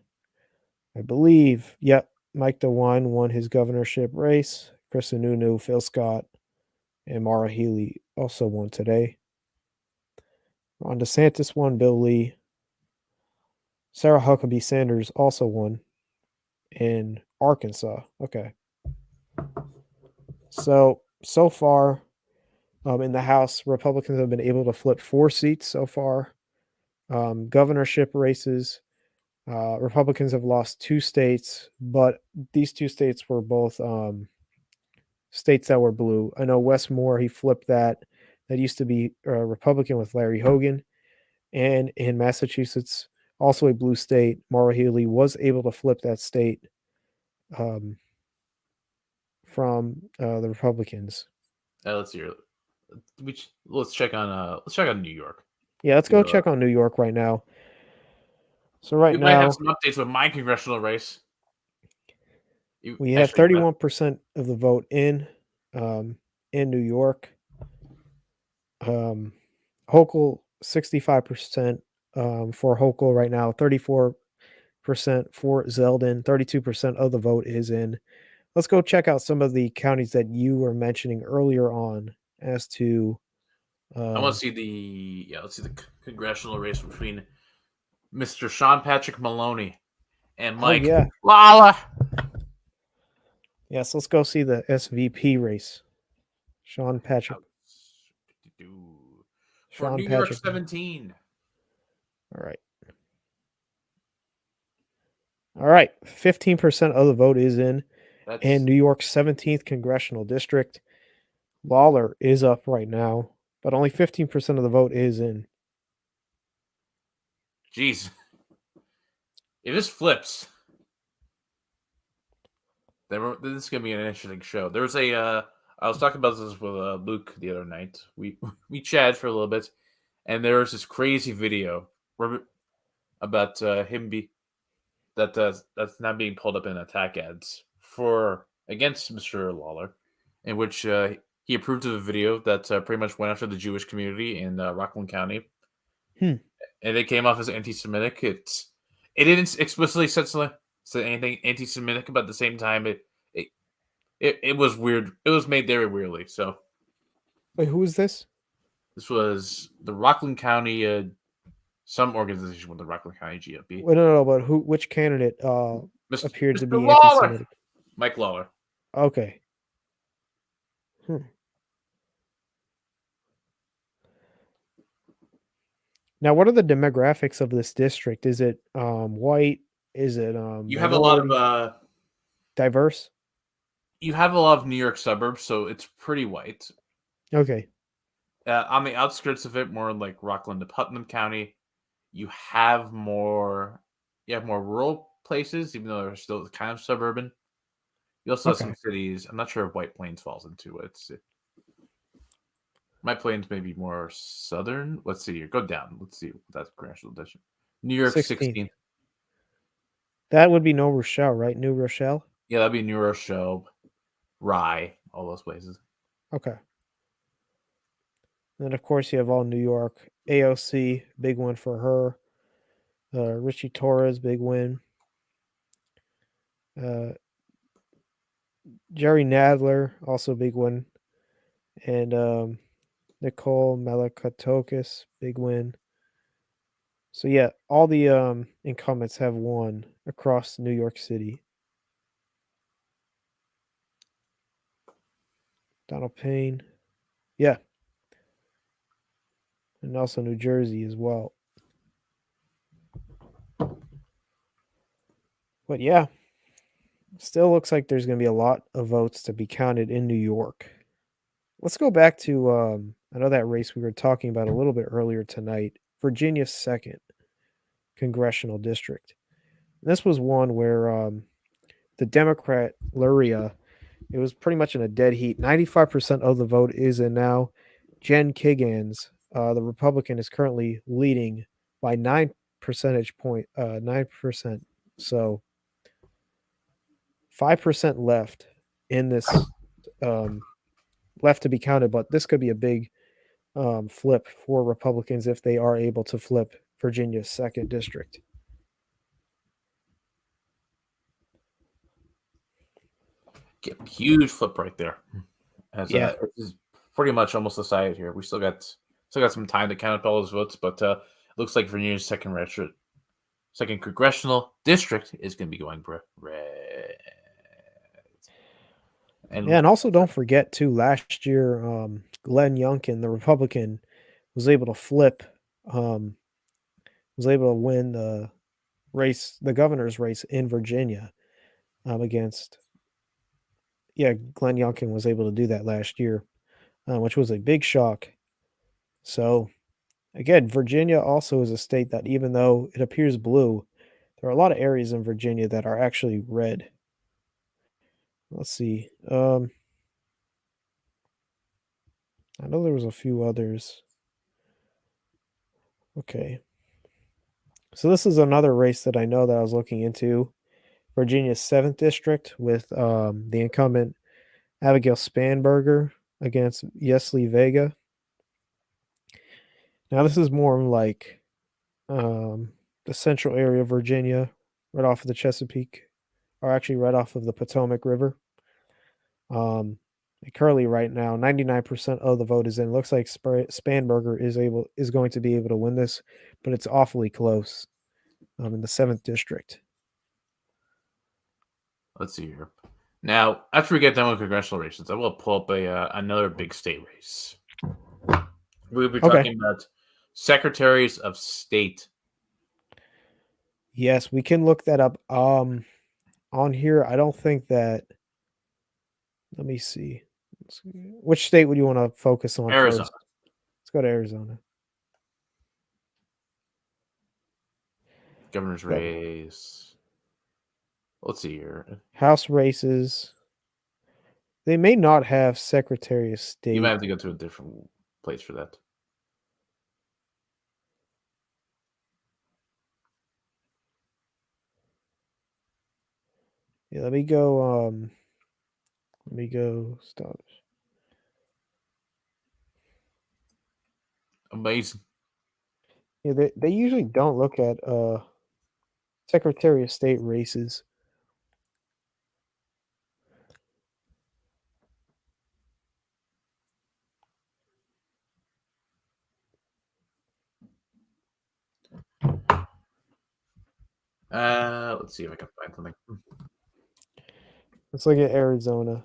I believe, yep, Mike DeWine won his governorship race. Chris Sununu, Phil Scott, and Maura Healey also won today. Ron DeSantis won, Bill Lee. Sarah Huckabee Sanders also won in Arkansas. Okay. So far, in the House, Republicans have been able to flip 4 seats so far. Governorship races, Republicans have lost 2 states, but these 2 states were both states that were blue. I know Westmore, he flipped that. That used to be a Republican with Larry Hogan. And in Massachusetts, also a blue state, Maura Healey was able to flip that state um, from the Republicans. Let's see. Let's check on New York. Yeah, let's go check on New York right now. So right We might have now, some updates with my congressional race. we have Actually, 31% of the vote in New York. Hochul, 65% for Hochul right now, 34% for Zeldin, 32% of the vote is in. Let's go check out some of the counties that you were mentioning earlier on as to. I want to see let's see the congressional race between Mr. Sean Patrick Maloney and Oh, Mike yeah. Lawler. Yes, let's go see the SVP race. Sean Patrick. For Sean New York Patrick. 17. All right. All right. 15% of the vote is in. And New York's 17th congressional district. Lawler is up right now, but only 15% of the vote is in. Jeez. If this flips, this is going to be an interesting show. There was I was talking about this with Luke the other night. We chatted for a little bit, and there was this crazy video about him that's not being pulled up in attack ads against Mr. Lawler, in which he approved of a video that pretty much went after the Jewish community in Rockland County, and it came off as anti-Semitic. It didn't explicitly say anything anti-Semitic, but at the same time, it was weird. It was made very weirdly. So, Wait, who is this? this was the Rockland County. Some organization with the Rockland County GOP. Well, no, but which candidate appeared to Mr. be Lawler. anti-Semitic? Mike Lawler. Okay. Now, what are the demographics of this district? Is it white? Is it You have a lot minority? of Diverse? you have a lot of New York suburbs, so it's pretty white. Okay. On the outskirts of it, more like Rockland to Putnam County, you have more rural places, even though they're still kind of suburban. You also have some cities. I'm not sure if White Plains falls into it. White Plains may be more southern. Let's see here. Go down. Let's see what that's congressional district. New York 16th. That would be New Rochelle, right? New Rochelle? Yeah, that'd be New Rochelle, Rye, all those places. Okay. And then, of course, you have all New York. AOC, big one for her. Richie Torres, big win. Jerry Nadler, also big win. And Nicole Malakatokis, big win. So yeah, all the incumbents have won across New York City. Donald Payne, yeah, and also New Jersey as well. But yeah, still looks like there's going to be a lot of votes to be counted in New York. Let's go back to I know that race we were talking about a little bit earlier tonight, Virginia's 2nd congressional district. And this was one where the Democrat Luria, it was pretty much in a dead heat. 95% of the vote is in now. Jen Kiggans, the Republican, is currently leading by 9%. So 5% left in this left to be counted, but this could be a big flip for Republicans if they are able to flip Virginia's 2nd district. Huge flip right there. As Yeah. it is pretty much almost decided here. We still got some time to count up all those votes, but looks like Virginia's second congressional district is going to be going red. And also don't forget too, last year Glenn Youngkin, the Republican, was able to flip, was able to win the governor's race in Virginia against. Yeah, Glenn Youngkin was able to do that last year, which was a big shock. So, again, Virginia also is a state that, even though it appears blue, there are a lot of areas in Virginia that are actually red. Let's see. I know there was a few others. Okay. So this is another race that I know that I was looking into. Virginia's 7th district with the incumbent Abigail Spanberger against Yesley Vega. Now this is more like the central area of Virginia, right off of the Chesapeake, or actually right off of the Potomac River. Currently, right now, 99% of the vote is in. Looks like Spanberger is going to be able to win this, but it's awfully close in the 7th district. Let's see here. Now, after we get done with congressional races, I will pull up another big state race. We'll be talking about secretaries of state. Yes, we can look that up. On here, I don't think that. Let me see. Which state would you want to focus on Arizona. first? Let's go to Arizona. Governor's race. Let's see here. House races. They may not have Secretary of State. You might have to go to a different place for that. Yeah, let me go. Stop. Amazing. Yeah, they usually don't look at Secretary of State races. Let's see if I can find something. Let's look at Arizona.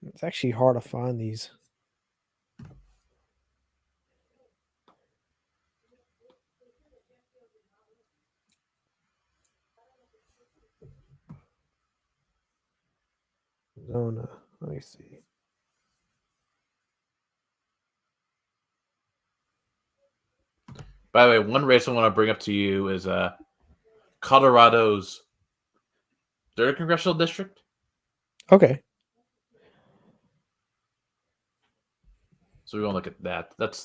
It's actually hard to find these. Arizona. Let me see. By the way, one race I want to bring up to you is Colorado's 3rd congressional district. Okay. So we want to look at that. That's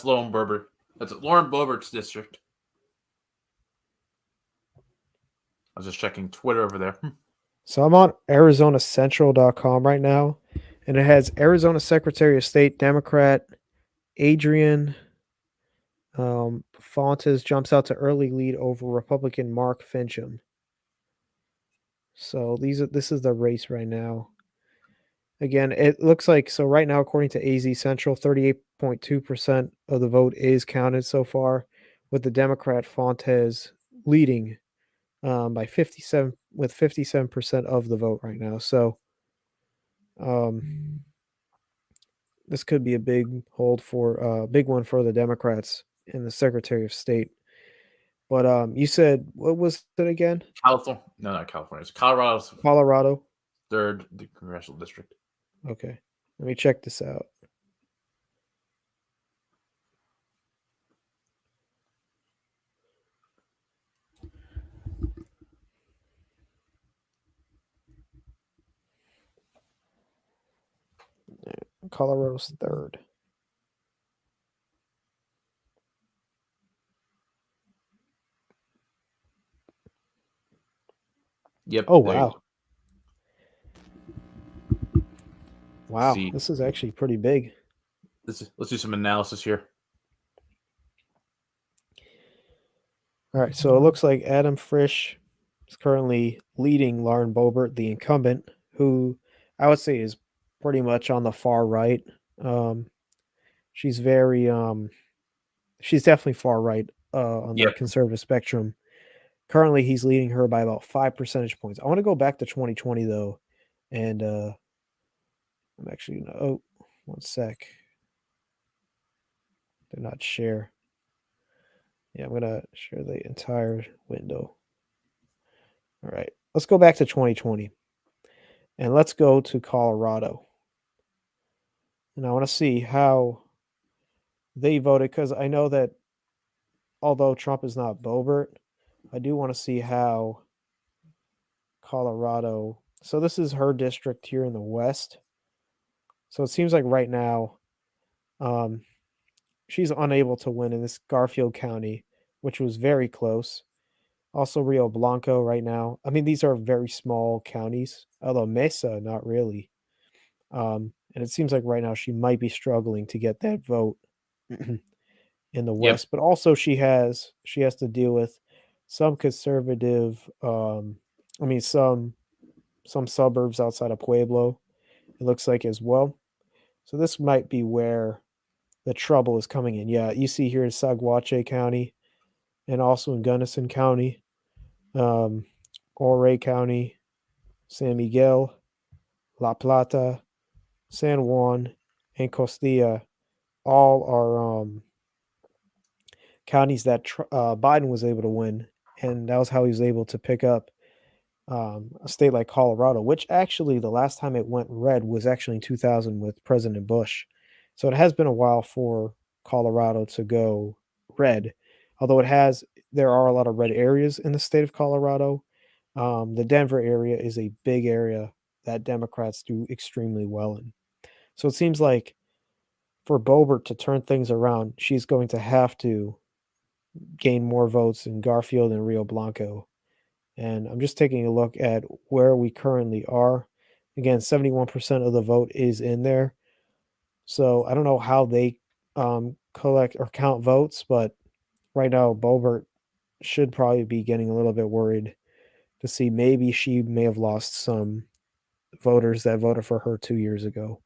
Lauren Boebert. That's Lauren Boebert's district. I was just checking Twitter over there. So I'm on ArizonaCentral.com right now, and it has Arizona Secretary of State Democrat Adrian Fontes jumps out to early lead over Republican Mark Fincham. So this is the race right now. Again, it looks like so right now, according to AZ Central, 38.2% of the vote is counted so far, with the Democrat Fontes leading by 57% of the vote right now. So this could be a big big one for the Democrats and the Secretary of State. But you said what was it again? California? No, not California. It's Colorado's Colorado. third congressional district. Okay, let me check this out. Colorado's third. Yep. Oh there you wow. go. Wow, See, this is actually pretty big. let's do some analysis here. All right, so it looks like Adam Frisch is currently leading Lauren Boebert, the incumbent, who I would say is pretty much on the far right. Um, she's very she's definitely far right on the Yep. conservative spectrum. Currently, he's leading her by about 5 percentage points. I want to go back to 2020 though, and I'm actually gonna. Oh, one sec. Did not share. Yeah, I'm gonna share the entire window. All right, let's go back to 2020, and let's go to Colorado, and I want to see how they voted because I know that although Trump is not Boebert, I do want to see how Colorado. So this is her district here in the West. So it seems like right now, um, she's unable to win in this Garfield County, which was very close. Also, Rio Blanco right now. I mean, these are very small counties, although Mesa, not really. And it seems like right now she might be struggling to get that vote in the Yep. West. But also, she has to deal with some conservative. I mean, some suburbs outside of Pueblo. It looks like as well. So this might be where the trouble is coming in. Yeah, you see here in Saguache County and also in Gunnison County, um, Ouray County, San Miguel, La Plata, San Juan, and Costilla all are counties that Biden was able to win. And that was how he was able to pick up a state like Colorado, which actually the last time it went red was actually in 2000 with President Bush. So it has been a while for Colorado to go red, although there are a lot of red areas in the state of Colorado. The Denver area is a big area that Democrats do extremely well in. So it seems like for Boebert to turn things around, she's going to have to gain more votes in Garfield and Rio Blanco. And I'm just taking a look at where we currently are. Again, 71% of the vote is in there. So I don't know how they collect or count votes, but right now, Boebert should probably be getting a little bit worried to see maybe she may have lost some voters that voted for her 2 years ago.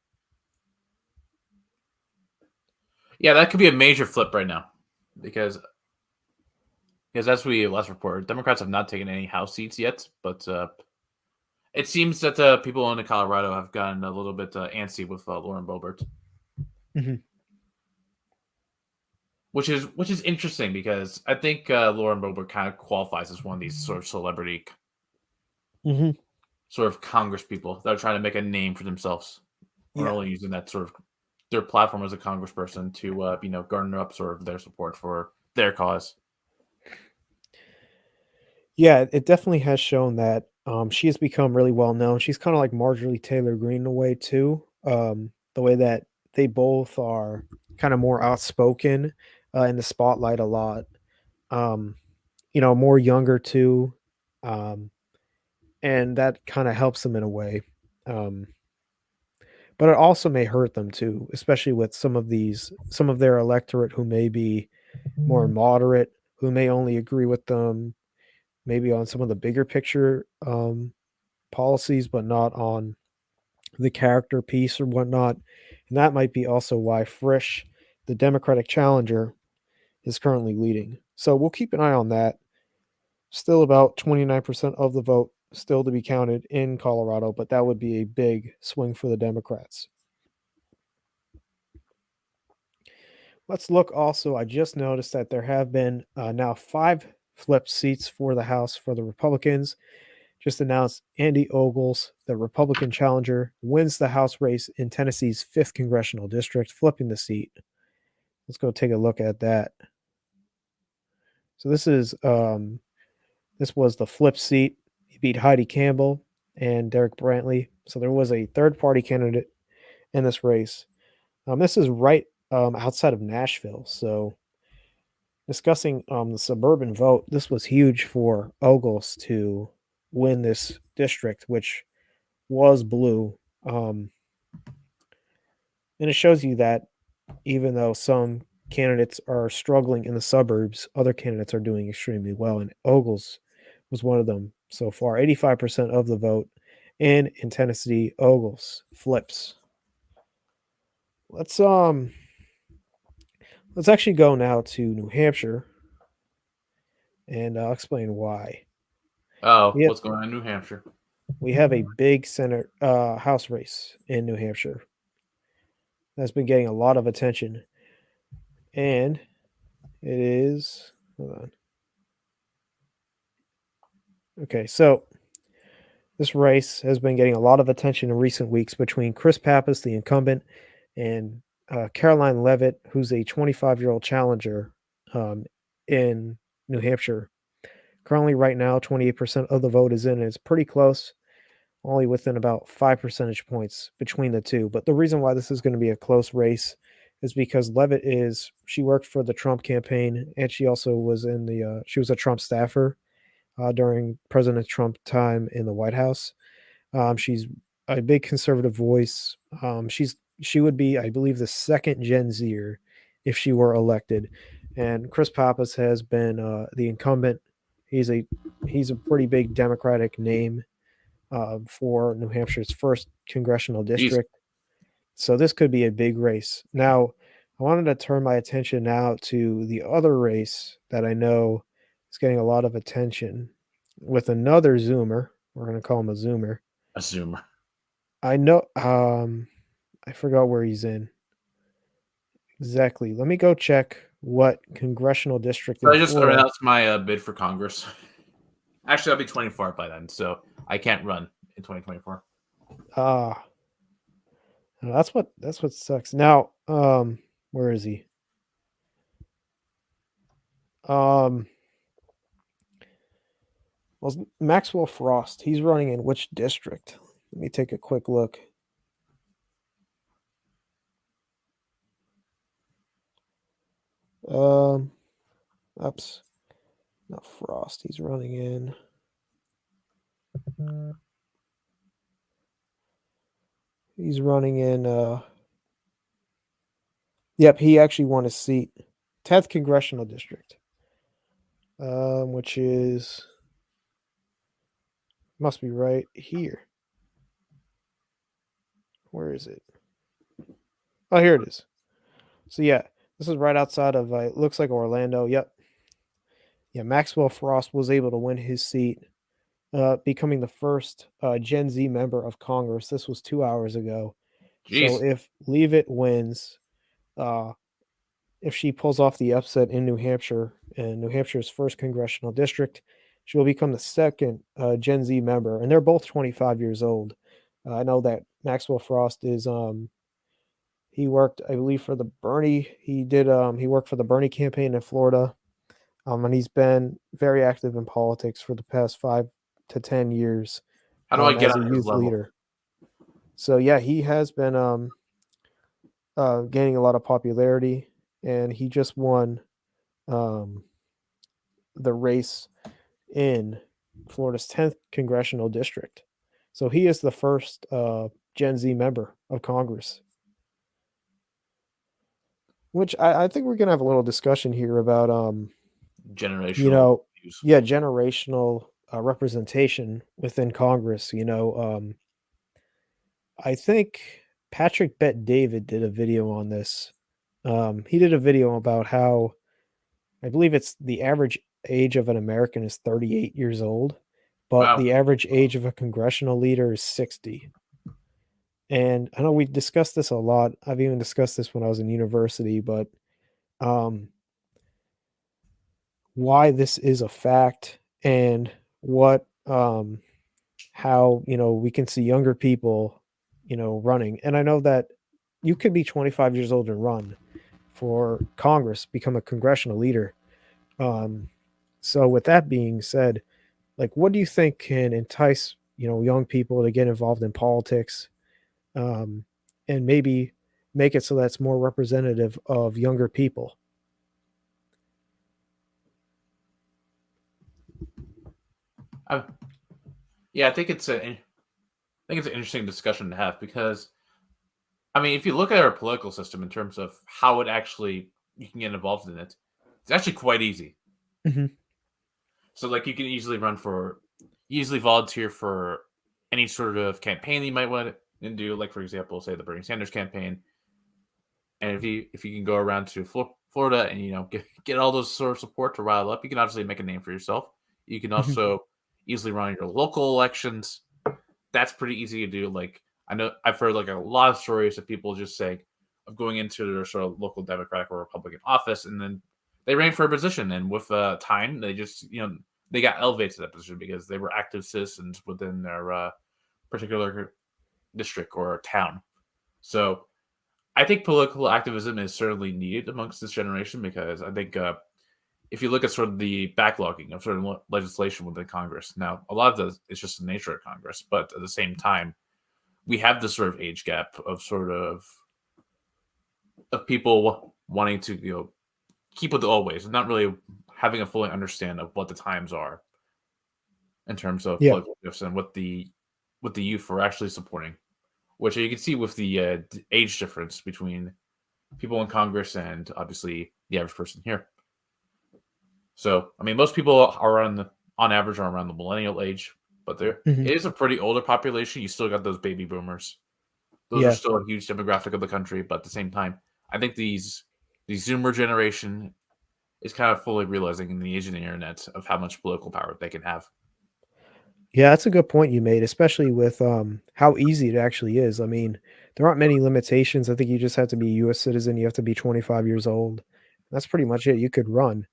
Yeah, that could be a major flip right now, because as we last reported, Democrats have not taken any House seats yet, but it seems that people in Colorado have gotten a little bit antsy with Lauren Boebert, Mhm. which is interesting because I think Lauren Boebert kind of qualifies as one of these sort of celebrity, Mhm. sort of Congress people that are trying to make a name for themselves, or Yeah. only using that sort of their platform as a congressperson to garner up sort of their support for their cause. Yeah, it definitely has shown that she has become really well known. She's kind of like Marjorie Taylor Greene in a way too. The way that they both are kind of more outspoken in the spotlight a lot. Um, more younger too. and that kind of helps them in a way. Um, but it also may hurt them too, especially with some of their electorate who may be more moderate, who may only agree with them maybe on some of the bigger picture policies, but not on the character piece or whatnot. And that might be also why Frisch, the Democratic challenger, is currently leading. So we'll keep an eye on that. Still about 29% of the vote still to be counted in Colorado, but that would be a big swing for the Democrats. Let's look also. I just noticed that there have been now 5 flip seats for the House for the Republicans. Just announced Andy Ogles, the Republican challenger, wins the House race in Tennessee's 5th congressional district, flipping the seat. Let's go take a look at that. So this was the flip seat. He beat Heidi Campbell and Derek Brantley. So there was a third party candidate in this race. This is right outside of Nashville. So discussing the suburban vote, this was huge for Ogles to win this district, which was blue. And it shows you that even though some candidates are struggling in the suburbs, other candidates are doing extremely well. And Ogles was one of them so far. 85% of the vote. And in Tennessee, Ogles flips. Let's actually go now to New Hampshire, and I'll explain why. Oh, We have, what's going on in New Hampshire? we have a big Senate House race in New Hampshire that's been getting a lot of attention, and it is. Hold on. Okay, so this race has been getting a lot of attention in recent weeks between Chris Pappas, the incumbent, and Caroline Leavitt, who's a 25-year-old challenger in New Hampshire. Currently, right now, 28% of the vote is in, and it's pretty close, only within about 5 percentage points between the two. But the reason why this is going to be a close race is because Leavitt she worked for the Trump campaign, and she also was she was a Trump staffer during President Trump time in the White House. She's a big conservative voice. She would be, I believe, the second Gen Zer if she were elected. And Chris Pappas has been the incumbent. He's a pretty big Democratic name for New Hampshire's 1st congressional Jeez. district. So this could be a big race. Now, I wanted to turn my attention now to the other race that I know is getting a lot of attention with another Zoomer. We're going to call him a Zoomer. A Zoomer. I know. I forgot where he's in exactly. Let me go check what congressional district So in I just Florida. announced my bid for Congress. Actually, I'll be 24 by then, so I can't run in 2024. That's what sucks. Now, where is he? Well, Maxwell Frost. He's running in which district? Let me take a quick look. Oops. Not Frost. He's running in. He's running in. Yep, he actually won a seat. 10th congressional district. Which is must be right here. Where is it? Oh, here it is. So yeah, this is right outside of it looks like Orlando. Yep. Yeah, Maxwell Frost was able to win his seat, becoming the first Gen Z member of Congress. This was 2 hours ago. So Jeez. if Leavitt wins, if she pulls off the upset in New Hampshire, in New Hampshire's 1st congressional district, she will become the second Gen Z member, and they're both 25 years old. I know that Maxwell Frost is he worked, I believe, for the Bernie. He worked for the Bernie campaign in Florida, and he's been very active in politics for the past 5 to 10 years How do I get as a on his youth level? leader. So yeah, he has been gaining a lot of popularity, and he just won the race in Florida's 10th congressional district. So he is the first Gen Z member of Congress, which I think we're going to have a little discussion here about, you Generational know, views. yeah, generational representation within Congress. I think Patrick Bet David did a video on this. He did a video about how I believe it's the average age of an American is 38 years old, but Wow. the average age of a congressional leader is 60. And I know we discussed this a lot. I've even discussed this when I was in university, but um, why this is a fact and what how we can see younger people running. And I know that you could be 25 years old and run for Congress, become a congressional leader. um so with that being said, like, what do you think can entice young people to get involved in politics, um and maybe make it so that's more representative of younger people? I, yeah, I think it's an interesting discussion to have because I mean, if you look at our political system in terms of how it actually you can get involved in it, it's actually quite easy. Hmm. So like you can easily volunteer for any sort of campaign you might want to do, like for example, say the Bernie Sanders campaign. And if you can go around to Florida and get all those sort of support to rile up, you can obviously make a name for yourself. You can Hmm. also easily run your local elections. That's pretty easy to do. Like I know I've heard like a lot of stories of people just saying of going into their sort of local Democratic or Republican office, and then they ran for a position, and with time, they just they got elevated to that position because they were active citizens within their particular district or town. So I think political activism is certainly needed amongst this generation because I think if you look at sort of the backlogging of certain legislation within Congress, now a lot of this is just the nature of Congress, but at the same time, we have this sort of age gap of people wanting to keep with the old ways and not really having a fully understand of what the times are in terms of Yeah. political shifts and what the youth are actually supporting, which you can see with the age difference between people in Congress and obviously the average person here. So, I mean, most people are on average are around the millennial age, but there Hmm. it is a pretty older population. You still got those baby boomers. Those are Yeah. still a huge demographic of the country, but at the same time, I think the Zoomer generation is kind of fully realizing in the age of the internet of how much political power they can have. Yeah, that's a good point you made, especially with how easy it actually is. I mean, there aren't many limitations. I think you just have to be a US citizen, you have to be 25 years old. That's pretty much it. You could run.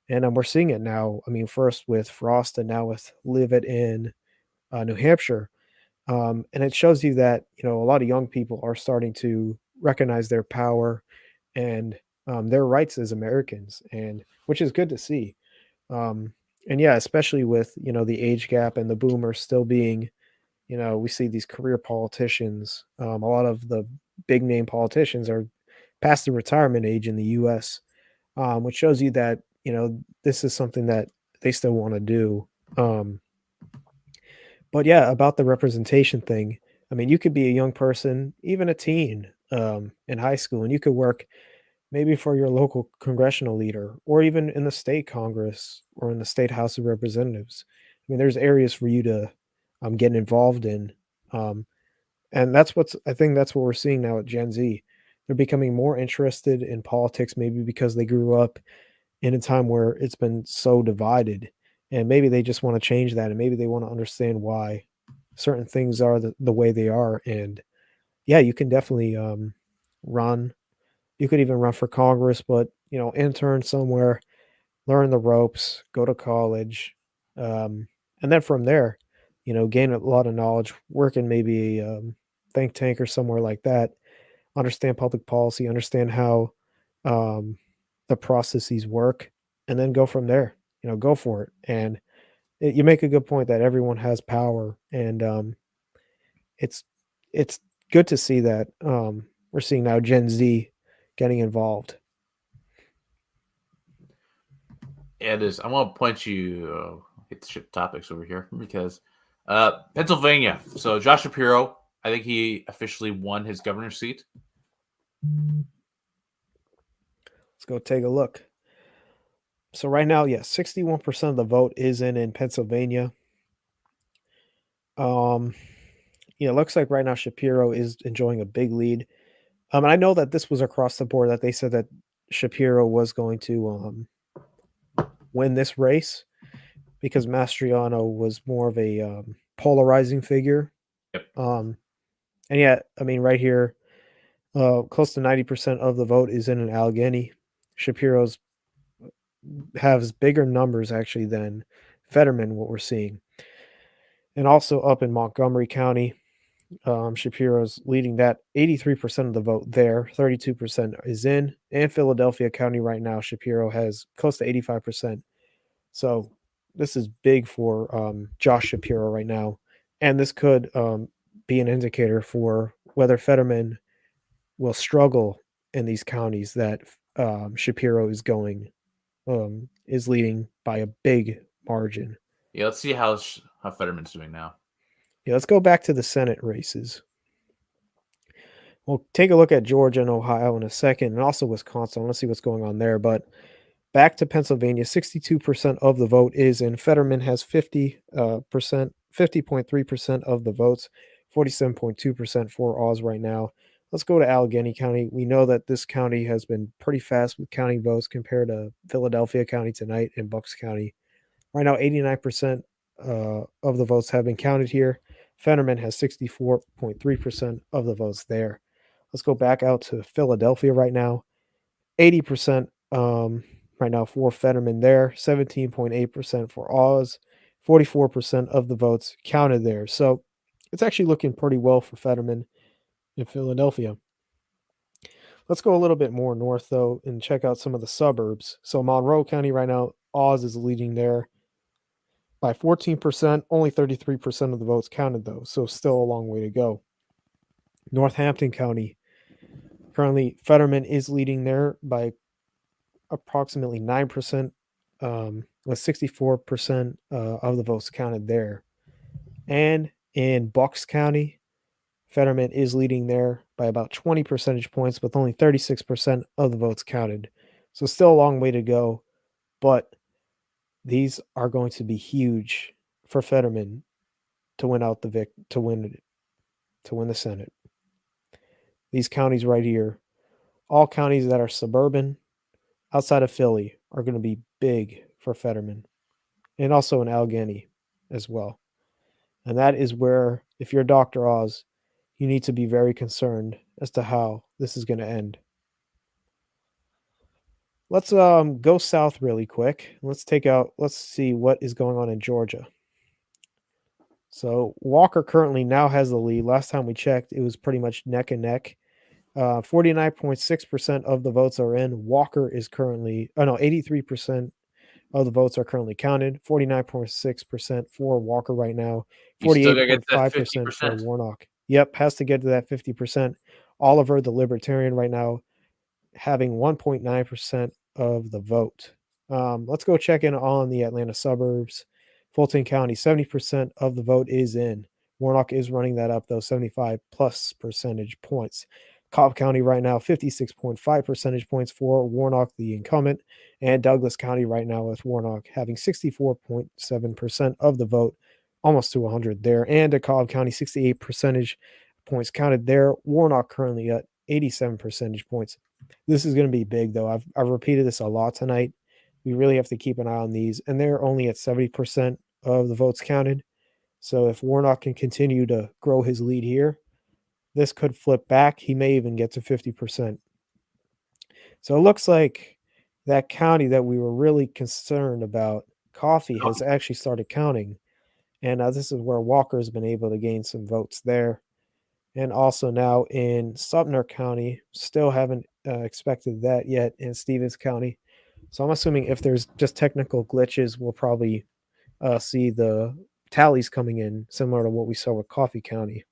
And we're seeing it now. I mean, first with Frost and now with Livet in New Hampshire. And it shows you that, a lot of young people are starting to recognize their power and their rights as Americans, and which is good to see. Um, and yeah, especially with, the age gap and the boomers still being, we see these career politicians. A lot of the big name politicians are past the retirement age in the US, which shows you that, this is something that they still want to do. Um, but yeah, about the representation thing, I mean, you could be a young person, even a teen, in high school, and you could work maybe for your local congressional leader or even in the state Congress or in the state House of Representatives. I mean, there's areas for you to get involved in. Um, and I think that's what we're seeing now at Gen Z. They're becoming more interested in politics, maybe because they grew up in a time where it's been so divided. And maybe they just want to change that. And maybe they want to understand why certain things are the way they are. And yeah, you can definitely run. You could even run for Congress, but intern somewhere, learn the ropes, go to college, and then from there, gain a lot of knowledge, work in maybe a think tank or somewhere like that, understand public policy, understand how um, the processes work, and then go from there. Go for it. And you make a good point that everyone has power, and it's it's good to see that we're seeing now Gen Z getting involved. It is. I want to point you. hit the shit topics over here because Pennsylvania. So Josh Shapiro, I think he officially won his governor's seat. Let's go take a look. So right now, yes, 61% of the vote is in Pennsylvania. It looks like right now Shapiro is enjoying a big lead. And I know that this was across the board that they said that Shapiro was going to win this race because Mastriano was more of a polarizing figure. Yep. And yet, I mean, right here, close to 90% of the vote is in Allegheny. Shapiro's has bigger numbers actually than Fetterman, what we're seeing. And also up in Montgomery County, Shapiro's leading that 83% of the vote there, 32% is in. And Philadelphia County right now, Shapiro has close to 85%. So this is big for Josh Shapiro right now. And this could be an indicator for whether Fetterman will struggle in these counties that Shapiro is leading by a big margin. Yeah, let's see how Fetterman's doing now. Yeah, let's go back to the Senate races. We'll take a look at Georgia and Ohio in a second, and also Wisconsin. I want to see what's going on there. But back to Pennsylvania, 62% of the vote is in. Fetterman has 50.3% of the votes, 47.2% for Oz right now. Let's go to Allegheny County. We know that this county has been pretty fast with counting votes compared to Philadelphia County tonight and Bucks County. Right now, 89% of the votes have been counted here. Fetterman has 64.3% of the votes there. Let's go back out to Philadelphia right now. 80% right now for Fetterman there, 17.8% for Oz, 44% of the votes counted there. So it's actually looking pretty well for Fetterman in Philadelphia. Let's go a little bit more north, though, and check out some of the suburbs. So Monroe County right now, Oz is leading there by 14%. Only 33% of the votes counted, though, so still a long way to go. Northampton County, currently Fetterman is leading there by approximately 9%, with 64% of the votes counted there. And in Bucks County, Fetterman is leading there by about 20 percentage points, with only 36% of the votes counted. So still a long way to go, but these are going to be huge for Fetterman to win out to win the Senate. These counties right here, all counties that are suburban outside of Philly, are going to be big for Fetterman, and also in Allegheny as well. And that is where, if you're Dr. Oz, you need to be very concerned as to how this is going to end. Let's go south really quick. Let's see what is going on in Georgia. So Walker currently now has the lead. Last time we checked, it was pretty much neck and neck. 49.6% of the votes are in. Walker is currently, 83% of the votes are currently counted. 49.6% for Walker right now. 48.5% for Warnock. Yep, has to get to that 50%. Oliver, the Libertarian, right now having 1.9% of the vote. Let's go check in on the Atlanta suburbs. Fulton County, 70% of the vote is in. Warnock is running that up, though, 75 plus percentage points. Cobb County right now, 56.5 percentage points for Warnock, the incumbent, and Douglas County right now with Warnock having 64.7% of the vote, almost to 100 there. And DeKalb County, 68 percentage points counted there. Warnock currently at 87 percentage points. This is going to be big, though. I've repeated this a lot tonight. We really have to keep an eye on these, and they're only at 70% of the votes counted. So if Warnock can continue to grow his lead here, this could flip back. He may even get to 50%. So it looks like that county that we were really concerned about, Coffee, has actually started counting. And this is where Walker has been able to gain some votes there. And also now in Sumner County, still haven't expected that yet in Stevens County. So I'm assuming if there's just technical glitches, we'll probably see the tallies coming in similar to what we saw with Coffee County.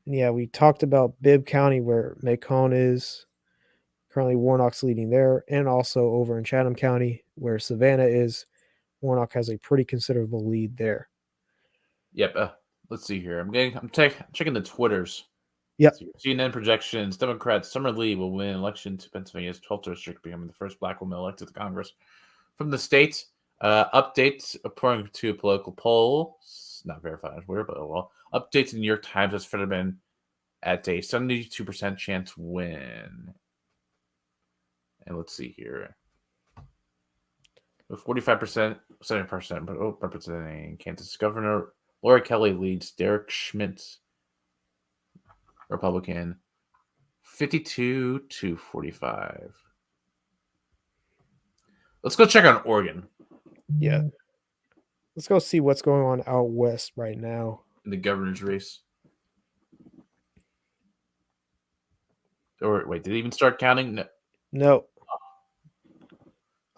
Yeah, we talked about Bibb County where Macon is Currently, Warnock's leading there, and also over in Chatham County, where Savannah is, Warnock has a pretty considerable lead there. Yep. Let's see here. I'm checking the Twitters. Yep. CNN projections: Democrat Summer Lee will win election to Pennsylvania's 12th district, becoming the first Black woman elected to Congress. From the state, updates according to a political poll, not verified on Twitter, but well, updates in the New York Times has Fetterman at a 72% chance win. And let's see here. With 45%, 70%, but representing Kansas Governor Laura Kelly leads Derek Schmidt, Republican, 52 to 45. Let's go check on Oregon. Yeah. Let's go see what's going on out west right now in the governor's race. Or wait, did it even start counting? No.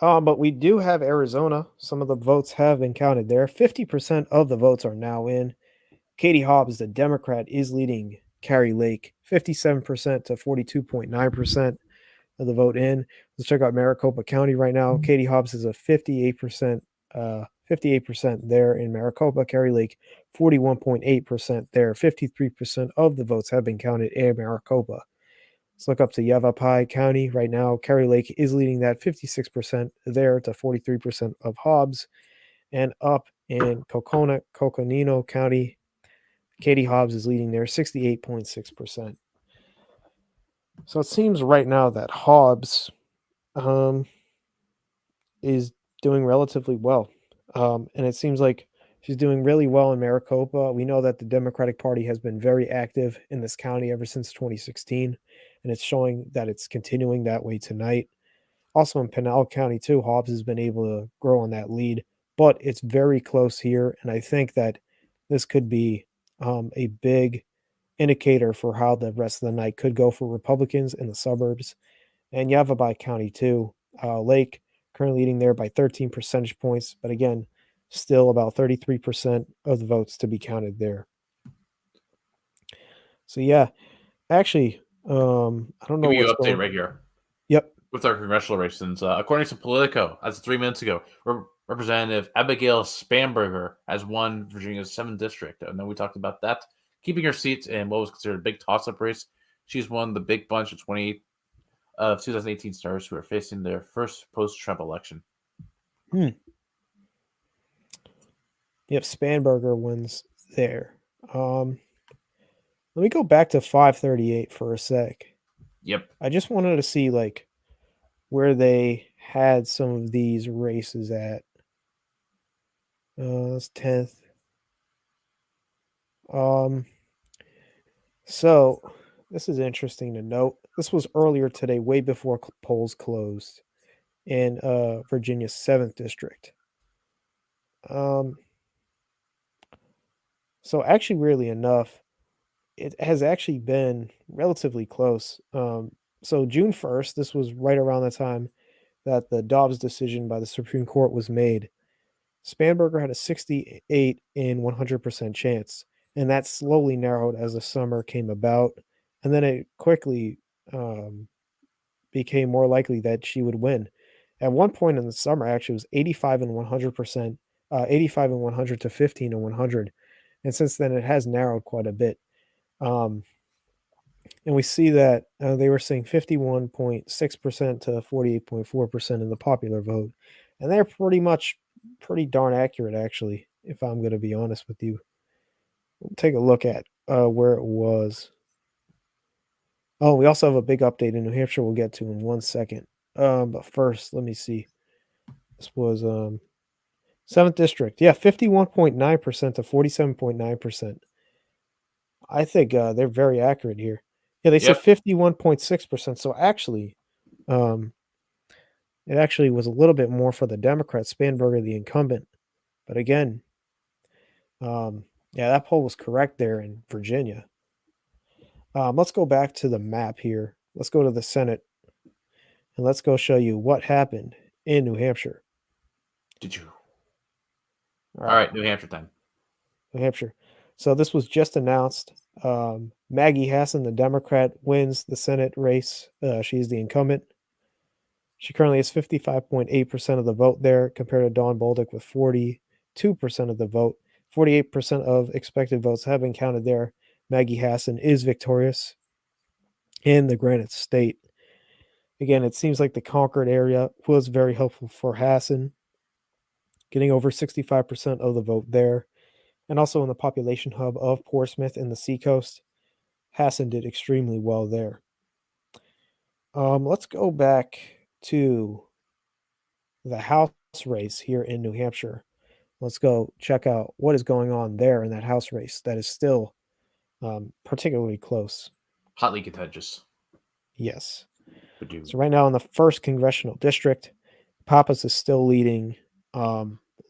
But we do have Arizona. Some of the votes have been counted there. 50% of the votes are now in. Katie Hobbs, the Democrat, is leading Kari Lake, 57% to 42.9% of the vote in. Let's check out Maricopa County right now. Katie Hobbs is a 58%, 58% there in Maricopa. Kari Lake, 41.8% there. 53% of the votes have been counted in Maricopa. Let's look up to Yavapai County right now. Kari Lake is leading that 56% there to 43% of Hobbs. And up in Coconino County, Katie Hobbs is leading there 68.6%. So it seems right now that Hobbs is doing relatively well. And it seems like she's doing really well in Maricopa. We know that the Democratic Party has been very active in this county ever since 2016, and it's showing that it's continuing that way tonight. Also in Pinal County, too, Hobbs has been able to grow on that lead, but it's very close here, and I think that this could be a big indicator for how the rest of the night could go for Republicans in the suburbs. And Yavapai County, too. Lake currently leading there by 13 percentage points, but again, still about 33% of the votes to be counted there. So, yeah, actually, I don't know Give you what's an update going. right here. Yep. With our congressional races, according to Politico, as of 3 minutes ago, Representative Abigail Spanberger has won Virginia's 7th district. I know we talked about that. Keeping her seat in what was considered a big toss-up race, she's won the big bunch of 2018 stars who are facing their first post-Trump election. Yep, Spanberger wins there. Let me go back to 538 for a sec. Yep. I just wanted to see like where they had some of these races at. It's 10th. So this is interesting to note. This was earlier today, way before polls closed in Virginia's 7th district. So actually, weirdly enough, it has actually been relatively close. So June 1st, this was right around the time that the Dobbs decision by the Supreme Court was made. Spanberger had a 68 in 100% chance, and that slowly narrowed as the summer came about, and then it quickly became more likely that she would win. At one point in the summer, actually, it was 85 and 100%, 85 and 100 to 15 and 100, and since then it has narrowed quite a bit. And we see that they were saying 51.6% to 48.4% in the popular vote, and they're pretty darn accurate, actually, if I'm going to be honest with you. We'll take a look at where it was. Oh, we also have a big update in New Hampshire we'll get to in 1 second. But first, let me see. This was 7th district. Yeah, 51.9% to 47.9%. I think they're very accurate here. Yeah, they said 51.6%. So actually, it actually was a little bit more for the Democrat, Spanberger, the incumbent. But again, yeah, that poll was correct there in Virginia. Let's go back to the map here. Let's go to the Senate, and let's go show you what happened in New Hampshire. Did you? All right, New Hampshire time. New Hampshire. So this was just announced. Maggie Hassan, the Democrat, wins the Senate race. She's the incumbent. She currently has 55.8% of the vote there, compared to Dawn Bolduc with 42% of the vote. 48% of expected votes have been counted there. Maggie Hassan is victorious in the Granite State. Again, it seems like the Concord area was very helpful for Hassan, getting over 65% of the vote there. And also in the population hub of Portsmouth in the Seacoast, Hassan did extremely well there. Let's go back to the House race here in New Hampshire. Let's go check out what is going on there in that House race that is still particularly close. Hotly contentious. Yes. Badoo. So right now in the 1st Congressional District, Pappas is still leading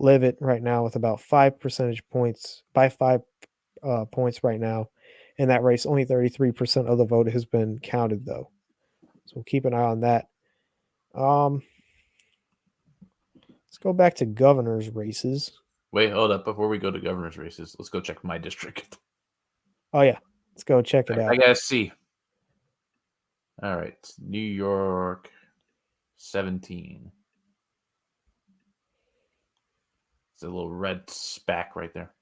Levitt right now with about 5 percentage points, by 5 points right now. In that race, only 33% of the vote has been counted, though. So we'll keep an eye on that. Let's go back to governor's races. Wait, hold up. Before we go to governor's races, let's go check my district. Oh, yeah. Let's go check it out. I gotta see. All right. New York, 17. It's a little red spack right there.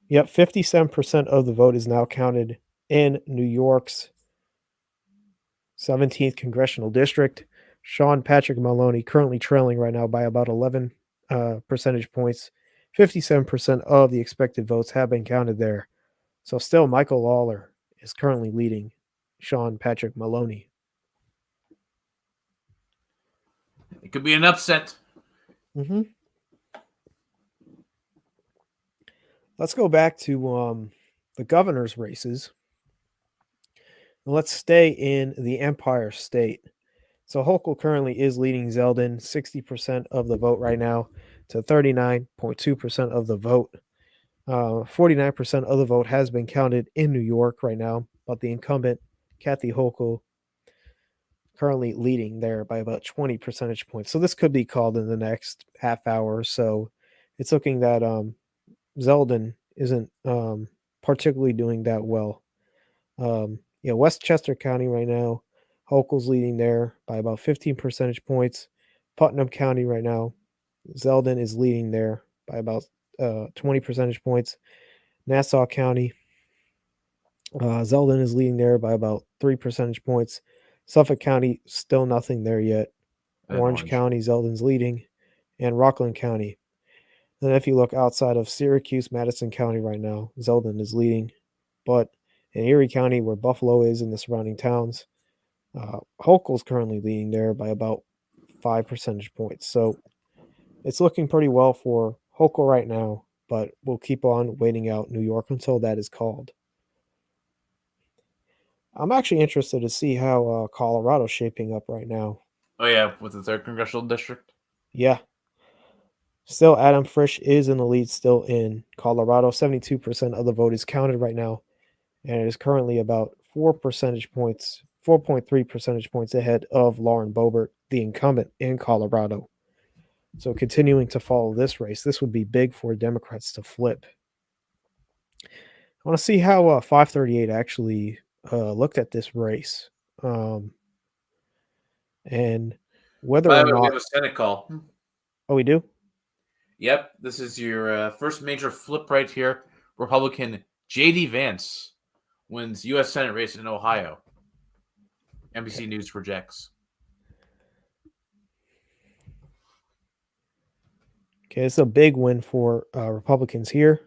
Yep, 57% of the vote is now counted in New York's 17th Congressional District. Sean Patrick Maloney currently trailing right now by about 11 percentage points. 57% of the expected votes have been counted there. So still Michael Lawler is currently leading Sean Patrick Maloney. It could be an upset. Mm-hmm. Let's go back to the governor's races. Let's stay in the Empire State. So Hochul currently is leading Zeldin 60% of the vote right now to 39.2% of the vote. 49% of the vote has been counted in New York right now, but the incumbent, Kathy Hochul, currently leading there by about 20 percentage points. So this could be called in the next half hour or so. It's looking that Zeldin isn't particularly doing that well. Westchester County right now, Hochul's leading there by about 15 percentage points. Putnam County right now, Zeldin is leading there by about 20 percentage points. Nassau County, Zeldin is leading there by about 3 percentage points. Suffolk County, still nothing there yet. Orange County, Zeldin's leading. And Rockland County. Then if you look outside of Syracuse, Madison County right now, Zeldin is leading. But in Erie County, where Buffalo is and the surrounding towns, Hochul's currently leading there by about 5 percentage points. So it's looking pretty well for Hochul right now, but we'll keep on waiting out New York until that is called. I'm actually interested to see how Colorado's shaping up right now. Oh, yeah, with the 3rd Congressional District? Yeah. Still, Adam Frisch is in the lead still in Colorado. 72% of the vote is counted right now, and it is currently about 4 percentage points, 4.3 percentage points ahead of Lauren Boebert, the incumbent in Colorado. So continuing to follow this race, this would be big for Democrats to flip. I want to see how 538 actually looked at this race, and whether By or the way, we not. have a Senate call. Oh, we do? Yep, this is your first major flip right here. Republican J.D. Vance wins U.S. Senate race in Ohio. NBC News projects. Okay, it's a big win for Republicans here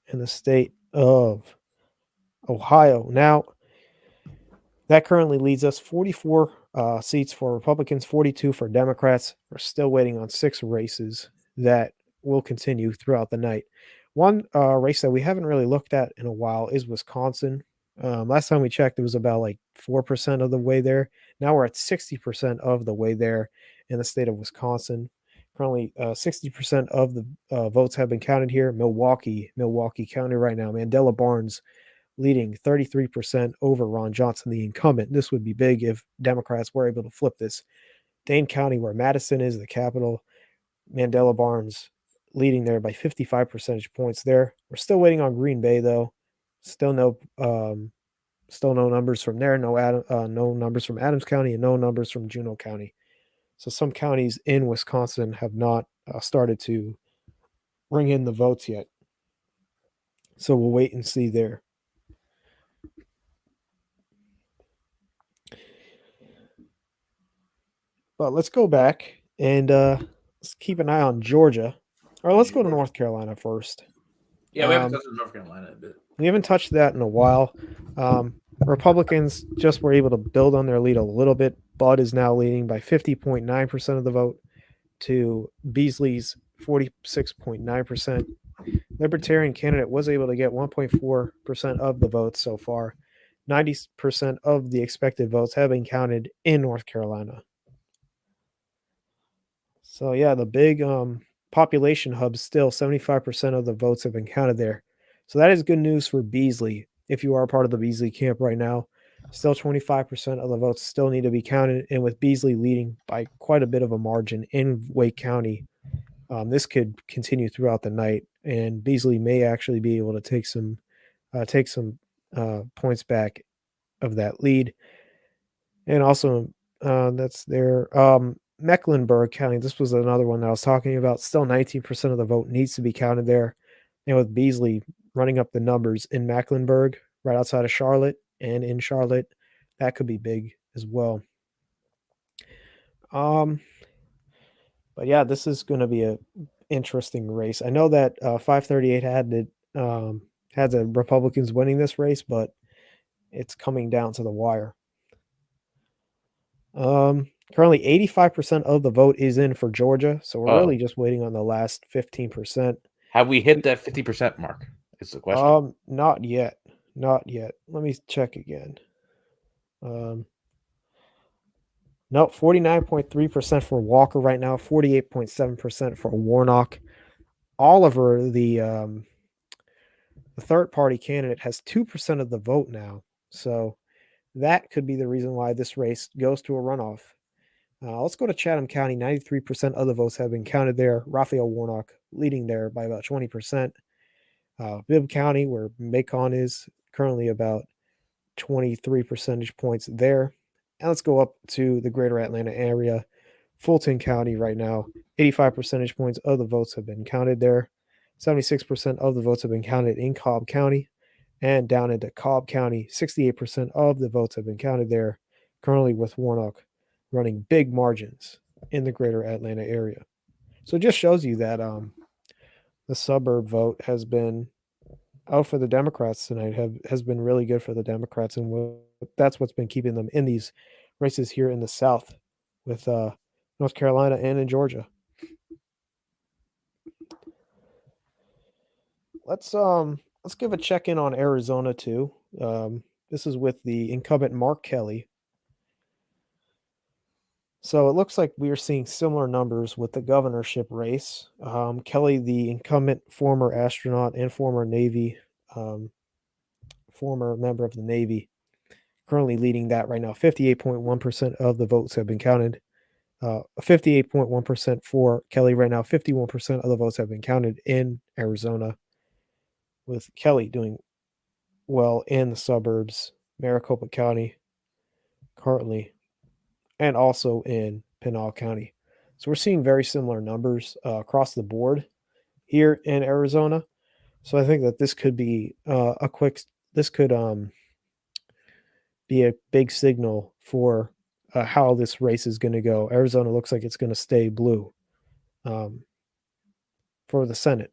in the state of Ohio. Now, that currently leads us 44 seats for Republicans, 42 for Democrats. We're still waiting on 6 races that will continue throughout the night. One race that we haven't really looked at in a while is Wisconsin. Last time we checked, it was about like 4% of the way there. Now we're at 60% of the way there in the state of Wisconsin. Currently, 60% of the votes have been counted here. Milwaukee County right now. Mandela Barnes leading 33% over Ron Johnson, the incumbent. This would be big if Democrats were able to flip this. Dane County, where Madison is the capital, Mandela Barnes leading there by 55 percentage points there. We're still waiting on Green Bay, though. Still no numbers from there. No numbers from Adams County and no numbers from Juneau County. So some counties in Wisconsin have not started to bring in the votes yet. So we'll wait and see there. But let's go back and let's keep an eye on Georgia. Or let's go to North Carolina first. Yeah, we haven't touched North Carolina a bit. We haven't touched that in a while. Republicans just were able to build on their lead a little bit. Bud is now leading by 50.9% of the vote to Beasley's 46.9%. Libertarian candidate was able to get 1.4% of the votes so far. 90% of the expected votes have been counted in North Carolina. So yeah, the big population hub still 75% of the votes have been counted there. So that is good news for Beasley. If you are part of the Beasley camp right now, still 25% of the votes still need to be counted. And with Beasley leading by quite a bit of a margin in Wake County, this could continue throughout the night. And Beasley may actually be able to take some points back of that lead. And also, that's their Mecklenburg County. This was another one that I was talking about. Still 19% of the vote needs to be counted there. And with Beasley running up the numbers in Mecklenburg, right outside of Charlotte and in Charlotte, that could be big as well. But yeah, this is going to be a interesting race. I know that 538 had the Republicans winning this race, but it's coming down to the wire. Currently 85% of the vote is in for Georgia, so we're really just waiting on the last 15%. Have we hit that 50% mark? Is the question. Not yet. Not yet. Let me check again. No, 49.3% for Walker right now, 48.7% for Warnock. Oliver, the third party candidate, has 2% of the vote now. So that could be the reason why this race goes to a runoff. Let's go to Chatham County. 93% of the votes have been counted there. Raphael Warnock leading there by about 20%. Bibb County, where Macon is, currently about 23 percentage points there. And let's go up to the greater Atlanta area. Fulton County right now, 85 percentage points of the votes have been counted there. 76% of the votes have been counted in Cobb County. And down into Cobb County, 68% of the votes have been counted there, currently with Warnock running big margins in the greater Atlanta area. So it just shows you that the suburb vote has been out for the Democrats tonight, has been really good for the Democrats, and that's what's been keeping them in these races here in the South with North Carolina and in Georgia. Let's give a check-in on Arizona too. This is with the incumbent Mark Kelly. So it looks like we are seeing similar numbers with the governorship race. Kelly, the incumbent former astronaut and former Navy, former member of the Navy, currently leading that right now. 58.1% of the votes have been counted. 58.1% for Kelly right now. 51% of the votes have been counted in Arizona, with Kelly doing well in the suburbs, Maricopa County currently, and also in Pinal County. So we're seeing very similar numbers across the board here in Arizona. So I think that this could be be a big signal for how this race is going to go. Arizona looks like it's going to stay blue for the Senate.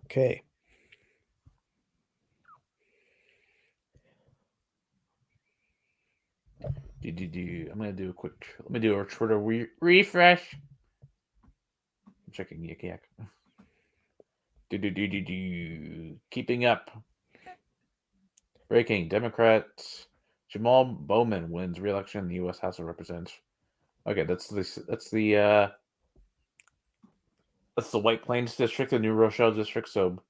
Okay. I'm gonna do a quick. Let me do a Twitter refresh. I'm checking Yik Yak. Keeping up. Breaking: Democrat Jamal Bowman wins re-election in the U.S. House of Representatives. Okay, that's the White Plains district, the New Rochelle district. So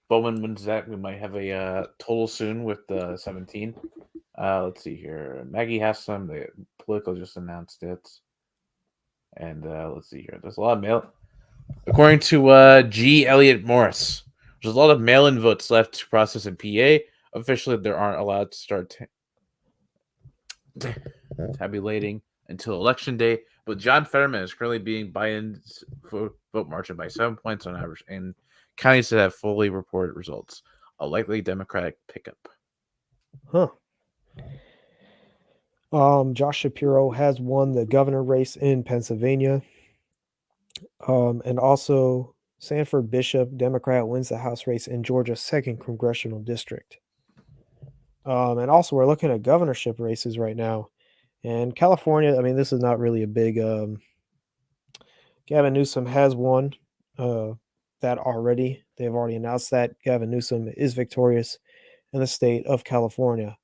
Bowman wins that. We might have a total soon with 17. Let's see here. Maggie has some. The Political just announced it. And let's see here. There's a lot of mail. According to G. Elliott Morris, there's a lot of mail-in votes left to process in PA. Officially, they aren't allowed to start tabulating until election day. But John Fetterman is currently being Biden's vote margin by 7 points on average in counties that have fully reported results. A likely Democratic pickup. Huh. Josh Shapiro has won the governor race in Pennsylvania. And also Sanford Bishop, Democrat, wins the House race in Georgia's 2nd congressional district. And also we're looking at governorship races right now. And California, I mean, this is not really a big Gavin Newsom has won that already. They've already announced that Gavin Newsom is victorious in the state of California.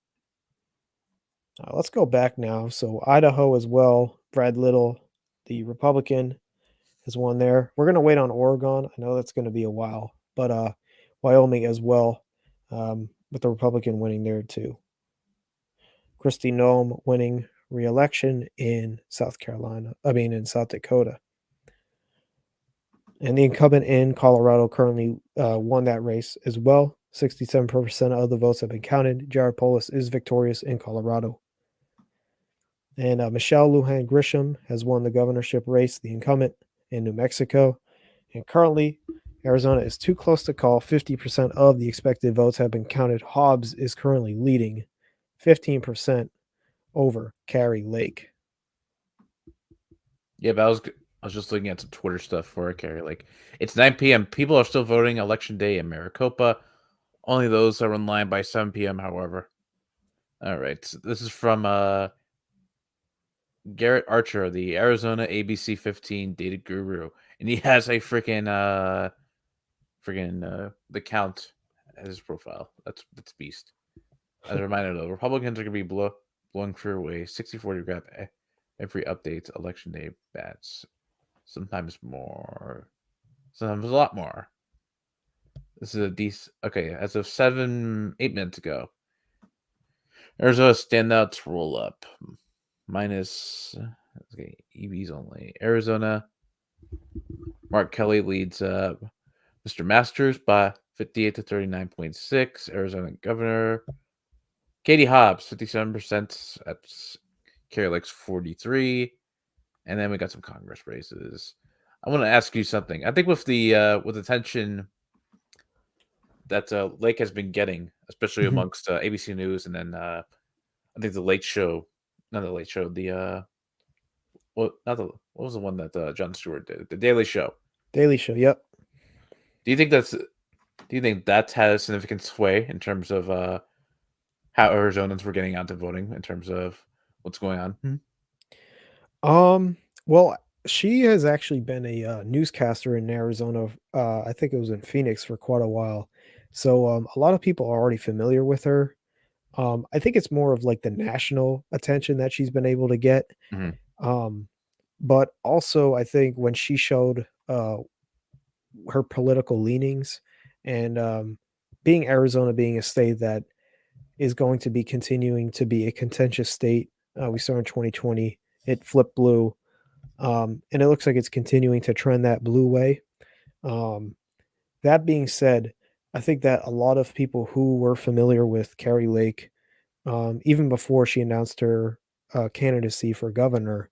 Let's go back now. So Idaho as well. Brad Little, the Republican, has won there. We're going to wait on Oregon. I know that's going to be a while, but Wyoming as well, with the Republican winning there too. Kristi Noem winning re-election in South Dakota. And the incumbent in Colorado currently won that race as well. 67% of the votes have been counted. Jared Polis is victorious in Colorado. And Michelle Lujan Grisham has won the governorship race, the incumbent in New Mexico. And currently, Arizona is too close to call. 50% of the expected votes have been counted. Hobbs is currently leading 15% over Carrie Lake. Yeah, but I was just looking at some Twitter stuff for Carrie Lake. It's 9 p.m. People are still voting election day in Maricopa. Only those are in line by 7 p.m., however. All right. So this is from Garrett Archer, the Arizona ABC 15 data guru. And he has a freaking the count as his profile. That's beast. As a reminder, though, Republicans are going to be blowing through away 60-40 grab every update election day bats. Sometimes more. Sometimes a lot more. This is a decent. Okay, as of 8 minutes ago, Arizona standouts roll up. Minus. Okay, EVs only. Arizona. Mark Kelly leads Mr. Masters by 58 to 39.6. Arizona governor. Katie Hobbs, 57%. That's Carrie Lake's 43. And then we got some Congress races. I want to ask you something. I think with the tension that Lake has been getting, especially amongst ABC News, and then I think the Late Show, not the Late Show, what was the one that Jon Stewart did? The Daily Show. Daily Show, yep. Do you think that had a significant sway in terms of how Arizonans were getting out to voting in terms of what's going on? Well, she has actually been a newscaster in Arizona. I think it was in Phoenix for quite a while. So a lot of people are already familiar with her. I think it's more of like the national attention that she's been able to get. Mhm. But also, I think when she showed her political leanings and Arizona being a state that is going to be continuing to be a contentious state, we saw in 2020, it flipped blue. And it looks like it's continuing to trend that blue way. That being said, I think that a lot of people who were familiar with Carrie Lake, even before she announced her candidacy for governor,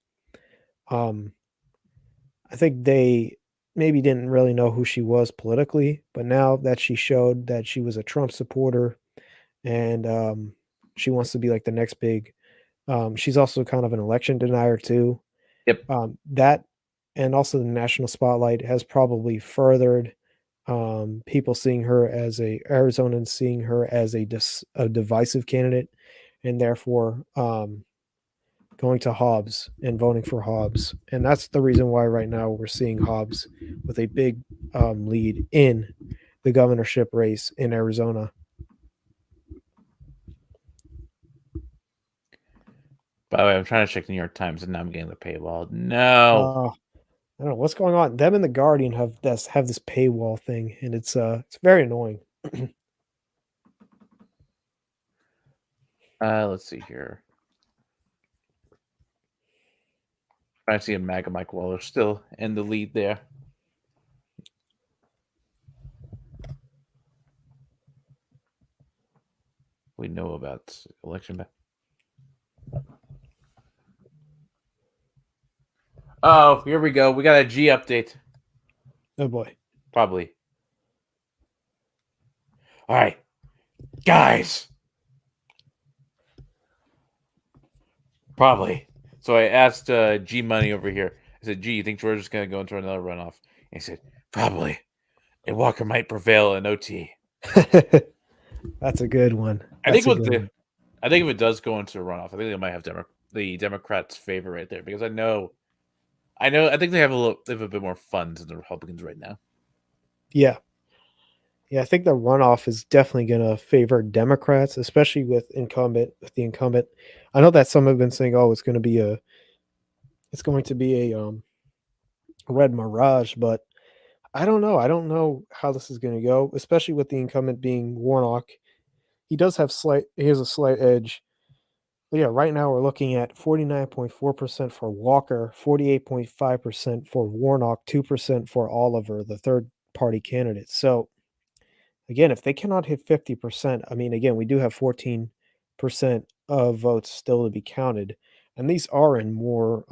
um, I think they maybe didn't really know who she was politically, but now that she showed that she was a Trump supporter and she wants to be like the next big, she's also kind of an election denier too. Yep. That and also the national spotlight has probably furthered people seeing her as Arizonans seeing her as a divisive candidate, and therefore going to Hobbs and voting for Hobbs. And that's the reason why right now we're seeing Hobbs with a big lead in the governorship race in Arizona. By the way, I'm trying to check the New York Times, and now I'm getting the paywall. No. I don't know what's going on. Them and the Guardian have this paywall thing, and it's very annoying. Let's see here. I see a MAGA Mike Waller still in the lead there. We know about election. Oh, here we go. We got a G update. Oh boy. Probably. All right, guys. Probably. So I asked G Money over here. I said, G, you think Georgia's going to go into another runoff? And he said, probably. And Walker might prevail in OT. That's a good one. I think That's a good one. I think if it does go into a runoff, I think they might have the Democrats' favor right there because I think they have a bit more funds than the Republicans right now. Yeah. Yeah, I think the runoff is definitely going to favor Democrats, especially with the incumbent. I know that some have been saying, "Oh, it's going to be a red mirage," but I don't know. I don't know how this is going to go, especially with the incumbent being Warnock. He has a slight edge. But yeah, right now we're looking at 49.4% for Walker, 48.5% for Warnock, 2% for Oliver, the third party candidate. So again, if they cannot hit 50%, I mean, again, we do have 14% of votes still to be counted. And these are in more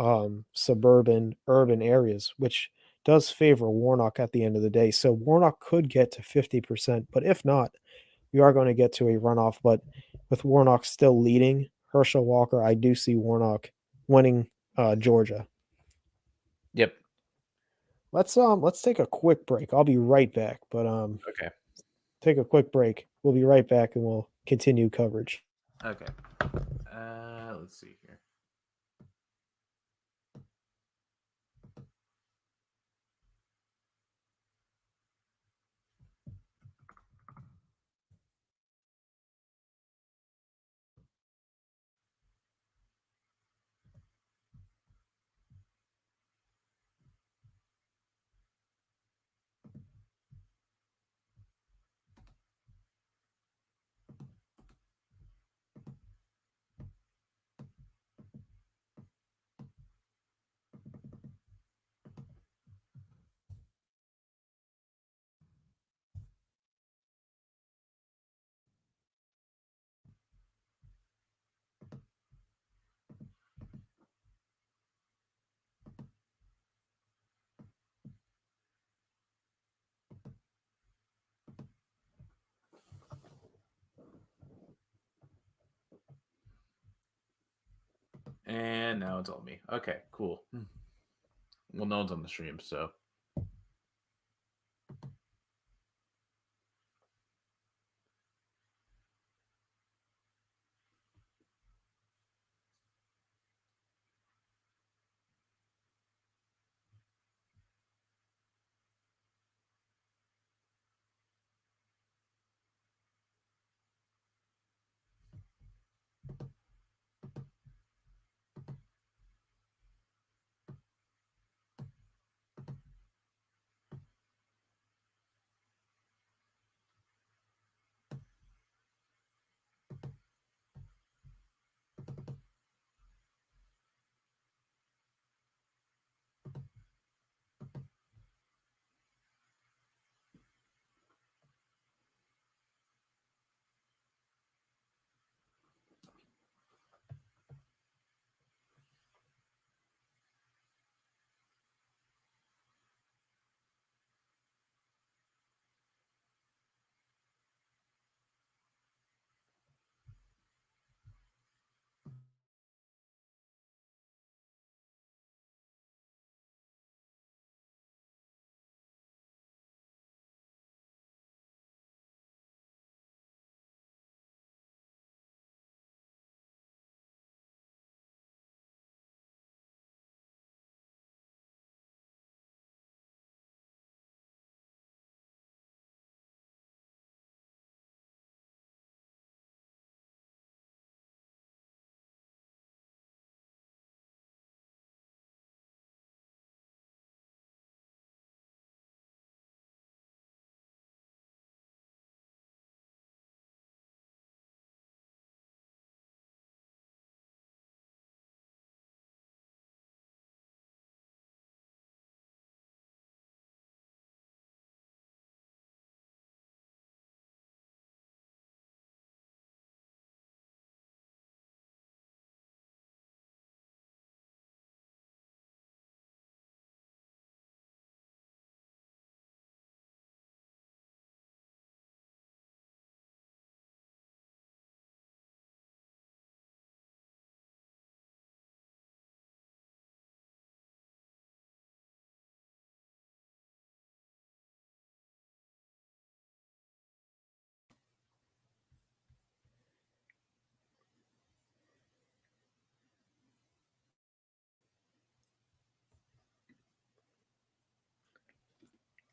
suburban, urban areas, which does favor Warnock at the end of the day. So Warnock could get to 50%, but if not, we are going to get to a runoff. But with Warnock still leading Herschel Walker, I do see Warnock winning Georgia. Yep. Let's take a quick break. I'll be right back, but Okay. take a quick break. We'll be right back and we'll continue coverage. Okay. Let's see here. And now it's all me. Okay, cool. Well, no one's on the stream, so.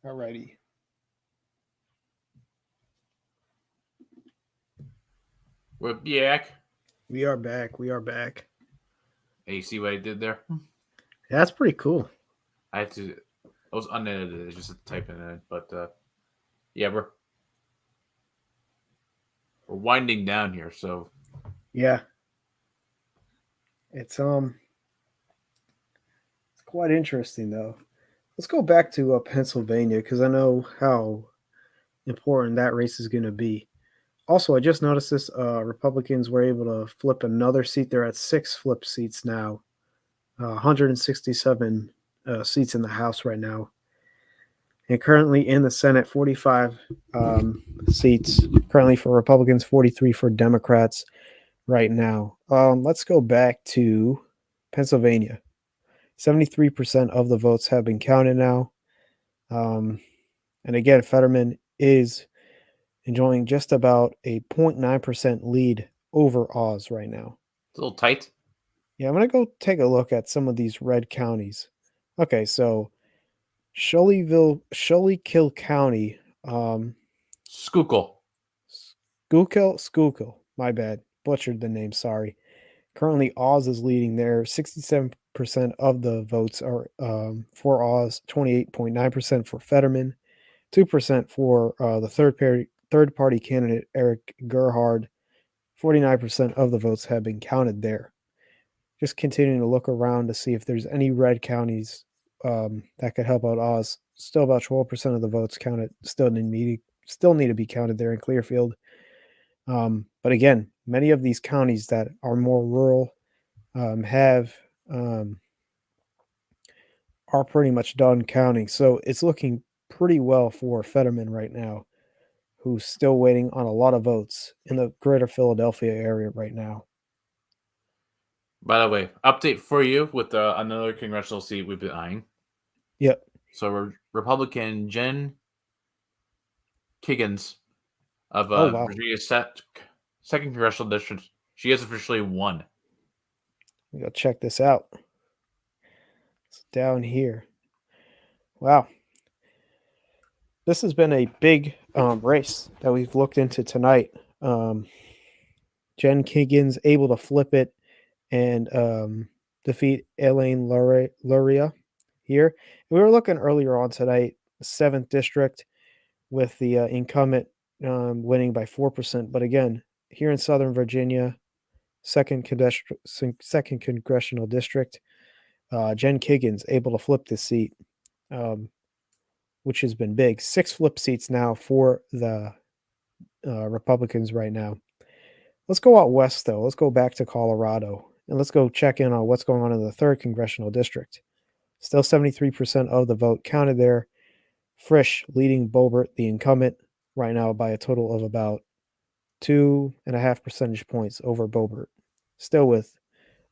Alrighty. We're back. We are back. We are back. Hey, you see what I did there? Yeah, that's pretty cool. I had to. I was unedited. Just typing in it, but yeah, we're winding down here. So Yeah. It's quite interesting though. Let's go back to Pennsylvania because I know how important that race is going to be. Also, I just noticed this: Republicans were able to flip another seat. They're at 6 flip seats now, 167 seats in the House right now, and currently in the Senate, 45 seats currently for Republicans, 43 for Democrats right now. Let's go back to Pennsylvania. 73% of the votes have been counted now. And again, Fetterman is enjoying just about a 0.9% lead over Oz right now. it's a little tight. Yeah, I'm going to go take a look at some of these red counties. Okay, so Schuylkill County, Schuylkill. Schuylkill, my bad, butchered the name, sorry. Currently, Oz is leading there. 67% of the votes are for Oz, 28.9% for Fetterman, 2% for the third party candidate Eric Gerhard. 49% of the votes have been counted there. Just continuing to look around to see if there's any red counties that could help out Oz. Still about 12% of the votes counted. Still need to be counted there in Clearfield. But again, many of these counties that are more rural have are pretty much done counting. So it's looking pretty well for Fetterman right now, who's still waiting on a lot of votes in the greater Philadelphia area right now. By the way, update for you with another congressional seat we've been eyeing. Yep. So Republican Jen Kiggins of Oh, wow. Virginia's second congressional district, she has officially won. We go check this out. It's down here. Wow. This has been a big race that we've looked into tonight. Jen Kiggins able to flip it and defeat Elaine Luria here. We were looking earlier on tonight, 7th district, with the incumbent winning by 4%. But again, here in Southern Virginia, second congressional district, Jen Kiggins able to flip this seat, which has been big. 6 flip seats now for the Republicans right now. Let's go out west, though. Let's go back to Colorado, and let's go check in on what's going on in the 3rd congressional district. Still 73% of the vote counted there. Frisch leading Boebert, the incumbent, right now by a total of about 2.5 percentage points over Boebert. Still with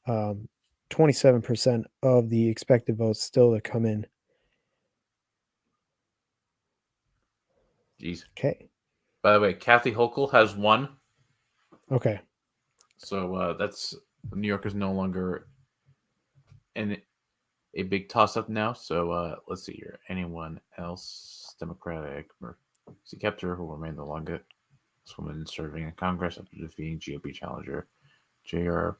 27% of the expected votes still to come in. Jeez. Okay. By the way, Kathy Hochul has won. Okay. So that's New York is no longer in a big toss-up now. So let's see here. Anyone else Democratic? Mercy Kepter, who will remain the longest woman serving in Congress after defeating GOP challenger J.R.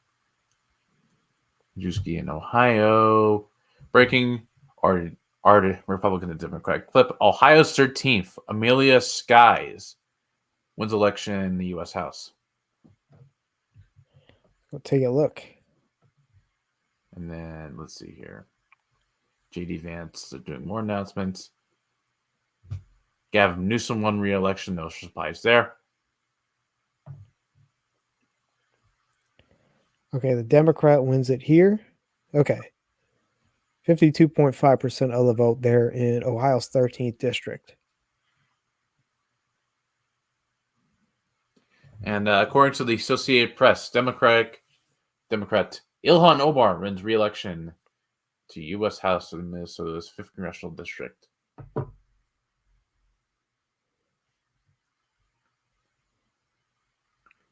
Majewski in Ohio. Breaking art Republican and Democratic clip. Ohio's 13th, Amelia Skies, wins election in the U.S. House. Go take a look. And then let's see here. J.D. Vance doing more announcements. Gavin Newsom won re-election. No surprise there. Okay, the Democrat wins it here. Okay. 52.5% of the vote there in Ohio's 13th district. And according to the Associated Press, Democrat Ilhan Omar wins re-election to U.S. House in Minnesota's 5th congressional district.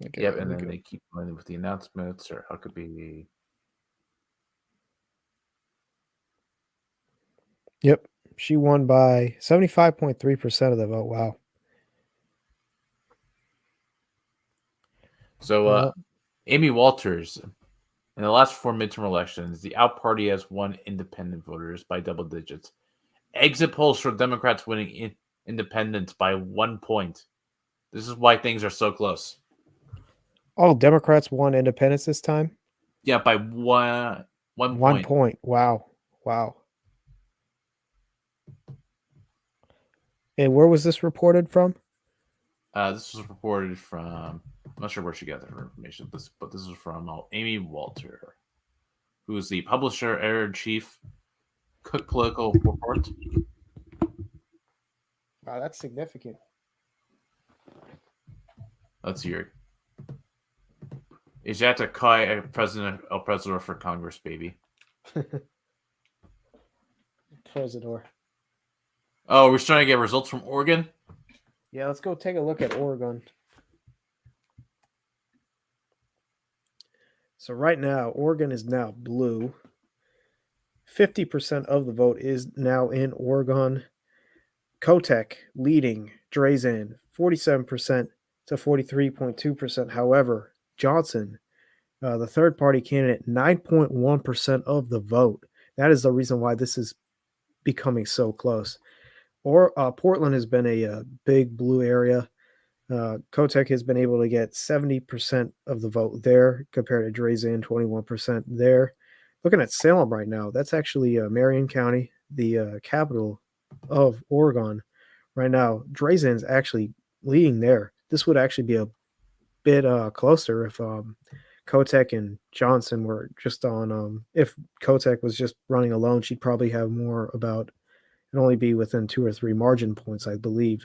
Okay, yep, and then they keep going with the announcements, or how could be. Yep. She won by 75.3% of the vote. Wow. So, Amy Walters, in the last 4 midterm elections, the out party has won independent voters by double digits. Exit polls show Democrats winning independents by 1 point. This is why things are so close. All Democrats won independents this time? Yeah, by one 1 point. Wow. Wow. And where was this reported from? This was reported from, I'm not sure where she got that information, but this is from Amy Walter, who is the publisher, editor-in-chief, Cook Political Report. Wow, that's significant. Let's hear. Is that a Kai President El Presidor for Congress, baby? Presidor. Oh, we're trying to get results from Oregon? Yeah, let's go take a look at Oregon. So right now, Oregon is now blue. 50% of the vote is now in Oregon. Kotek leading Drazen 47% to 43.2%. However, Johnson, the third party candidate, 9.1% of the vote. That is the reason why this is becoming so close. Portland has been a big blue area. Kotek has been able to get 70% of the vote there compared to Drazen, 21% there. Looking at Salem right now, that's actually Marion County, the capital of Oregon. Right now, Drazen's actually leading there. This would actually be a bit closer if Kotek and Johnson were just on. If Kotek was just running alone, she'd probably have more about and only be within 2 or 3 margin points, I believe,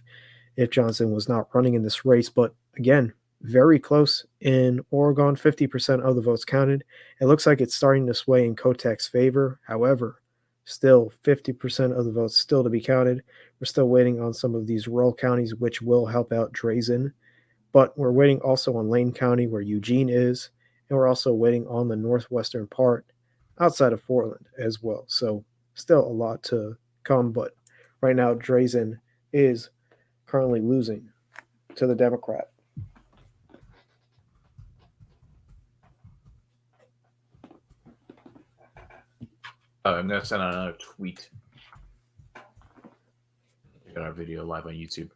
if Johnson was not running in this race. But again, very close in Oregon, 50% of the votes counted. It looks like it's starting to sway in Kotek's favor. However, still 50% of the votes still to be counted. We're still waiting on some of these rural counties, which will help out Drazen. But we're waiting also on Lane County, where Eugene is. And we're also waiting on the northwestern part outside of Portland as well. So still a lot to come. But right now, Drazen is currently losing to the Democrat. I'm going to send out another tweet. We got our video live on YouTube.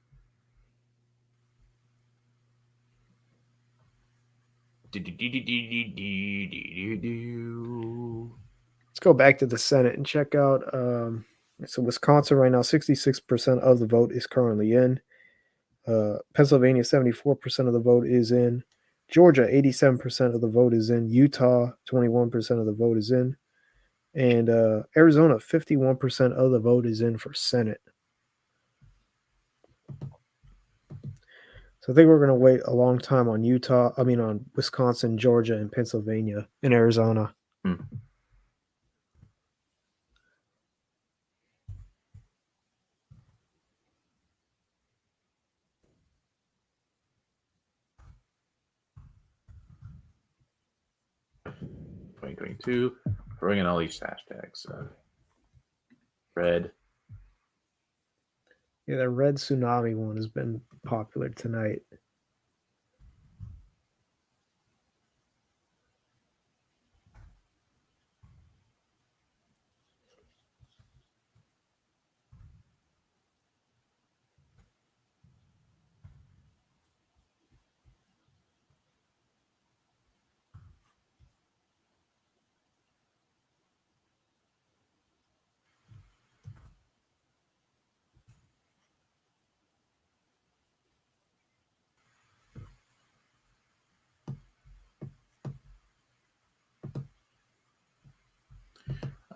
Let's go back to the Senate and check out. So Wisconsin right now, 66% of the vote is currently in. Pennsylvania, 74% of the vote is in. Georgia, 87% of the vote is in. Utah, 21% of the vote is in. And Arizona, 51% of the vote is in for Senate. So I think we're going to wait a long time on on Wisconsin, Georgia, and Pennsylvania, and Arizona. (2022) throwing in all these hashtags. Red. Yeah, the red tsunami one has been popular tonight.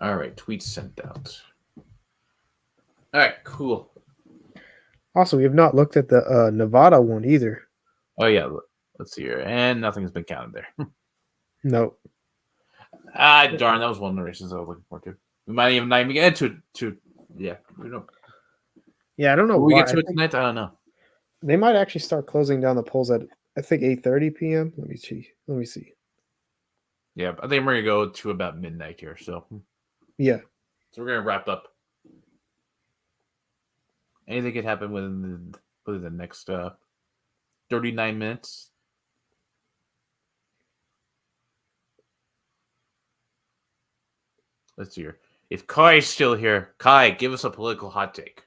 All right, tweets sent out. All right, cool. Also, we have not looked at the Nevada one either. Oh yeah, let's see here, and nothing's been counted there. Nope. Darn, that was one of the races I was looking forward to. We might even not even get into yeah, we don't. Yeah, I don't know Will we why. get to it tonight? I don't know. They might actually start closing down the polls at I think 8:30 p.m. Let me see. Yeah, I think we're gonna go to about midnight here. So yeah. So we're gonna wrap up. Anything could happen within the next 39 minutes. Let's see here. If Kai's still here, Kai, give us a political hot take.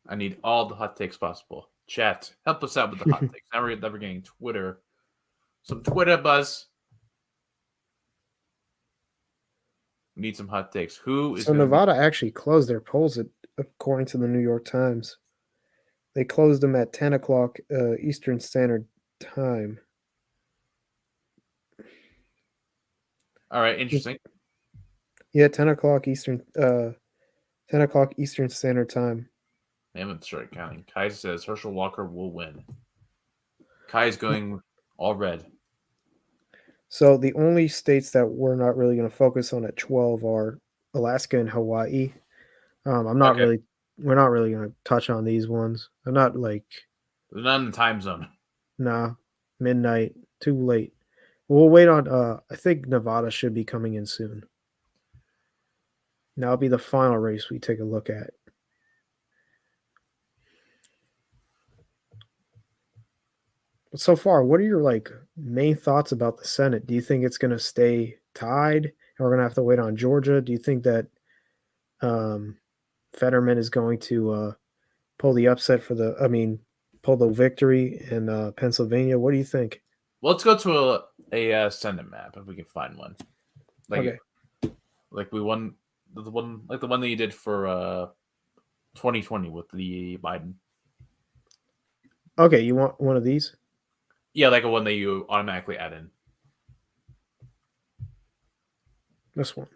I need all the hot takes possible. Chat, help us out with the hot takes. Now we're getting Twitter. Some Twitter buzz. We need some hot takes. Who is So Nevada actually closed their polls according to the New York Times. They closed them at 10 o'clock Eastern Standard Time. All right, interesting. Yeah, 10 o'clock Eastern 10 o'clock Eastern Standard Time. They haven't started counting. Kai says Herschel Walker will win. Kai is going all red. So the only states that we're not really going to focus on at 12 are Alaska and Hawaii. We're not really going to touch on these ones. I'm not like, they're not in the time zone. Nah, midnight, too late. We'll wait on. I think Nevada should be coming in soon. Now it'll be the final race we take a look at. But so far, what are your main thoughts about the Senate? Do you think it's going to stay tied, and we're going to have to wait on Georgia? Do you think that Fetterman is going to pull the upset pull the victory in Pennsylvania? What do you think? Well, let's go to a Senate map if we can find one. Okay. Like we won the one that you did for 2020 with the Biden. Okay, you want one of these? Yeah, like a one that you automatically add in. This one.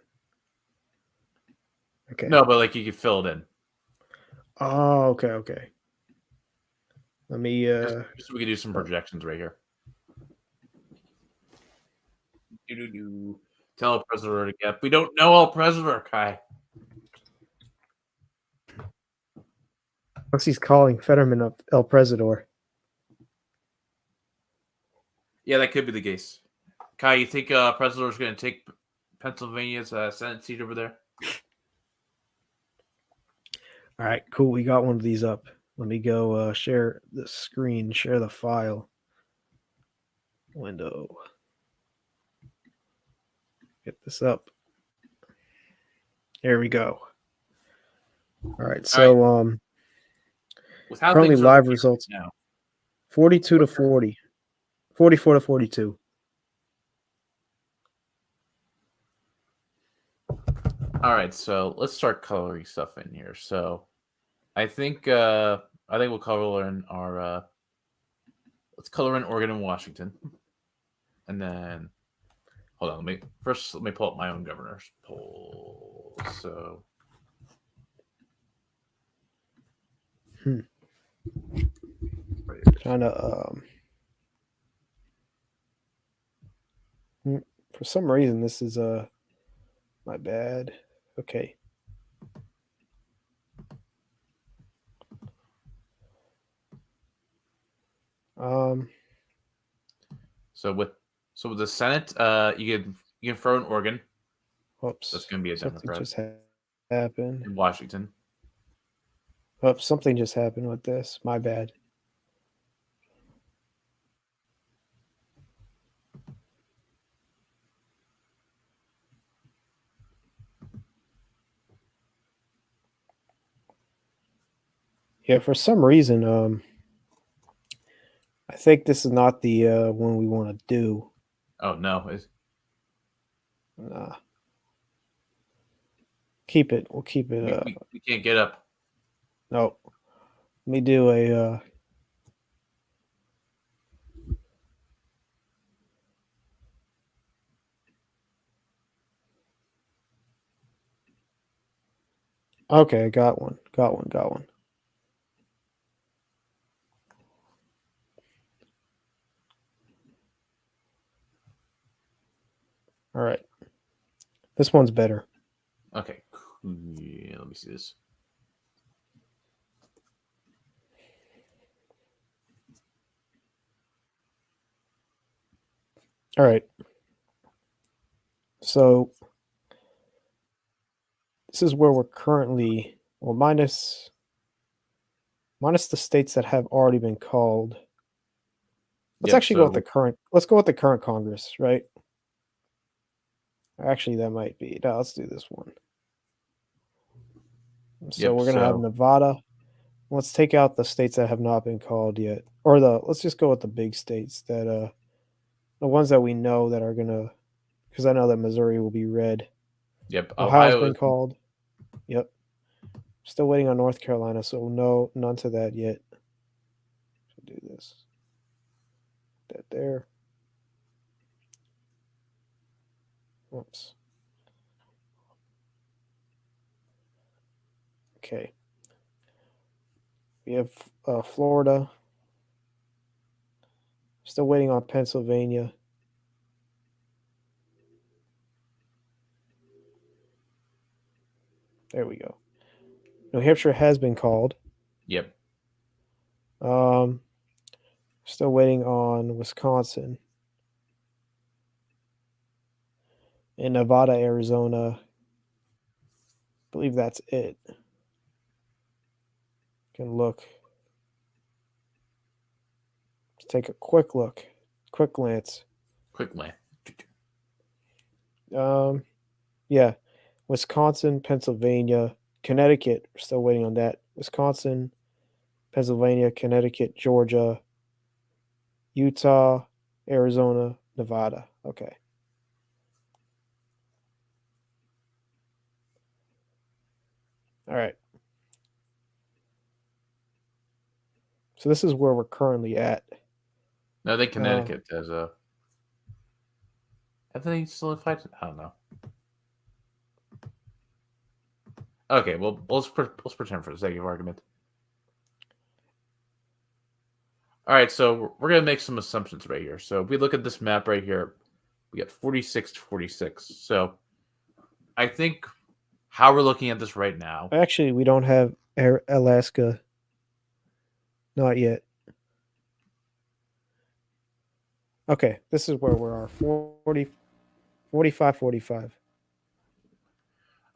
Okay. No, but you could fill it in. Oh, okay. Let me just so we can do some projections right here. Tell El Presidor to get. We don't know El Presidor, Kai. Unless he's calling Fetterman up El Presidor. Yeah, that could be the case. Kai, you think Presidor is going to take Pennsylvania's Senate seat over there? All right, cool. We got one of these up. Let me go share the screen, share the file. Window. Get this up. There we go. All right, so with how currently live results now, 42 to 40, 44 to 42. All right, so let's start coloring stuff in here. So I think we'll color in our let's color in Oregon and Washington. And then hold on, let me pull up my own governor's poll. So Trying to for some reason this is my bad. Okay. So with the Senate, you can throw in Oregon. Oops. That's going to be a Democrat. Just happened. In Washington. Oops, something just happened with this. My bad. Yeah, for some reason, I think this is not the one we want to do. Oh no! Nah. Keep it. We'll keep it. We can't get up. No. Let me do a. Okay, got one. All right. This one's better. Okay. Yeah, let me see this. All right. So this is where we're currently, well, minus the states that have already been called. Let's Yep. actually go with So the current. Let's go with the current Congress, right? Actually, that might be. No, let's do this one. So yep. we're gonna have So Nevada. Let's take out the states that have not been called yet, or let's just go with the big states that the ones that we know that are gonna. Because I know that Missouri will be red. yep. Ohio's Ohio been is called. Yep. Still waiting on North Carolina, so no, none to that yet. So do this. That there. Oops. Okay. We have Florida. Still waiting on Pennsylvania. There we go. New Hampshire has been called. yep. Um, Still waiting on Wisconsin and Nevada, Arizona. I believe that's it. Can look. Let's take a quick look. Quick glance. Quickly. Yeah. Wisconsin, Pennsylvania, Connecticut. We're still waiting on that. Wisconsin, Pennsylvania, Connecticut, Georgia, Utah, Arizona, Nevada. Okay. All right. So this is where we're currently at. No, I think Connecticut has a. Have they solidified it? I don't know. Okay, well, let's pretend for the sake of argument. All right, so we're gonna make some assumptions right here. So if we look at this map right here, we got 46 to 46. So I think how we're looking at this right now. Actually, we don't have Alaska. Not yet. Okay, this is where we are. 40, 45, 45.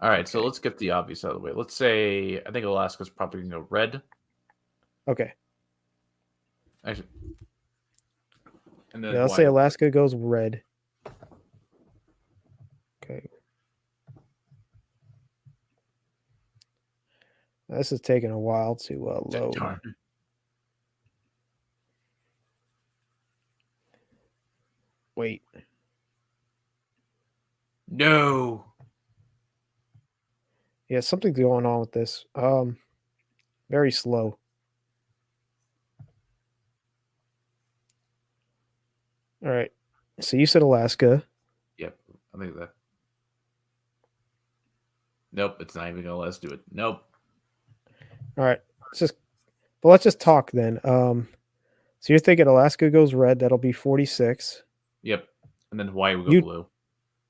All right, so Okay. let's get the obvious out of the way. Let's say I think Alaska's probably gonna go red. Okay. Actually, and Yeah, then let's say white. Alaska goes red. Okay. This is taking a while to load. Darn. Wait. No. Yeah, something's going on with this. Very slow. All right. So you said Alaska. Yep, I think that. Nope, it's not even gonna let us do it. Nope. All right. Let's just talk then. So you're thinking Alaska goes red, that'll be 46. Yep, and then Hawaii will go U- blue.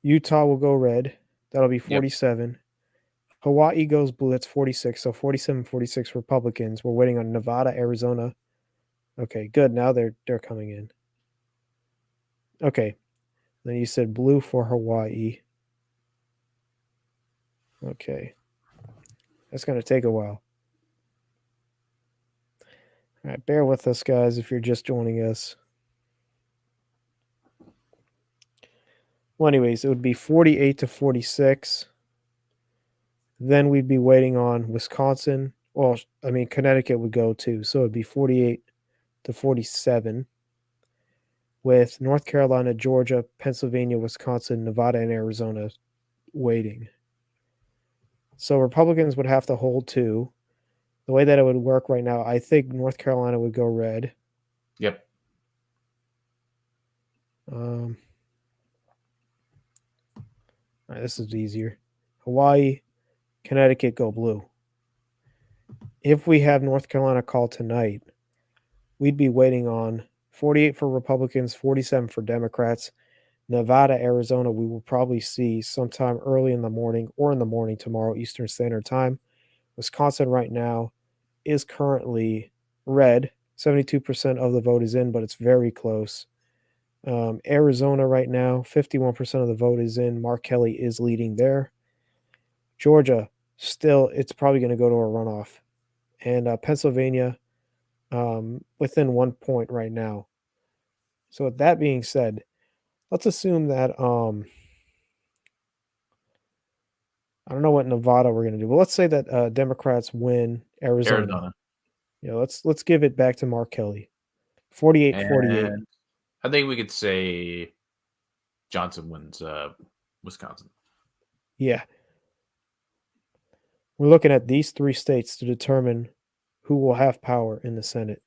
Utah will go red. That'll be Yep. 47. Hawaii goes blue, that's 46. So 47, 46 Republicans. We're waiting on Nevada, Arizona. Okay, good. Now they're coming in. Okay. Then you said blue for Hawaii. Okay. That's going to take a while. All right, bear with us, guys, if you're just joining us. Well, anyways, it would be 48 to 46. Then we'd be waiting on Wisconsin. Well, I mean, Connecticut would go too. So it'd be 48 to 47 with North Carolina, Georgia, Pennsylvania, Wisconsin, Nevada, and Arizona waiting. So Republicans would have to hold two. The way that it would work right now, I think North Carolina would go red. Yep. All right, this is easier. Hawaii, Connecticut go blue. If we have North Carolina call tonight, we'd be waiting on 48 for Republicans, 47 for Democrats. Nevada, Arizona, we will probably see sometime early in the morning or in the morning tomorrow, Eastern Standard Time. Wisconsin right now is currently red. 72% of the vote is in, but it's very close. Arizona right now, 51% of the vote is in. Mark Kelly is leading there. Georgia, still, it's probably going to go to a runoff. And Pennsylvania, within 1 point right now. So with that being said, let's assume that I don't know what Nevada we're going to do, but let's say that Democrats win Arizona. Arizona. Let's give it back to Mark Kelly. 48-48. And I think we could say Johnson wins Wisconsin. Yeah. We're looking at these 3 states to determine who will have power in the Senate.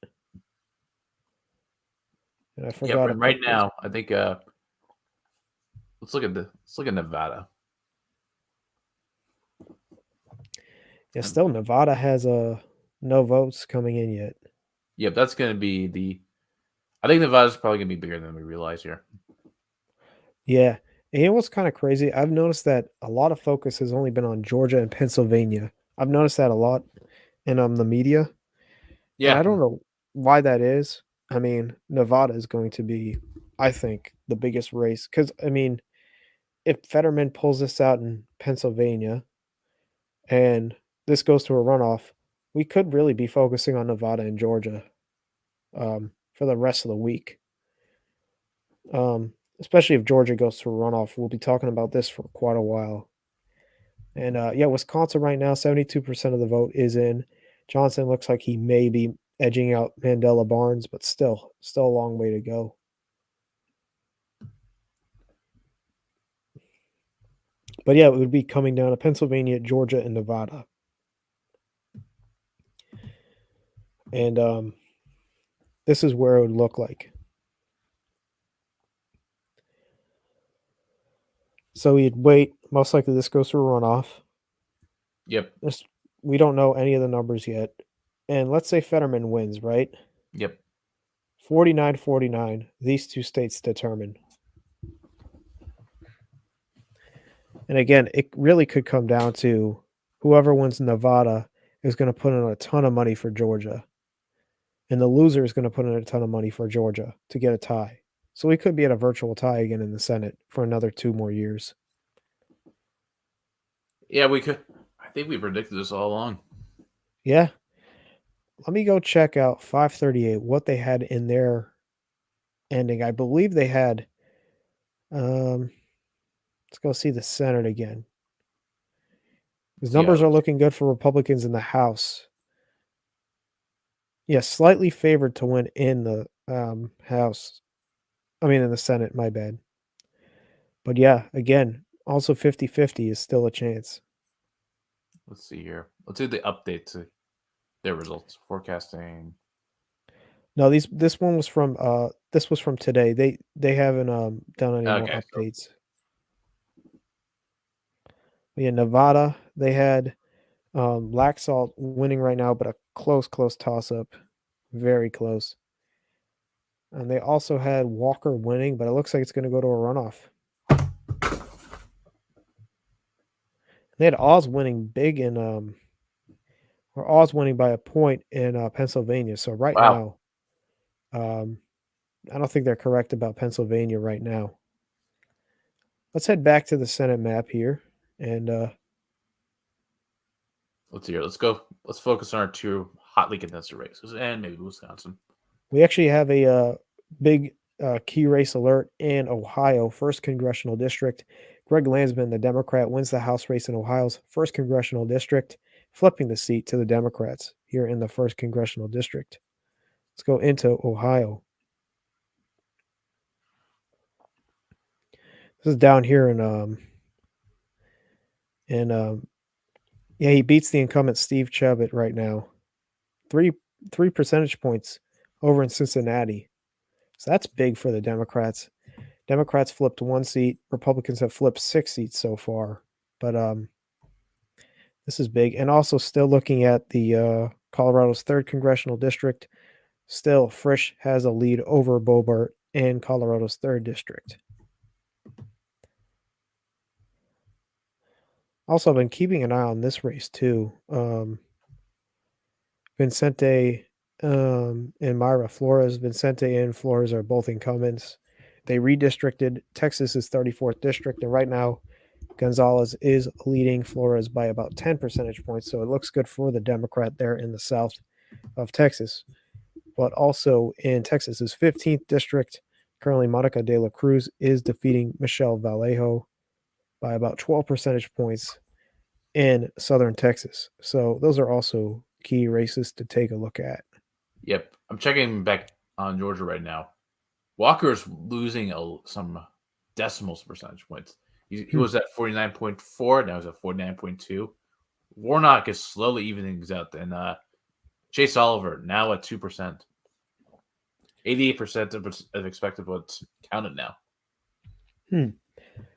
And I forgot to right put this. now, I think let's look at Nevada. Yeah, still Nevada has no votes coming in yet. Yep, that's going to be I think Nevada's probably going to be bigger than we realize here. Yeah. And you know what's kind of crazy? I've noticed that a lot of focus has only been on Georgia and Pennsylvania. I've noticed that a lot in the media. Yeah. And I don't know why that is. I mean, Nevada is going to be, I think, the biggest race. Because, I mean, if Fetterman pulls this out in Pennsylvania and this goes to a runoff, we could really be focusing on Nevada and Georgia for the rest of the week. Especially if Georgia goes to a runoff. We'll be talking about this for quite a while. And yeah, Wisconsin right now, 72% of the vote is in. Johnson looks like he may be edging out Mandela Barnes, but still a long way to go. But yeah, it would be coming down to Pennsylvania, Georgia, and Nevada. And this is where it would look like. So we'd wait. Most likely this goes to a runoff. Yep. We don't know any of the numbers yet. And let's say Fetterman wins, right? Yep. 49-49. These 2 states determine. And again, it really could come down to whoever wins Nevada is going to put in a ton of money for Georgia. And the loser is going to put in a ton of money for Georgia to get a tie. So we could be at a virtual tie again in the Senate for another 2 more years. Yeah, we could. I think we predicted this all along. Yeah. Let me go check out 538, what they had in their ending. I believe they had, let's go see the Senate again. His numbers are looking good for Republicans in the House. Yeah, slightly favored to win in the House. I mean, in the Senate, my bad. But yeah, again, also 50-50 is still a chance. Let's see here. Let's do the update to their results. Forecasting. No, this one was from today. They haven't done any more updates. But yeah, Nevada, they had Laxalt winning right now, but a close toss up. Very close. And they also had Walker winning, but it looks like it's going to go to a runoff. They had Oz winning big in or Oz winning by a point in Pennsylvania. So right now, I don't think they're correct about Pennsylvania right now. Let's head back to the Senate map here, and let's see here. Let's go. Let's focus on our 2 hotly contested races and maybe Wisconsin. We actually have a big key race alert in Ohio, 1st Congressional District. Greg Landsman, the Democrat, wins the House race in Ohio's 1st Congressional District, flipping the seat to the Democrats here in the 1st Congressional District. Let's go into Ohio. This is down here yeah, he beats the incumbent Steve Chabot right now. 3 percentage points over in Cincinnati. So that's big for the Democrats. Democrats flipped 1 seat. Republicans have flipped 6 seats so far. But this is big. And also still looking at the Colorado's 3rd Congressional District. Still, Frisch has a lead over Boebert in Colorado's 3rd District. Also, I've been keeping an eye on this race too. Vicente and Myra Flores. Vicente and Flores are both incumbents. They redistricted. Texas is 34th district, and right now Gonzalez is leading Flores by about 10 percentage points. So it looks good for the Democrat there in the south of Texas. But also in Texas's 15th district, currently Monica de la Cruz is defeating Michelle Vallejo by about 12 percentage points in southern Texas. So those are also key races to take a look at. Yep. I'm checking back on Georgia right now. Walker's losing some decimals percentage points. He was at 49.4, now he's at 49.2. Warnock is slowly evening things out. And Chase Oliver now at 2%. 88% of expected votes counted now.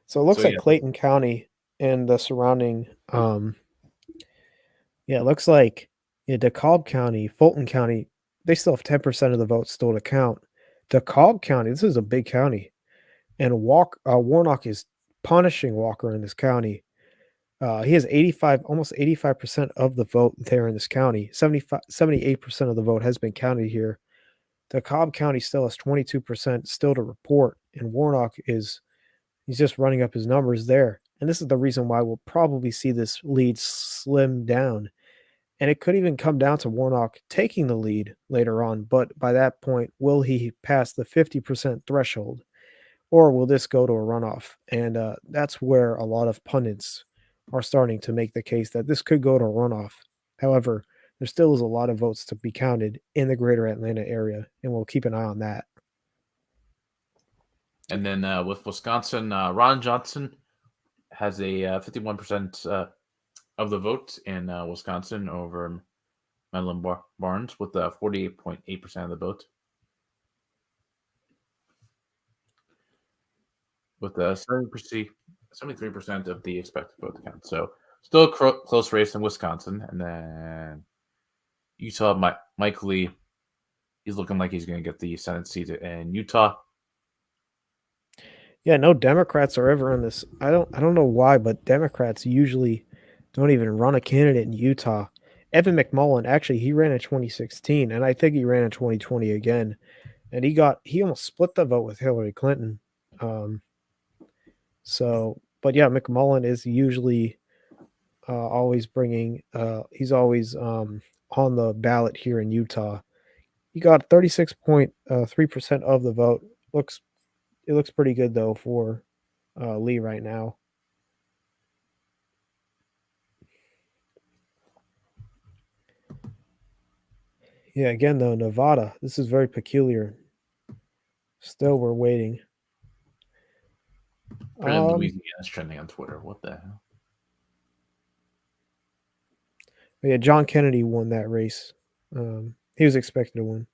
So it looks like Clayton County and the surrounding, it looks like DeKalb County, Fulton County, they still have 10% of the votes still to count. DeKalb County, this is a big county, and Warnock is punishing Walker in this county. He has almost 85% of the vote there in this county. 78% of the vote has been counted here. DeKalb County still has 22% still to report, and Warnock he's just running up his numbers there. And this is the reason why we'll probably see this lead slim down. And it could even come down to Warnock taking the lead later on. But by that point, will he pass the 50% threshold? Or will this go to a runoff? And that's where a lot of pundits are starting to make the case that this could go to a runoff. However, there still is a lot of votes to be counted in the greater Atlanta area, and we'll keep an eye on that. And then with Wisconsin, Ron Johnson has a 51% of the vote in Wisconsin over Madeline Barnes with 48.8% of the vote. With 73% of the expected vote count. So still a close race in Wisconsin. And then Utah, Mike Lee, he's looking like he's going to get the Senate seat in Utah. Yeah, no Democrats are ever in this. I don't know why, but Democrats usually don't even run a candidate in Utah. Evan McConnell, actually, he ran in 2016, and I think he ran in 2020 again. And he almost split the vote with Hillary Clinton. But yeah, McConnell is usually always he's always on the ballot here in Utah. He got 36.3% of the vote. It looks pretty good though for Lee right now. Yeah, again though, Nevada. This is very peculiar. Still, we're waiting. Louisiana's trending on Twitter. What the hell? Yeah, John Kennedy won that race. He was expected to win.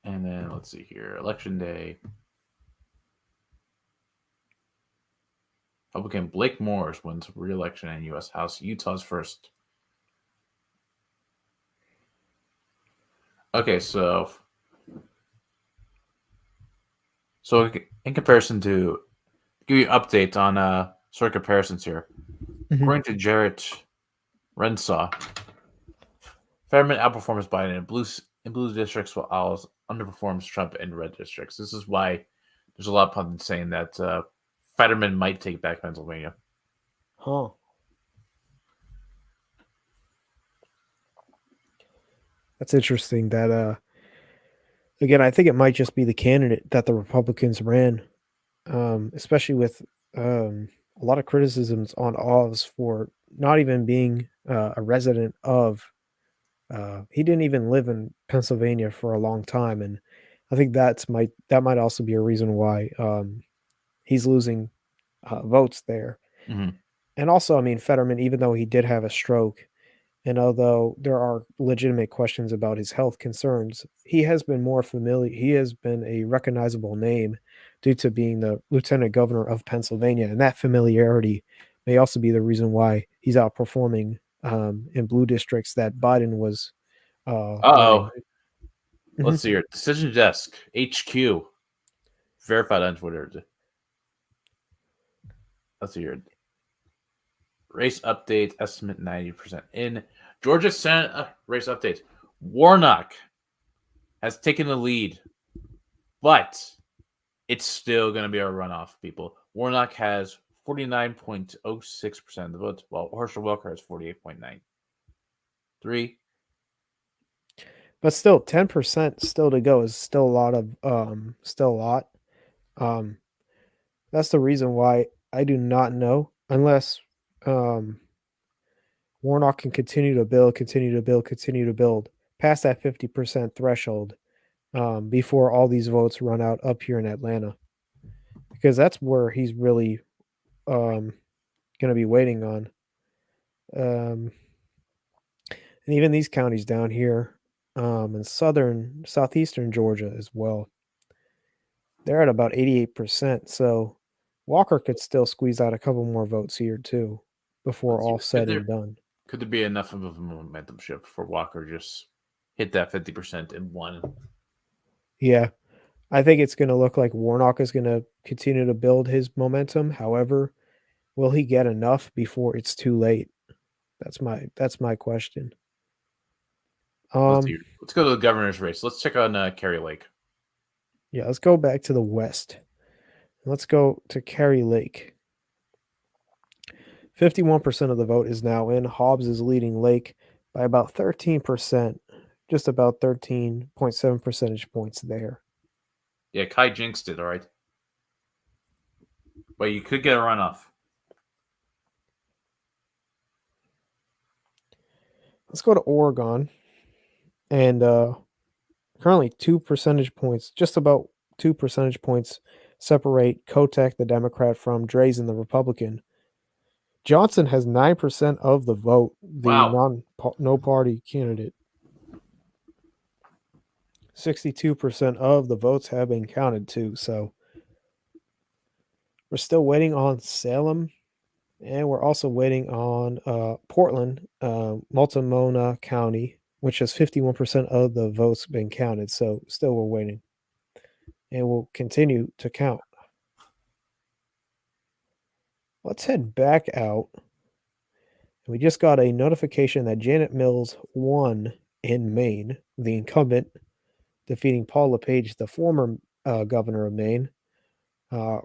And then let's see here. Election day. Republican Blake Morris wins re-election in U.S. House. Utah's first. Okay, so in comparison to give you an update on sort of comparisons here. Mm-hmm. According to Jarrett Renshaw, Fetterman outperforms Biden in blue districts, while Owls underperforms Trump in red districts. This is why there's a lot of pundits saying that Fetterman might take back Pennsylvania. Huh. That's interesting. That again, I think it might just be the candidate that the Republicans ran, especially with a lot of criticisms on Oz for not even being a resident of. He didn't even live in Pennsylvania for a long time, and I think that might also be a reason why he's losing votes there. Mm-hmm. And also, I mean, Fetterman, even though he did have a stroke, and although there are legitimate questions about his health concerns, he has been more familiar. He has been a recognizable name due to being the lieutenant governor of Pennsylvania, and that familiarity may also be the reason why he's outperforming in blue districts that Biden was. Let's see here. Decision Desk HQ verified on Twitter. Let's see here. Race update estimate 90% in. Georgia Senate race update. Warnock has taken the lead, but it's still going to be a runoff, people. Warnock has 49.06% of the vote, while Herschel Walker has 48.93. But still, 10% still to go is still a lot of still a lot. That's the reason why I do not know unless Warnock can continue to build past that 50% threshold before all these votes run out up here in Atlanta, because that's where he's really going to be waiting on. And even these counties down here in southeastern Georgia as well, they're at about 88%. So Walker could still squeeze out a couple more votes here too before all said and done. Could there be enough of a momentum shift for Walker just hit that 50% in one? Yeah, I think it's going to look like Warnock is going to continue to build his momentum. However, will he get enough before it's too late? That's my question. Let's go to the governor's race. Let's check on Kari Lake. Yeah, let's go back to the West. Let's go to Kari Lake. 51% of the vote is now in. Hobbs is leading Lake by about 13%, just about 13.7 percentage points there. Yeah, Kai jinxed it, all right. But you could get a runoff. Let's go to Oregon. And currently 2 percentage points, just about 2 percentage points separate Kotek, the Democrat, from Drazen, the Republican. Johnson has 9% of the vote, the no party candidate. 62% of the votes have been counted too. So we're still waiting on Salem, and we're also waiting on Portland, Multnomah County, which has 51% of the votes been counted. So still we're waiting, and we'll continue to count. Let's head back out. We just got a notification that Janet Mills won in Maine, the incumbent, defeating Paul LePage, the former governor of Maine, with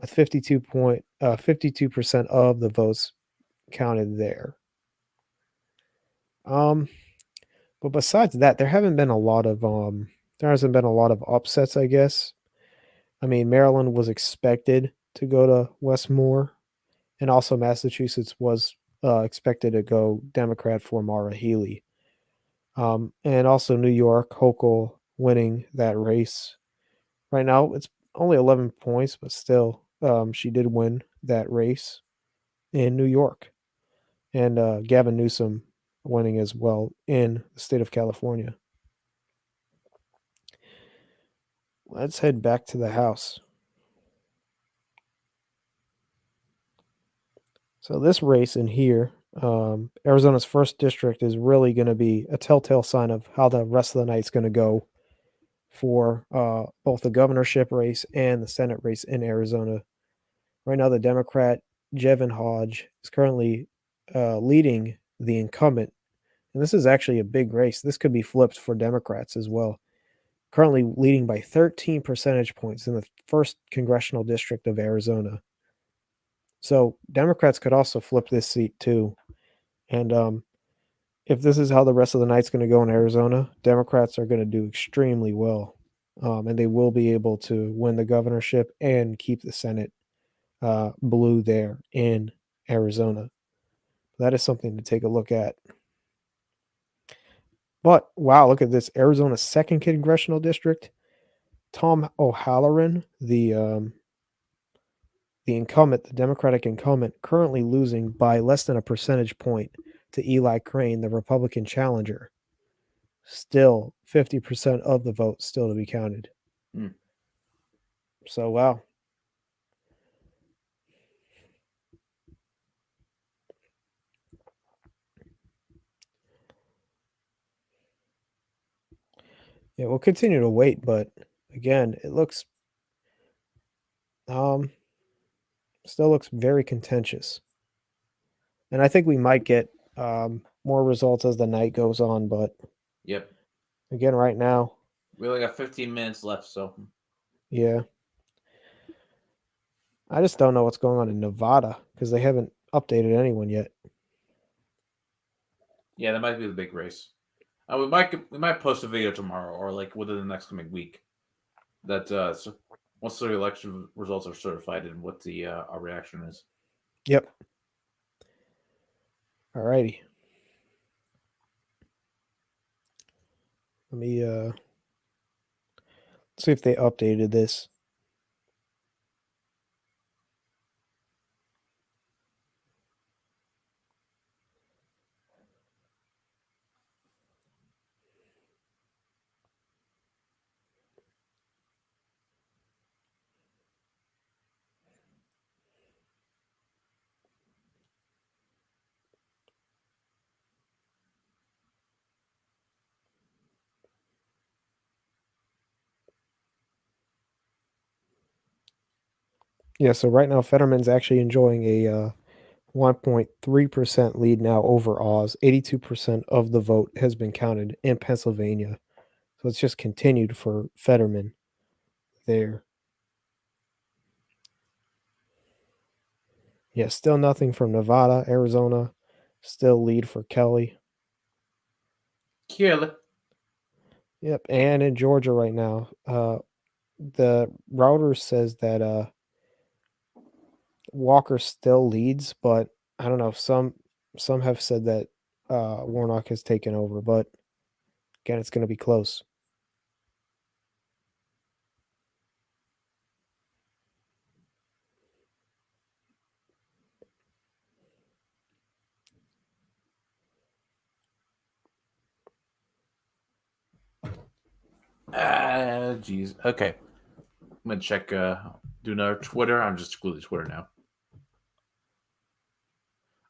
52% of the votes counted there. But besides that, there hasn't been a lot of upsets, I guess. I mean, Maryland was expected to go to Westmore, and also Massachusetts was expected to go Democrat for Maura Healey. And also New York, Hochul winning that race. Right now, it's only 11 points, but still, she did win that race in New York. And Gavin Newsom winning as well in the state of California. Let's head back to the House. So this race in here, Arizona's 1st district, is really going to be a telltale sign of how the rest of the night's going to go for both the governorship race and the Senate race in Arizona. Right now, the Democrat, Jevin Hodge, is currently leading the incumbent. And this is actually a big race. This could be flipped for Democrats as well. Currently leading by 13 percentage points in the 1st congressional district of Arizona. So Democrats could also flip this seat too. And if this is how the rest of the night's going to go in Arizona, Democrats are going to do extremely well. And they will be able to win the governorship and keep the Senate blue there in Arizona. That is something to take a look at. But wow, look at this. Arizona's 2nd congressional district. Tom O'Halloran, the incumbent, the Democratic incumbent, currently losing by less than a percentage point to Eli Crane, the Republican challenger. Still 50% of the vote still to be counted. So, wow. Yeah, we'll continue to wait, but again, it looks still looks very contentious. And I think we might get more results as the night goes on. But Yep. again, right now, We only got 15 minutes left, so yeah. I just don't know what's going on in Nevada because they haven't updated anyone yet. yeah, that might be the big race. We might post a video tomorrow or like within the next coming week. That so once the election results are certified and what the our reaction is. Yep. Alrighty. Let me see if they updated this. Yeah, so right now Fetterman's actually enjoying a 1.3% lead now over Oz. 82% of the vote has been counted in Pennsylvania. So it's just continued for Fetterman there. Yeah, still nothing from Nevada, Arizona. Still lead for Kelly. Kill. Yep, and in Georgia right now, the router says that Walker still leads, but I don't know. Some have said that Warnock has taken over, but again, it's going to be close. Jeez. Okay. I'm gonna check do another Twitter. I'm just excluding Twitter now.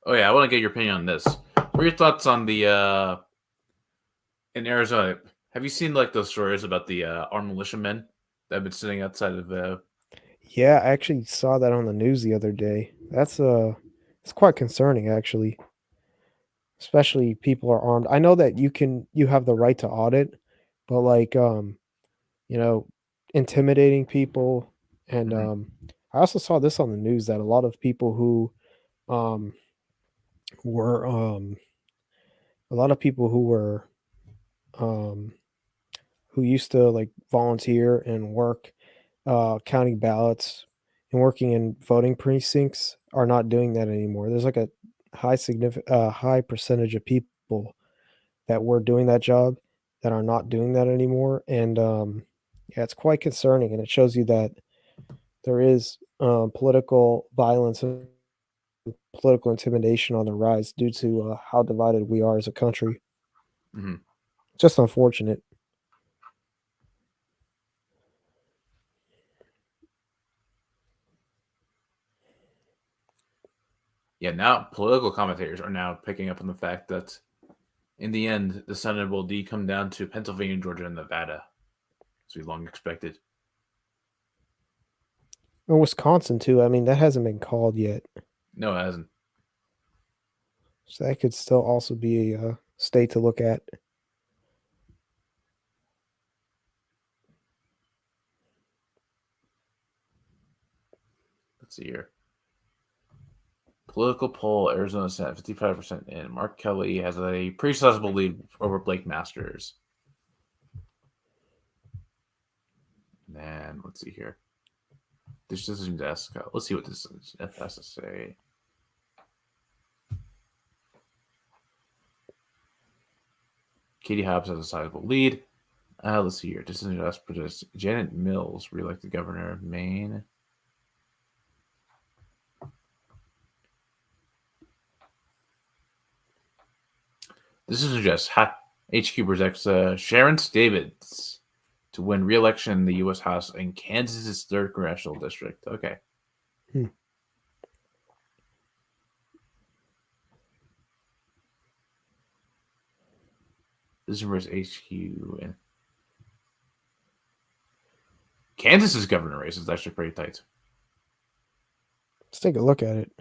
Oh yeah, I want to get your opinion on this. What are your thoughts on the in Arizona? Have you seen like those stories about the armed militiamen that have been sitting outside of Yeah, I actually saw that on the news the other day. That's it's quite concerning actually. Especially people are armed. I know that you have the right to audit, but like you know, intimidating people and Mhm. I also saw this on the news that a lot of people who um were a lot of people um who used to like volunteer and work counting ballots and working in voting precincts are not doing that anymore. There's like a high percentage of people that were doing that job that are not doing that anymore, and yeah, it's quite concerning, and it shows you that there is political violence and political intimidation on the rise due to how divided we are as a country. Mhm. Just unfortunate. Yeah, now political commentators are now picking up on the fact that in the end, the Senate will come down to Pennsylvania, Georgia, and Nevada, as we long expected. And Wisconsin too. I mean, that hasn't been called yet, No, it hasn't. so that could still also be a state to look at. Let's see here. Political poll: Arizona Senate 55% in. Mark Kelly has a pretty sizable lead over Blake Masters. And let's see here. This decision desk. Let's see what this has to say. Katie Hobbs has a sizable lead. Let's see here. Decision desk produced Janet Mills, reelected governor of Maine. This is just HQ projects Sharon Davids to win re-election in the U.S. House in Kansas's 3rd congressional district. Okay. Hmm. This is versus HQ and Kansas's governor race is actually pretty tight. Let's take a look at it.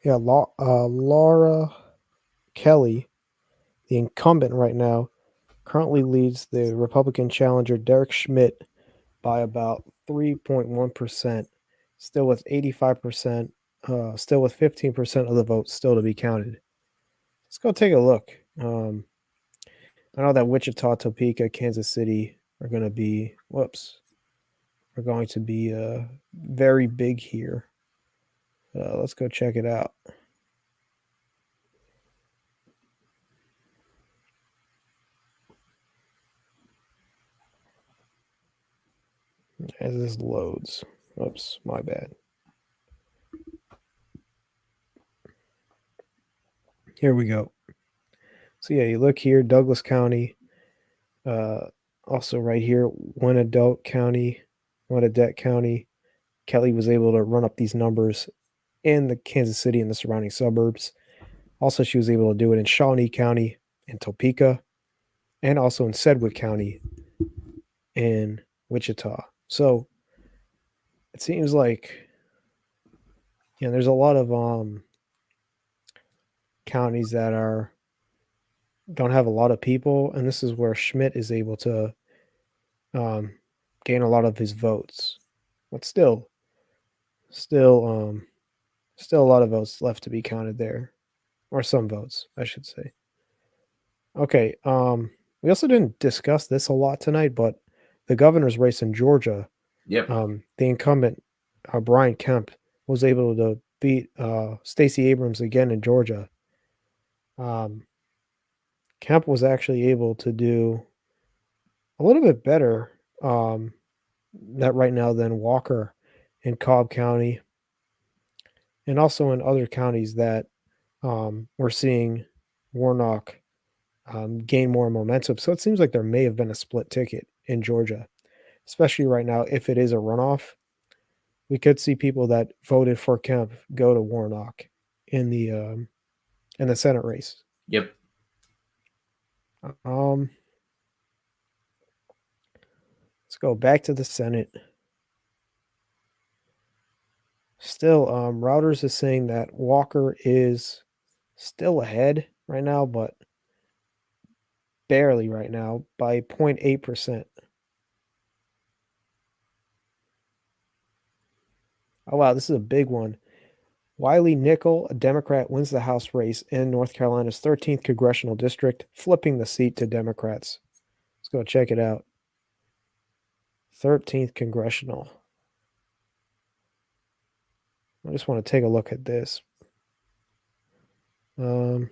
Yeah, Laura Kelly, the incumbent right now, currently leads the Republican challenger Derek Schmidt by about 3.1%, still with 85%, still with 15% of the votes still to be counted. Let's go take a look. I know that Wichita, Topeka, Kansas City are going to be, very big here. Let's go check it out. As this loads. Oops, my bad. Here we go. So yeah, you look here, Douglas County, also right here, Winnedette County. Kelly was able to run up these numbers in the Kansas City and the surrounding suburbs. Also, she was able to do it in Shawnee County and Topeka, and also in Sedgwick County in Wichita. So it seems like there's a lot of counties that don't have a lot of people, and this is where Schmidt is able to um, gain a lot of his votes. But still, still a lot of votes left to be counted there, or some votes, I should say. Okay, we also didn't discuss this a lot tonight, but the governor's race in Georgia, Yep. the incumbent Brian Kemp was able to beat Stacey Abrams again in Georgia. Kemp was actually able to do a little bit better that right now than Walker in Cobb County, and also in other counties that we're seeing Warnock gain more momentum. So it seems like there may have been a split ticket in Georgia, especially right now. If it is a runoff, we could see people that voted for Kemp go to Warnock in the Senate race. Yep. Let's go back to the Senate. Still, Routers is saying that Walker is still ahead right now, but barely right now by 0.8%. Oh, wow, this is a big one. Wiley Nickel, a Democrat, wins the House race in North Carolina's 13th congressional district, flipping the seat to Democrats. Let's go check it out. 13th congressional. I just want to take a look at this. Let's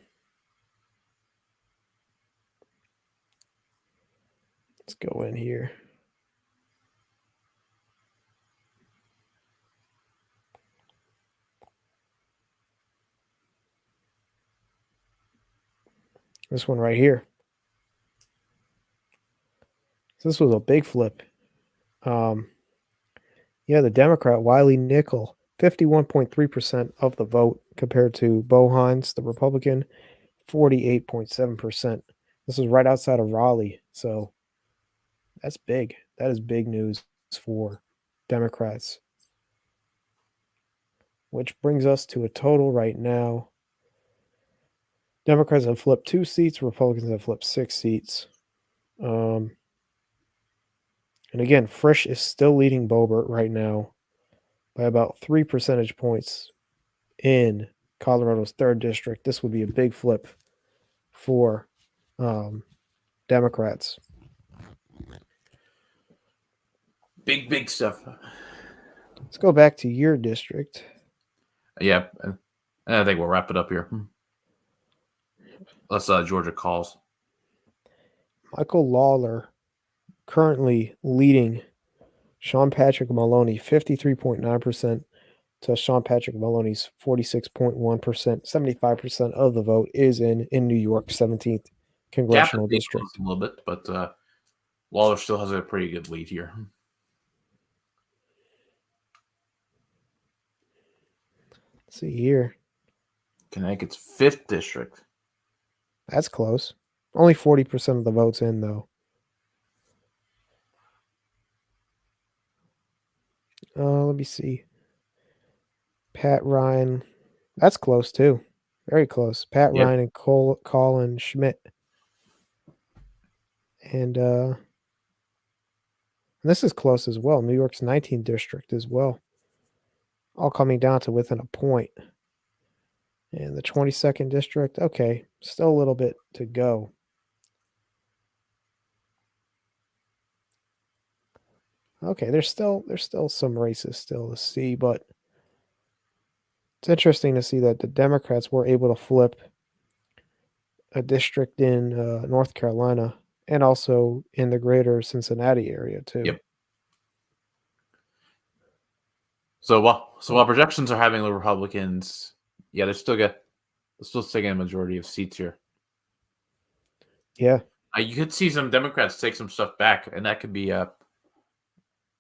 go in here. This one right here. This was a big flip. The Democrat, Wiley Nickel, 51.3% of the vote compared to Bo Hines, the Republican, 48.7%. This is right outside of Raleigh. So that's big. That is big news for Democrats. Which brings us to a total right now. Democrats have flipped 2 seats, Republicans have flipped 6 seats. And again, Frisch is still leading Boebert right now by about 3 percentage points in Colorado's 3rd district. This would be a big flip for Democrats. Big stuff. Let's go back to your district. Yeah. I think we'll wrap it up here. Unless Georgia calls. Michael Lawler currently leading Sean Patrick Maloney 53.9% to Sean Patrick Maloney's 46.1%. 75% of the vote is in New York, 17th congressional district. A little bit, but Lawler still has a pretty good lead here. Let's see here. Connecticut's 5th district. That's close. Only 40% of the votes in, though. Let me see. Pat Ryan That's close too. Very close. Pat Yep. Ryan and Colin Schmidt. And this is close as well. New York's 19th district as well. All coming down to within a point. And the 22nd district, okay, still a little bit to go. Okay, there's still some races still to see, but it's interesting to see that the Democrats were able to flip a district in North Carolina and also in the greater Cincinnati area too. Yep. So while projections are having the Republicans, yeah, they're still taking a majority of seats here. Yeah, You could see some Democrats take some stuff back, and that could be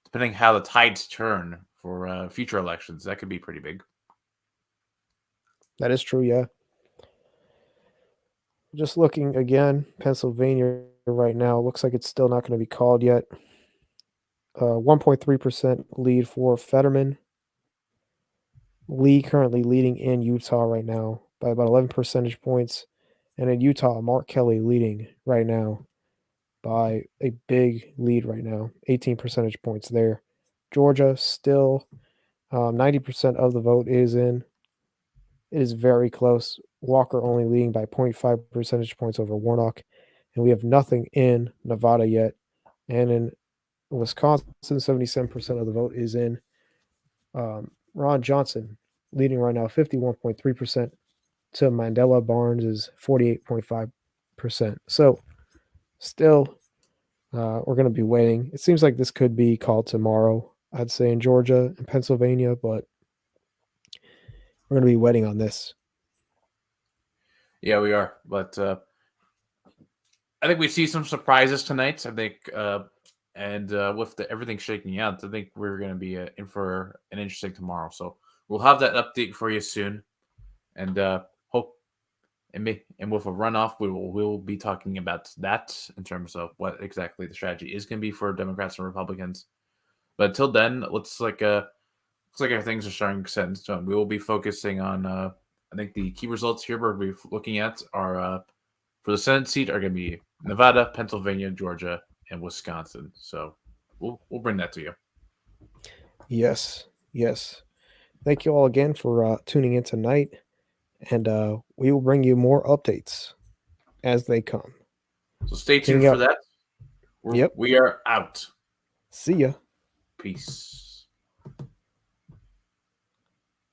depending how the tides turn for future elections. That could be pretty big. that is true. Yeah. Just looking again, Pennsylvania right now looks like it's still not going to be called yet. 1.3% lead for Fetterman. Lee currently leading in Utah right now by about 11 percentage points. And in Utah, Mark Kelly leading right now by a big lead right now, 18 percentage points there. Georgia still 90% of the vote is in. It is very close. Walker only leading by 0.5 percentage points over Warnock. And we have nothing in Nevada yet. And in Wisconsin, 77% of the vote is in. Ron Johnson leading right now, 51.3% to Mandela Barnes is 48.5%. So still, we're going to be waiting. It seems like this could be called tomorrow, I'd say in Georgia and Pennsylvania, but we're going to be waiting on this. Yeah, we are, but I think we see some surprises tonight. I think, and with everything shaking out, I think we're going to be in for an interesting tomorrow. So we'll have that update for you soon, and hope and with a runoff, we'll be talking about that in terms of what exactly the strategy is going to be for Democrats and Republicans. But until then, looks like our things are starting to set in stone. We will be focusing on. I think the key results here we'll be looking at are for the Senate seat are going to be Nevada, Pennsylvania, Georgia, and Wisconsin. So we'll bring that to you. Yes, yes. Thank you all again for tuning in tonight, and we will bring you more updates as they come. So stay tuned King for out. that. Yep. We are out. See ya. Peace.